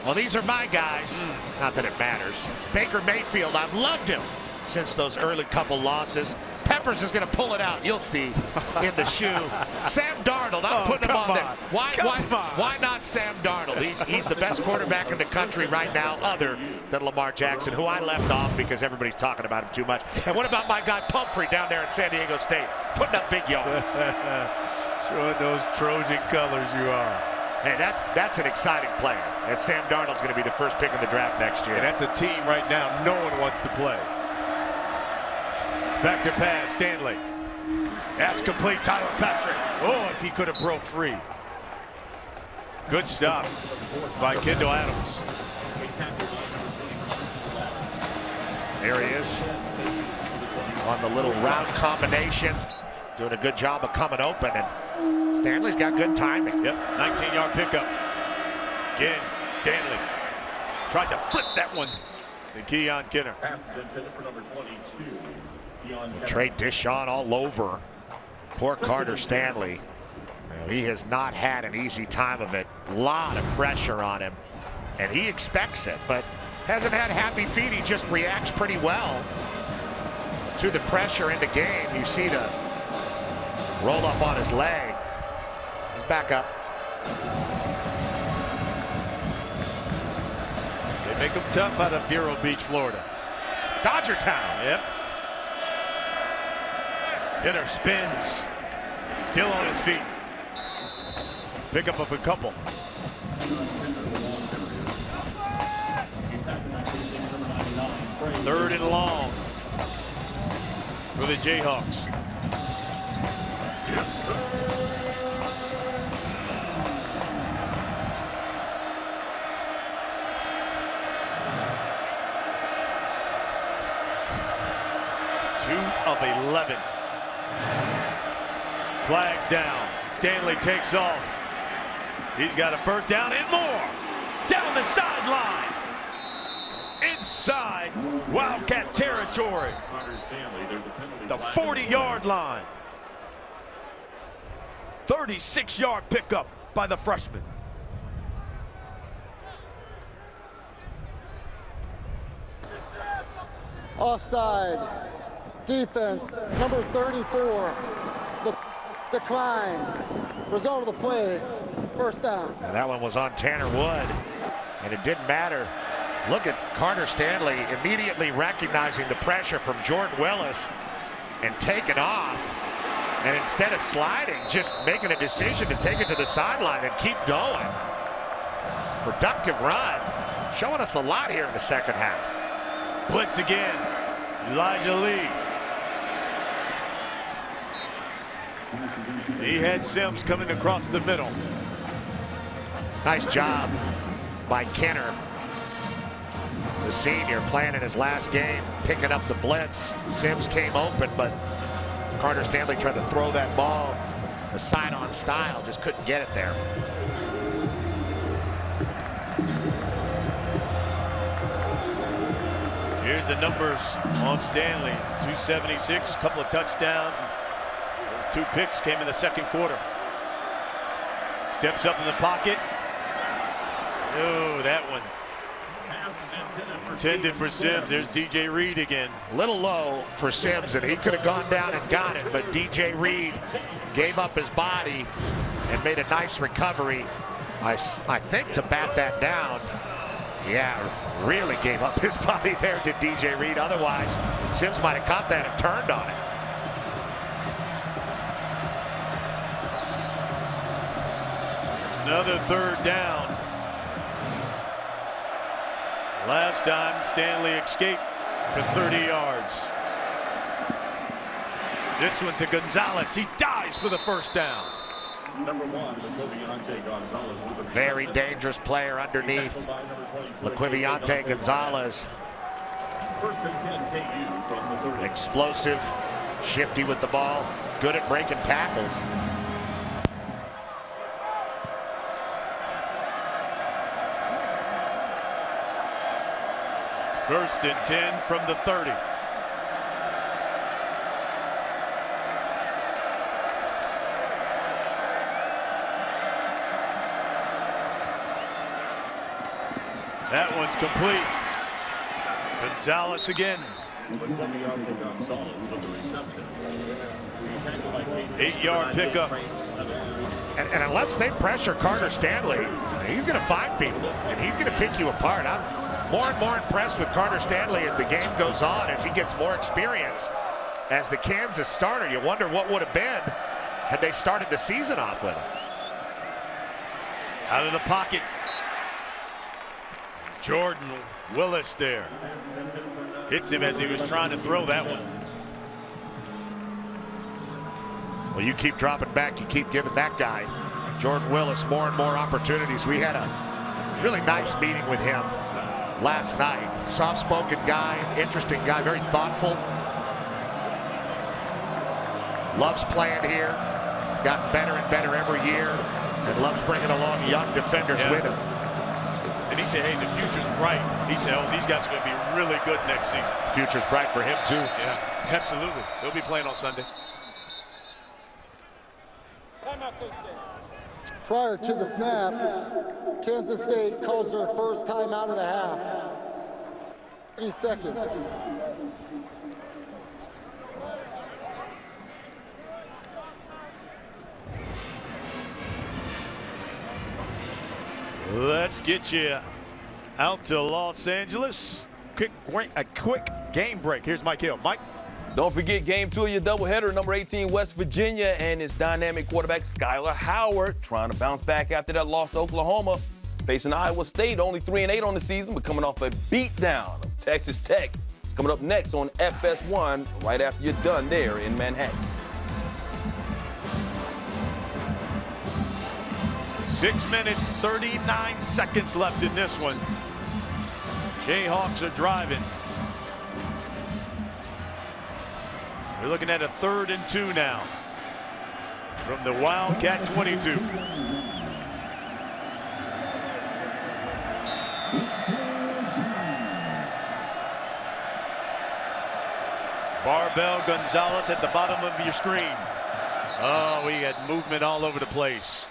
Well, these are my guys. Not that it matters. Baker Mayfield, I've loved him since those early couple losses. Peppers is going to pull it out. You'll see in the shoe. Sam Darnold, I'm putting him on there. Why not Sam Darnold? He's the best quarterback in the country right now, other than Lamar Jackson, who I left off because everybody's talking about him too much. And what about my guy Pumphrey down there in San Diego State, putting up big yards? Showing those Trojan colors you are. Hey, that's an exciting player. And Sam Darnold's going to be the first pick in the draft next year. And that's a team right now no one wants to play. Back to pass, Stanley. That's complete, Tyler Patrick. Oh, if he could have broke free. Good stop by Kendall Adams. There he is on the little route combination. Doing a good job of coming open, and Stanley's got good timing. Yep, 19-yard pickup. Again, Stanley tried to flip that one to Keon Kenner. Pass is intended for number 22. Trey Dishon all over poor Carter Stanley. He has not had an easy time of it. A lot of pressure on him, and he expects it, but hasn't had happy feet. He just reacts pretty well to the pressure in the game. You see the roll up on his leg. He's back up. They make him tough out of Vero Beach, Florida. Dodgertown. Yep. Hitter spins. Still on his feet. Pickup of a couple. Third and long for the Jayhawks. 2 of 11. Flags down. Stanley takes off. He's got a first down and more. Down the sideline. Inside Wildcat territory. The 40-yard line. 36-yard pickup by the freshman. Offside. Defense, number 34. The decline. Result of the play, first down. And that one was on Tanner Wood, and it didn't matter. Look at Carter Stanley immediately recognizing the pressure from Jordan Willis and taking off. And instead of sliding, just making a decision to take it to the sideline and keep going. Productive run. Showing us a lot here in the second half. Blitz again. Elijah Lee. He had Sims coming across the middle. Nice job by Kenner. The senior playing in his last game, picking up the blitz. Sims came open, but Carter Stanley tried to throw that ball the sidearm style, just couldn't get it there. Here's the numbers on Stanley. 276, a couple of touchdowns. Those 2 picks came in the second quarter. Steps up in the pocket. Oh, that one. Intended for Sims. There's DJ Reed again. Little low for Sims, and he could have gone down and got it, but DJ Reed gave up his body and made a nice recovery. I think to bat that down. Yeah, really gave up his body there to DJ Reed. Otherwise, Sims might have caught that and turned on it. Another third down. Last time, Stanley escaped for 30 yards. This one to Gonzalez. He dives for the first down. Number 1, LaQuiviante Gonzalez. Very dangerous player underneath. LaQuiviante Gonzalez. First and 10 KU from the 30. Explosive, shifty with the ball, good at breaking tackles. It's first and 10 from the 30. That one's complete. Gonzalez again. 8-yard pickup. And unless they pressure Carter Stanley, he's going to find people, and he's going to pick you apart. I'm more and more impressed with Carter Stanley as the game goes on, as he gets more experience. As the Kansas starter, you wonder what would have been had they started the season off with him. Out of the pocket. Jordan Willis there. Hits him as he was trying to throw that one. Well, you keep dropping back, you keep giving that guy, Jordan Willis, more and more opportunities. We had a really nice meeting with him last night. Soft-spoken guy, interesting guy, very thoughtful. Loves playing here. He's gotten better and better every year and loves bringing along young defenders with him. And he said, hey, the future's bright. He said, oh, these guys are going to be really good next season. Future's bright for him, too. Yeah, absolutely. They'll be playing on Sunday. Prior to the snap, Kansas State calls their first timeout of the half. 30 seconds. Let's get you out to Los Angeles. A quick game break. Here's Mike Hill. Mike. Don't forget game 2 of your doubleheader, number 18 West Virginia and its dynamic quarterback Skylar Howard trying to bounce back after that loss to Oklahoma. Facing Iowa State, only 3-8 on the season, but coming off a beatdown of Texas Tech. It's coming up next on FS1 right after you're done there in Manhattan. 6 minutes, 39 seconds left in this one. Jayhawks are driving. We're looking at a 3rd and 2 now from the Wildcat 22. Barbell Gonzalez at the bottom of your screen. Oh, we had movement all over the place.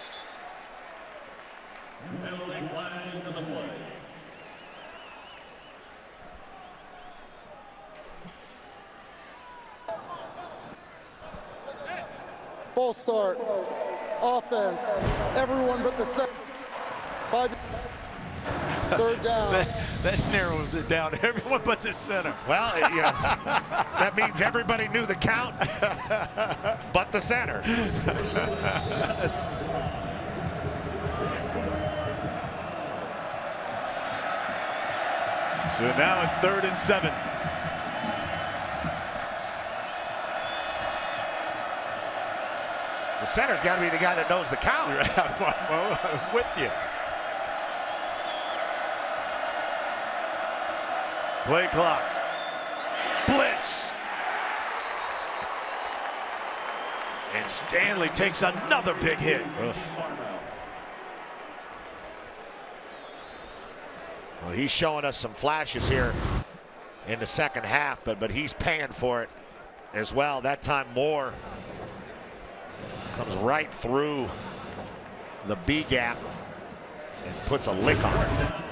Full start. Offense. Everyone but the center. 3rd down. That narrows it down. Everyone but the center. Well, that means everybody knew the count but the center. So now it's 3rd and 7. The center's got to be the guy that knows the count. I'm with you. Play clock. Blitz. And Stanley takes another big hit. Well, he's showing us some flashes here in the second half, but he's paying for it as well. That time Moore comes right through the B gap and puts a lick on her.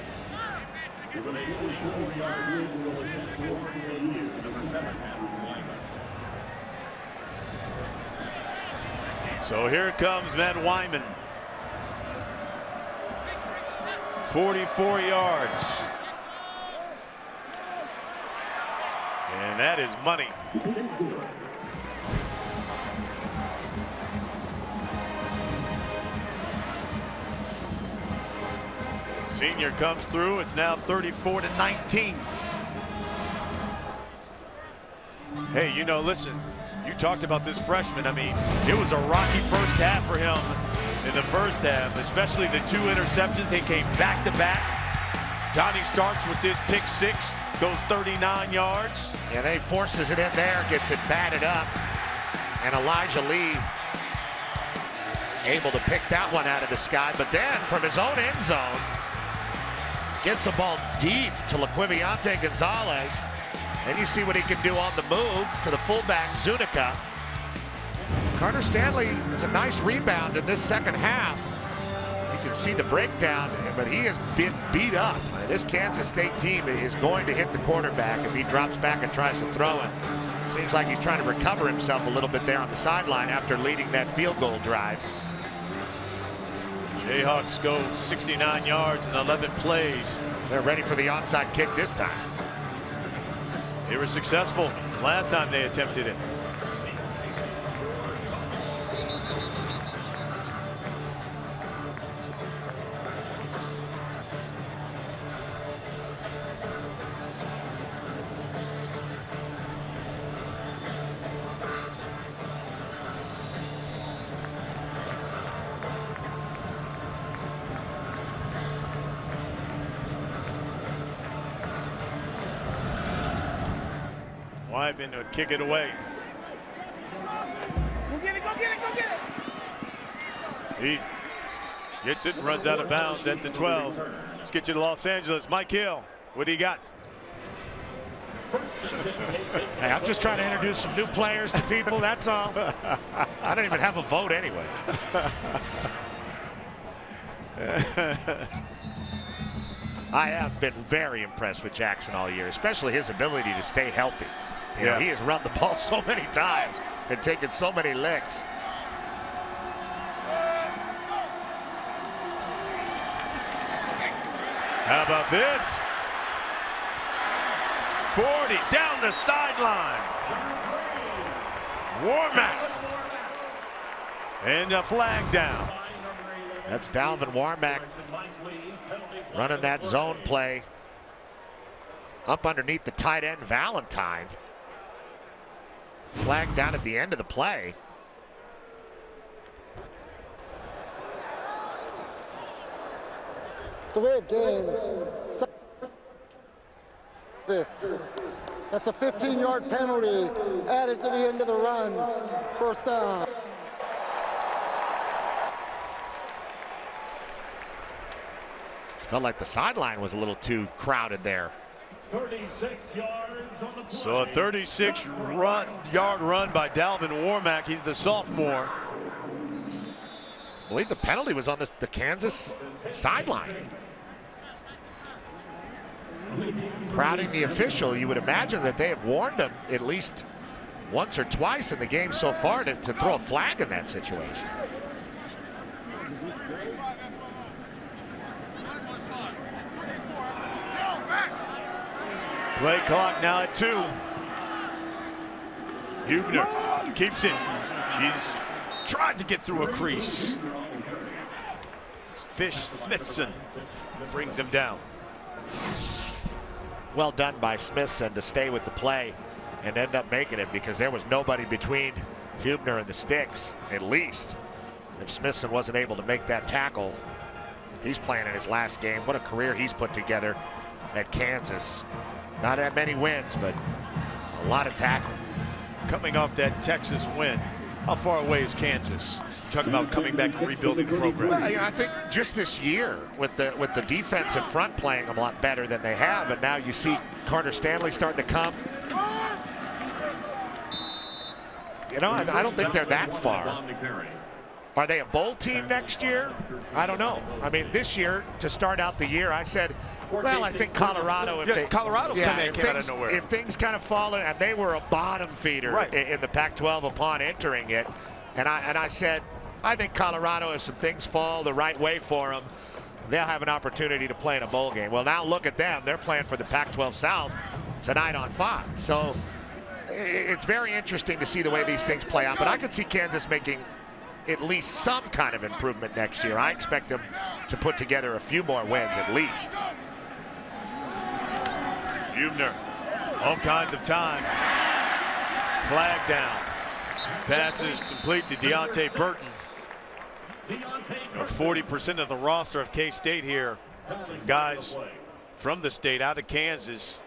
So here comes Matt Wyman. 44 yards. And that is money. Senior comes through. It's now 34-19. Hey, you know, listen, you talked about this freshman. I mean, it was a rocky first half for him in the first half, especially the 2 interceptions. They came back to back. Donnie starts with this pick 6, goes 39 yards. Yeah, they forces it in there, gets it batted up. And Elijah Lee able to pick that one out of the sky, but then from his own end zone, gets the ball deep to Laquiviante Gonzalez. And you see what he can do on the move to the fullback, Zuniga. Carter Stanley is a nice rebound in this second half. You can see the breakdown, but he has been beat up. This Kansas State team is going to hit the quarterback if he drops back and tries to throw it. Seems like he's trying to recover himself a little bit there on the sideline after leading that field goal drive. Jayhawks go 69 yards in 11 plays. They're ready for the onside kick this time. They were successful last time they attempted it. Wyman to kick it away. Go get it, go get it, go get it. He gets it and runs out of bounds at the 12. Let's get you to Los Angeles. Mike Hill, what do you got? Hey, I'm just trying to introduce some new players to people, that's all. I don't even have a vote anyway. I have been very impressed with Jackson all year, especially his ability to stay healthy. You know, he has run the ball so many times and taken so many licks. How about this? 40 down the sideline. Warmack. And a flag down. That's Dalvin Warmack running that zone play up underneath the tight end Valentine. Flag down at the end of the play. Delay of game. That's a 15-yard penalty added to the end of the run. First down. Felt like the sideline was a little too crowded there. 36 yards on the play. So a 36-yard run by Dalvin Warmack. He's the sophomore. I believe the penalty was on the Kansas sideline. Crowding the official, you would imagine that they have warned him at least once or twice in the game so far to throw a flag in that situation. Play clock now at 2. Hubner keeps it. He's tried to get through a crease. Fish Smithson brings him down. Well done by Smithson to stay with the play and end up making it, because there was nobody between Hubner and the sticks, at least. If Smithson wasn't able to make that tackle, he's playing in his last game. What a career he's put together at Kansas. Not that many wins, but a lot of tackling. Coming off that Texas win, how far away is Kansas? Talking about coming back and rebuilding the program. Well, you know, I think just this year with the defensive front playing a lot better than they have, and now you see Carter Stanley starting to come. You know, I don't think they're that far. Are they a bowl team next year? I don't know. I mean, this year, to start out the year, I said, well, I think Colorado. Colorado's came out of nowhere. If things kind of fall in, and they were a bottom feeder in the Pac-12 upon entering it, and I said, I think Colorado, if some things fall the right way for them, they'll have an opportunity to play in a bowl game. Well, now look at them. They're playing for the Pac-12 South tonight on Fox. So it's very interesting to see the way these things play out. But I could see Kansas making at least some kind of improvement next year. I expect them to put together a few more wins at least. Hubner, all kinds of time. Flag down. Passes complete to Deontay Burton. 40% of the roster of K-State here, guys from the state out of Kansas,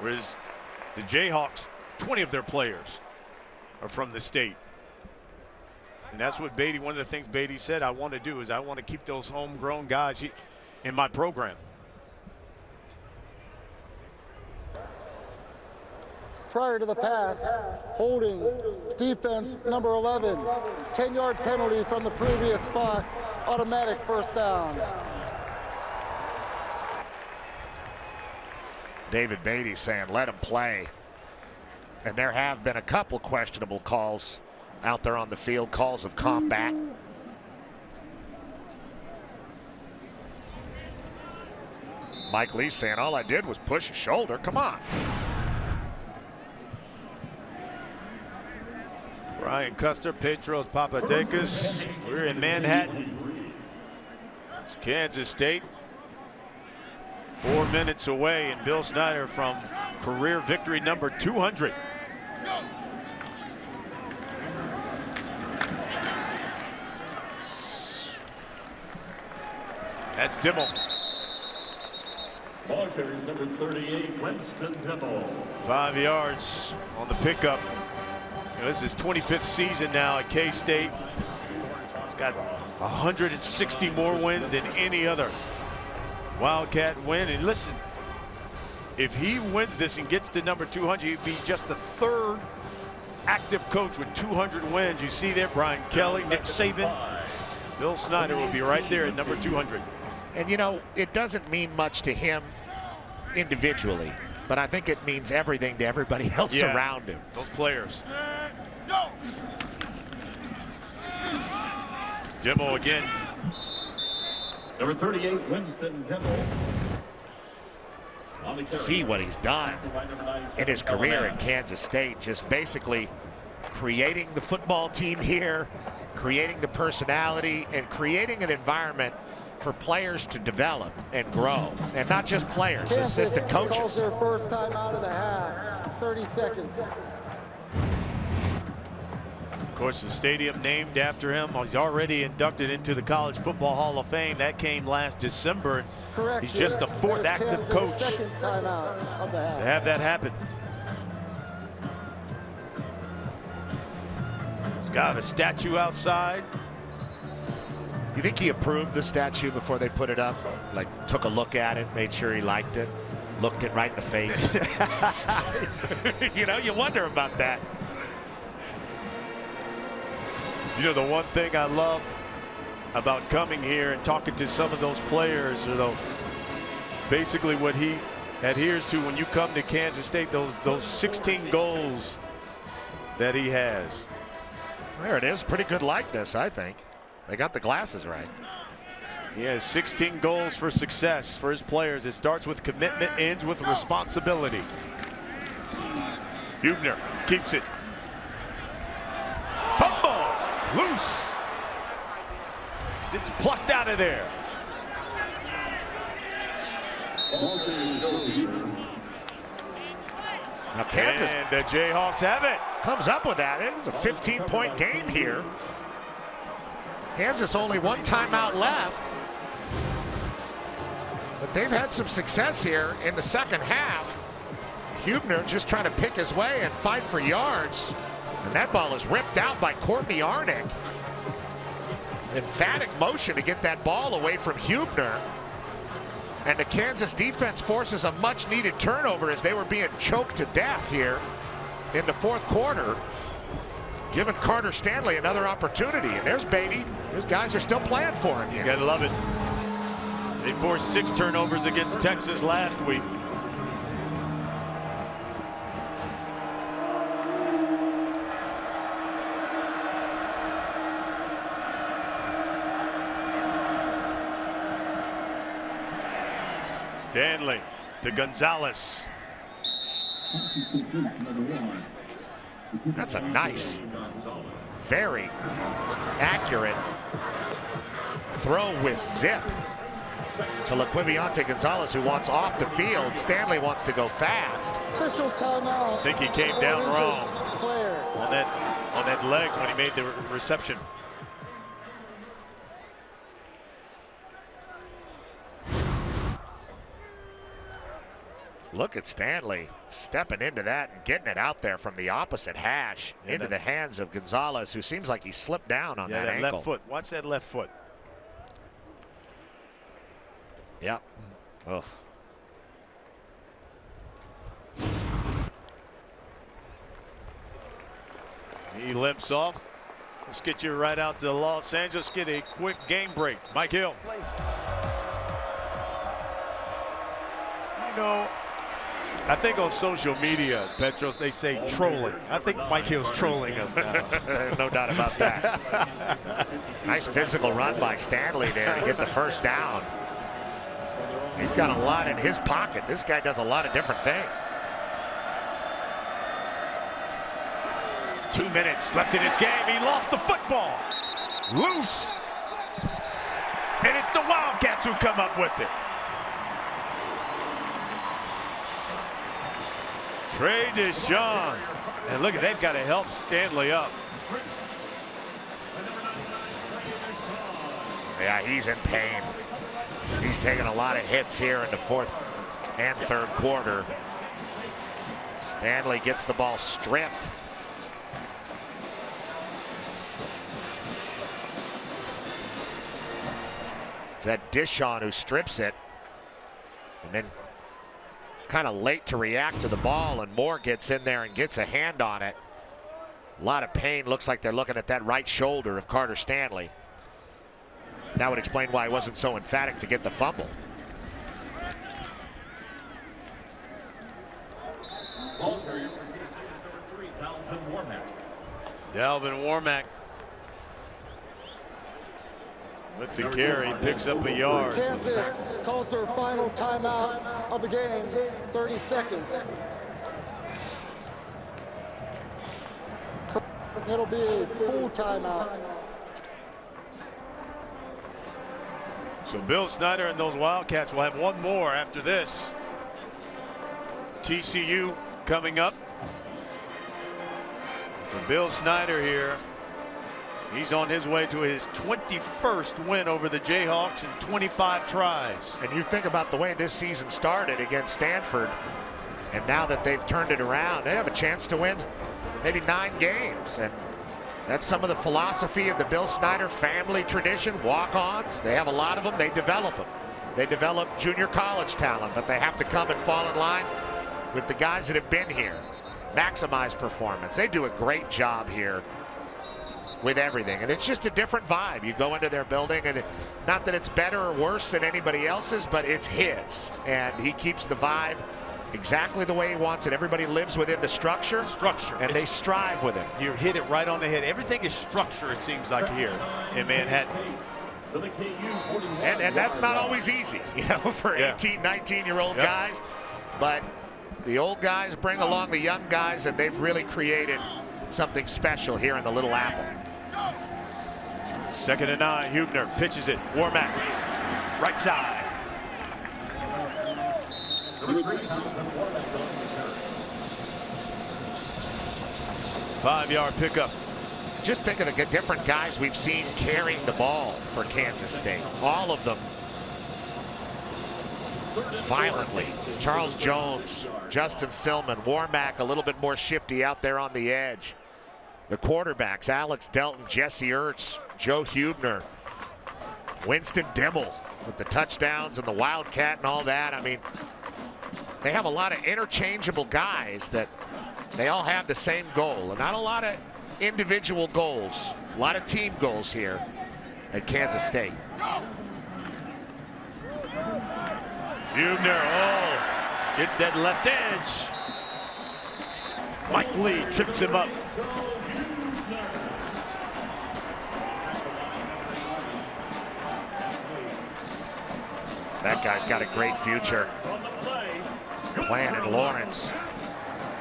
whereas the Jayhawks, 20 of their players are from the state. And that's what Beatty, one of the things Beatty said, I want to do is I want to keep those homegrown guys in my program. Prior to the pass, holding defense number 11. 10-yard penalty from the previous spot, automatic first down. David Beatty saying, let him play. And there have been a couple questionable calls out there on the field, calls of combat. Mike Lee saying, all I did was push a shoulder. Come on. Brian Custer, Petros Papadakis. We're in Manhattan. It's Kansas State. 4 minutes away, and Bill Snyder from career victory number 200. That's Dimmel. Ball carries number 38, Winston Dimmel. 5 yards on the pickup. You know, this is his 25th season now at K-State. He's got 160 more wins than any other Wildcat win. And listen, if he wins this and gets to number 200, he'd be just the 3rd active coach with 200 wins. You see there, Brian Kelly, Nick Saban. Bill Snyder will be right there at number 200. And you know, it doesn't mean much to him individually, but I think it means everything to everybody else around him. Those players. Dimmel again. Number 38, Winston Dimmel. See what he's done in his career in Kansas State, just basically creating the football team here, creating the personality, and creating an environment for players to develop and grow, and not just players, Kansas assistant coaches. Calls their first time out of the half. 30 seconds. course, the stadium named after him. He's already inducted into the College Football Hall of Fame. That came last December. Correct. He's just the fourth active coach Second timeout of the half. to have that happen. He's got a statue outside. You think he approved the statue before they put it up? Like, took a look at it, made sure he liked it, looked it right in the face? You know, you wonder about that. You know, the one thing I love about coming here and talking to some of those players, or those, basically what he adheres to when you come to Kansas State, those 16 goals that he has. There it is. Pretty good likeness, I think. They got the glasses right. He has 16 goals for success for his players. It starts with commitment, ends with responsibility. Hubner keeps it. Fumble! Loose. It's plucked out of there. Now Kansas And the Jayhawks have it. comes up with that. It's a 15-point game here. Kansas only one timeout left. But they've had some success here in the second half. Hubner just trying to pick his way and fight for yards. And that ball is ripped out by Courtney Arnick. Emphatic motion to get that ball away from Hubner. And the Kansas defense forces a much-needed turnover as they were being choked to death here in the fourth quarter, giving Carter Stanley another opportunity. And there's Beatty. His guys are still playing for him. You gotta love it. They forced 6 turnovers against Texas last week. Stanley to Gonzalez. That's a nice, very accurate throw with zip to LaQuiviante Gonzalez, who wants off the field. Stanley wants to go fast. Officials timeout. I think he came down wrong Player. on that leg when he made the reception. Look at Stanley stepping into that and getting it out there from the opposite hash into the hands of Gonzalez, who seems like he slipped down on that ankle. Left foot. Watch that left foot. Yep. Oh. He limps off. Let's get you right out to Los Angeles. Get a quick game break. Mike Hill. You know, I think on social media, Petros, they say trolling. I think Mike Hill's trolling us now. No doubt about that. Nice physical run by Stanley there to get the first down. He's got a lot in his pocket. This guy does a lot of different things. 2 minutes left in his game. He lost the football. Loose. And it's the Wildcats who come up with it. Trey Deshawn. And look at, they've got to help Stanley up. Yeah, he's in pain. He's taking a lot of hits here in the fourth and third quarter. Stanley gets the ball stripped. It's that Deshawn who strips it. And then kind of late to react to the ball, and Moore gets in there and gets a hand on it. A lot of pain. Looks like they're looking at that right shoulder of Carter Stanley. That would explain why he wasn't so emphatic to get the fumble. Dalvin Warmack with the carry, picks up a yard. Kansas calls their final timeout of the game. 30 seconds. It'll be a full timeout. So Bill Snyder and those Wildcats will have one more after this. TCU coming up. For Bill Snyder here, He's on his way to his 21st win over the Jayhawks in 25 tries. And you think about the way this season started against Stanford, and now that they've turned it around, they have a chance to win maybe 9 games. And that's some of the philosophy of the Bill Snyder family tradition. Walk-ons, they have a lot of them. They develop them. They develop junior college talent, but they have to come and fall in line with the guys that have been here. Maximize performance. They do a great job here with everything, and it's just a different vibe. You go into their building, and not that it's better or worse than anybody else's, but it's his, and he keeps the vibe exactly the way he wants it. Everybody lives within the structure, and they strive with it. You hit it right on the head. Everything is structure, it seems like, here in Manhattan. And that's not always easy, you know, for 18, 19-year-old guys, but the old guys bring along the young guys, and they've really created something special here in the Little Apple. 2nd and 9, Hubner pitches it. Warmack, right side. Five-yard pickup. Just think of the different guys we've seen carrying the ball for Kansas State. All of them violently. Charles Jones, Justin Silman, Warmack a little bit more shifty out there on the edge. The quarterbacks, Alex Delton, Jesse Ertz, Joe Hubner, Winston Dimmel with the touchdowns and the Wildcat and all that. I mean, they have a lot of interchangeable guys that they all have the same goal, and not a lot of individual goals. A lot of team goals here at Kansas State. Hubner, gets that left edge. Mike Lee trips him up. That guy's got a great future playing in Lawrence.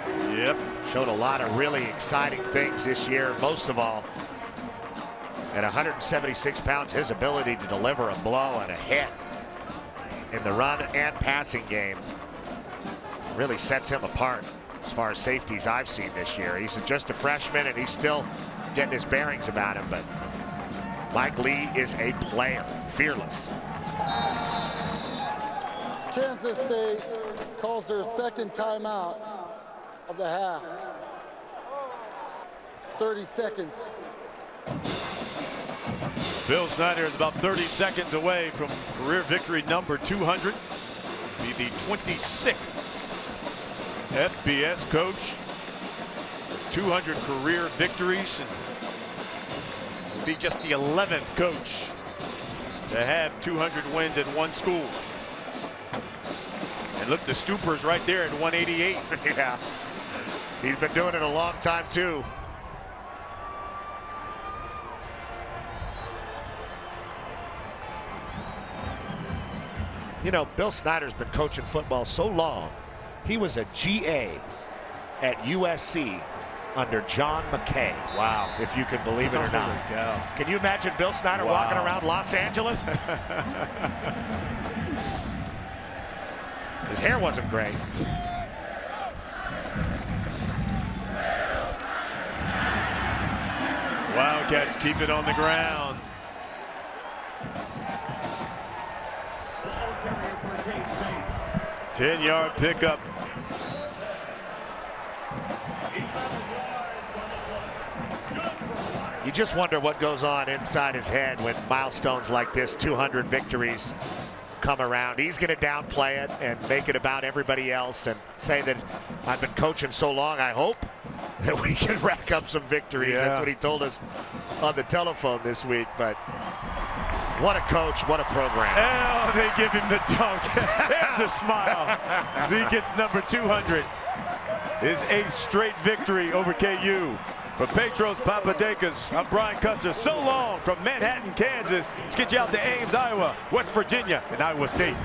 Yep. Showed a lot of really exciting things this year. Most of all, at 176 pounds, his ability to deliver a blow and a hit in the run and passing game really sets him apart as far as safeties I've seen this year. He's just a freshman, and he's still getting his bearings about him, but Mike Lee is a player, fearless. Kansas State calls their 2nd timeout of the half. 30 seconds. Bill Snyder is about 30 seconds away from career victory number 200. Be the 26th FBS coach. 200 career victories, and be just the 11th coach to have 200 wins at one school. And look, the Stooper's right there at 188. Yeah, he's been doing it a long time too. You know, Bill Snyder's been coaching football so long. He was a GA at USC under John McKay. Wow, if you can believe it or not. Can you imagine Bill Snyder walking around Los Angeles? His hair wasn't great. Wildcats keep it on the ground. Ten-yard pickup. You just wonder what goes on inside his head when milestones like this, 200 victories, come around. He's going to downplay it and make it about everybody else and say that I've been coaching so long, I hope that we can rack up some victories. Yeah. That's what he told us on the telephone this week. But what a coach, what a program. Oh, they give him the dunk. There's a smile. Zeke gets number 200. His 8th straight victory over KU. For Petros Papadakis, I'm Brian Custer. So long from Manhattan, Kansas. Let's get you out to Ames, Iowa, West Virginia, and Iowa State.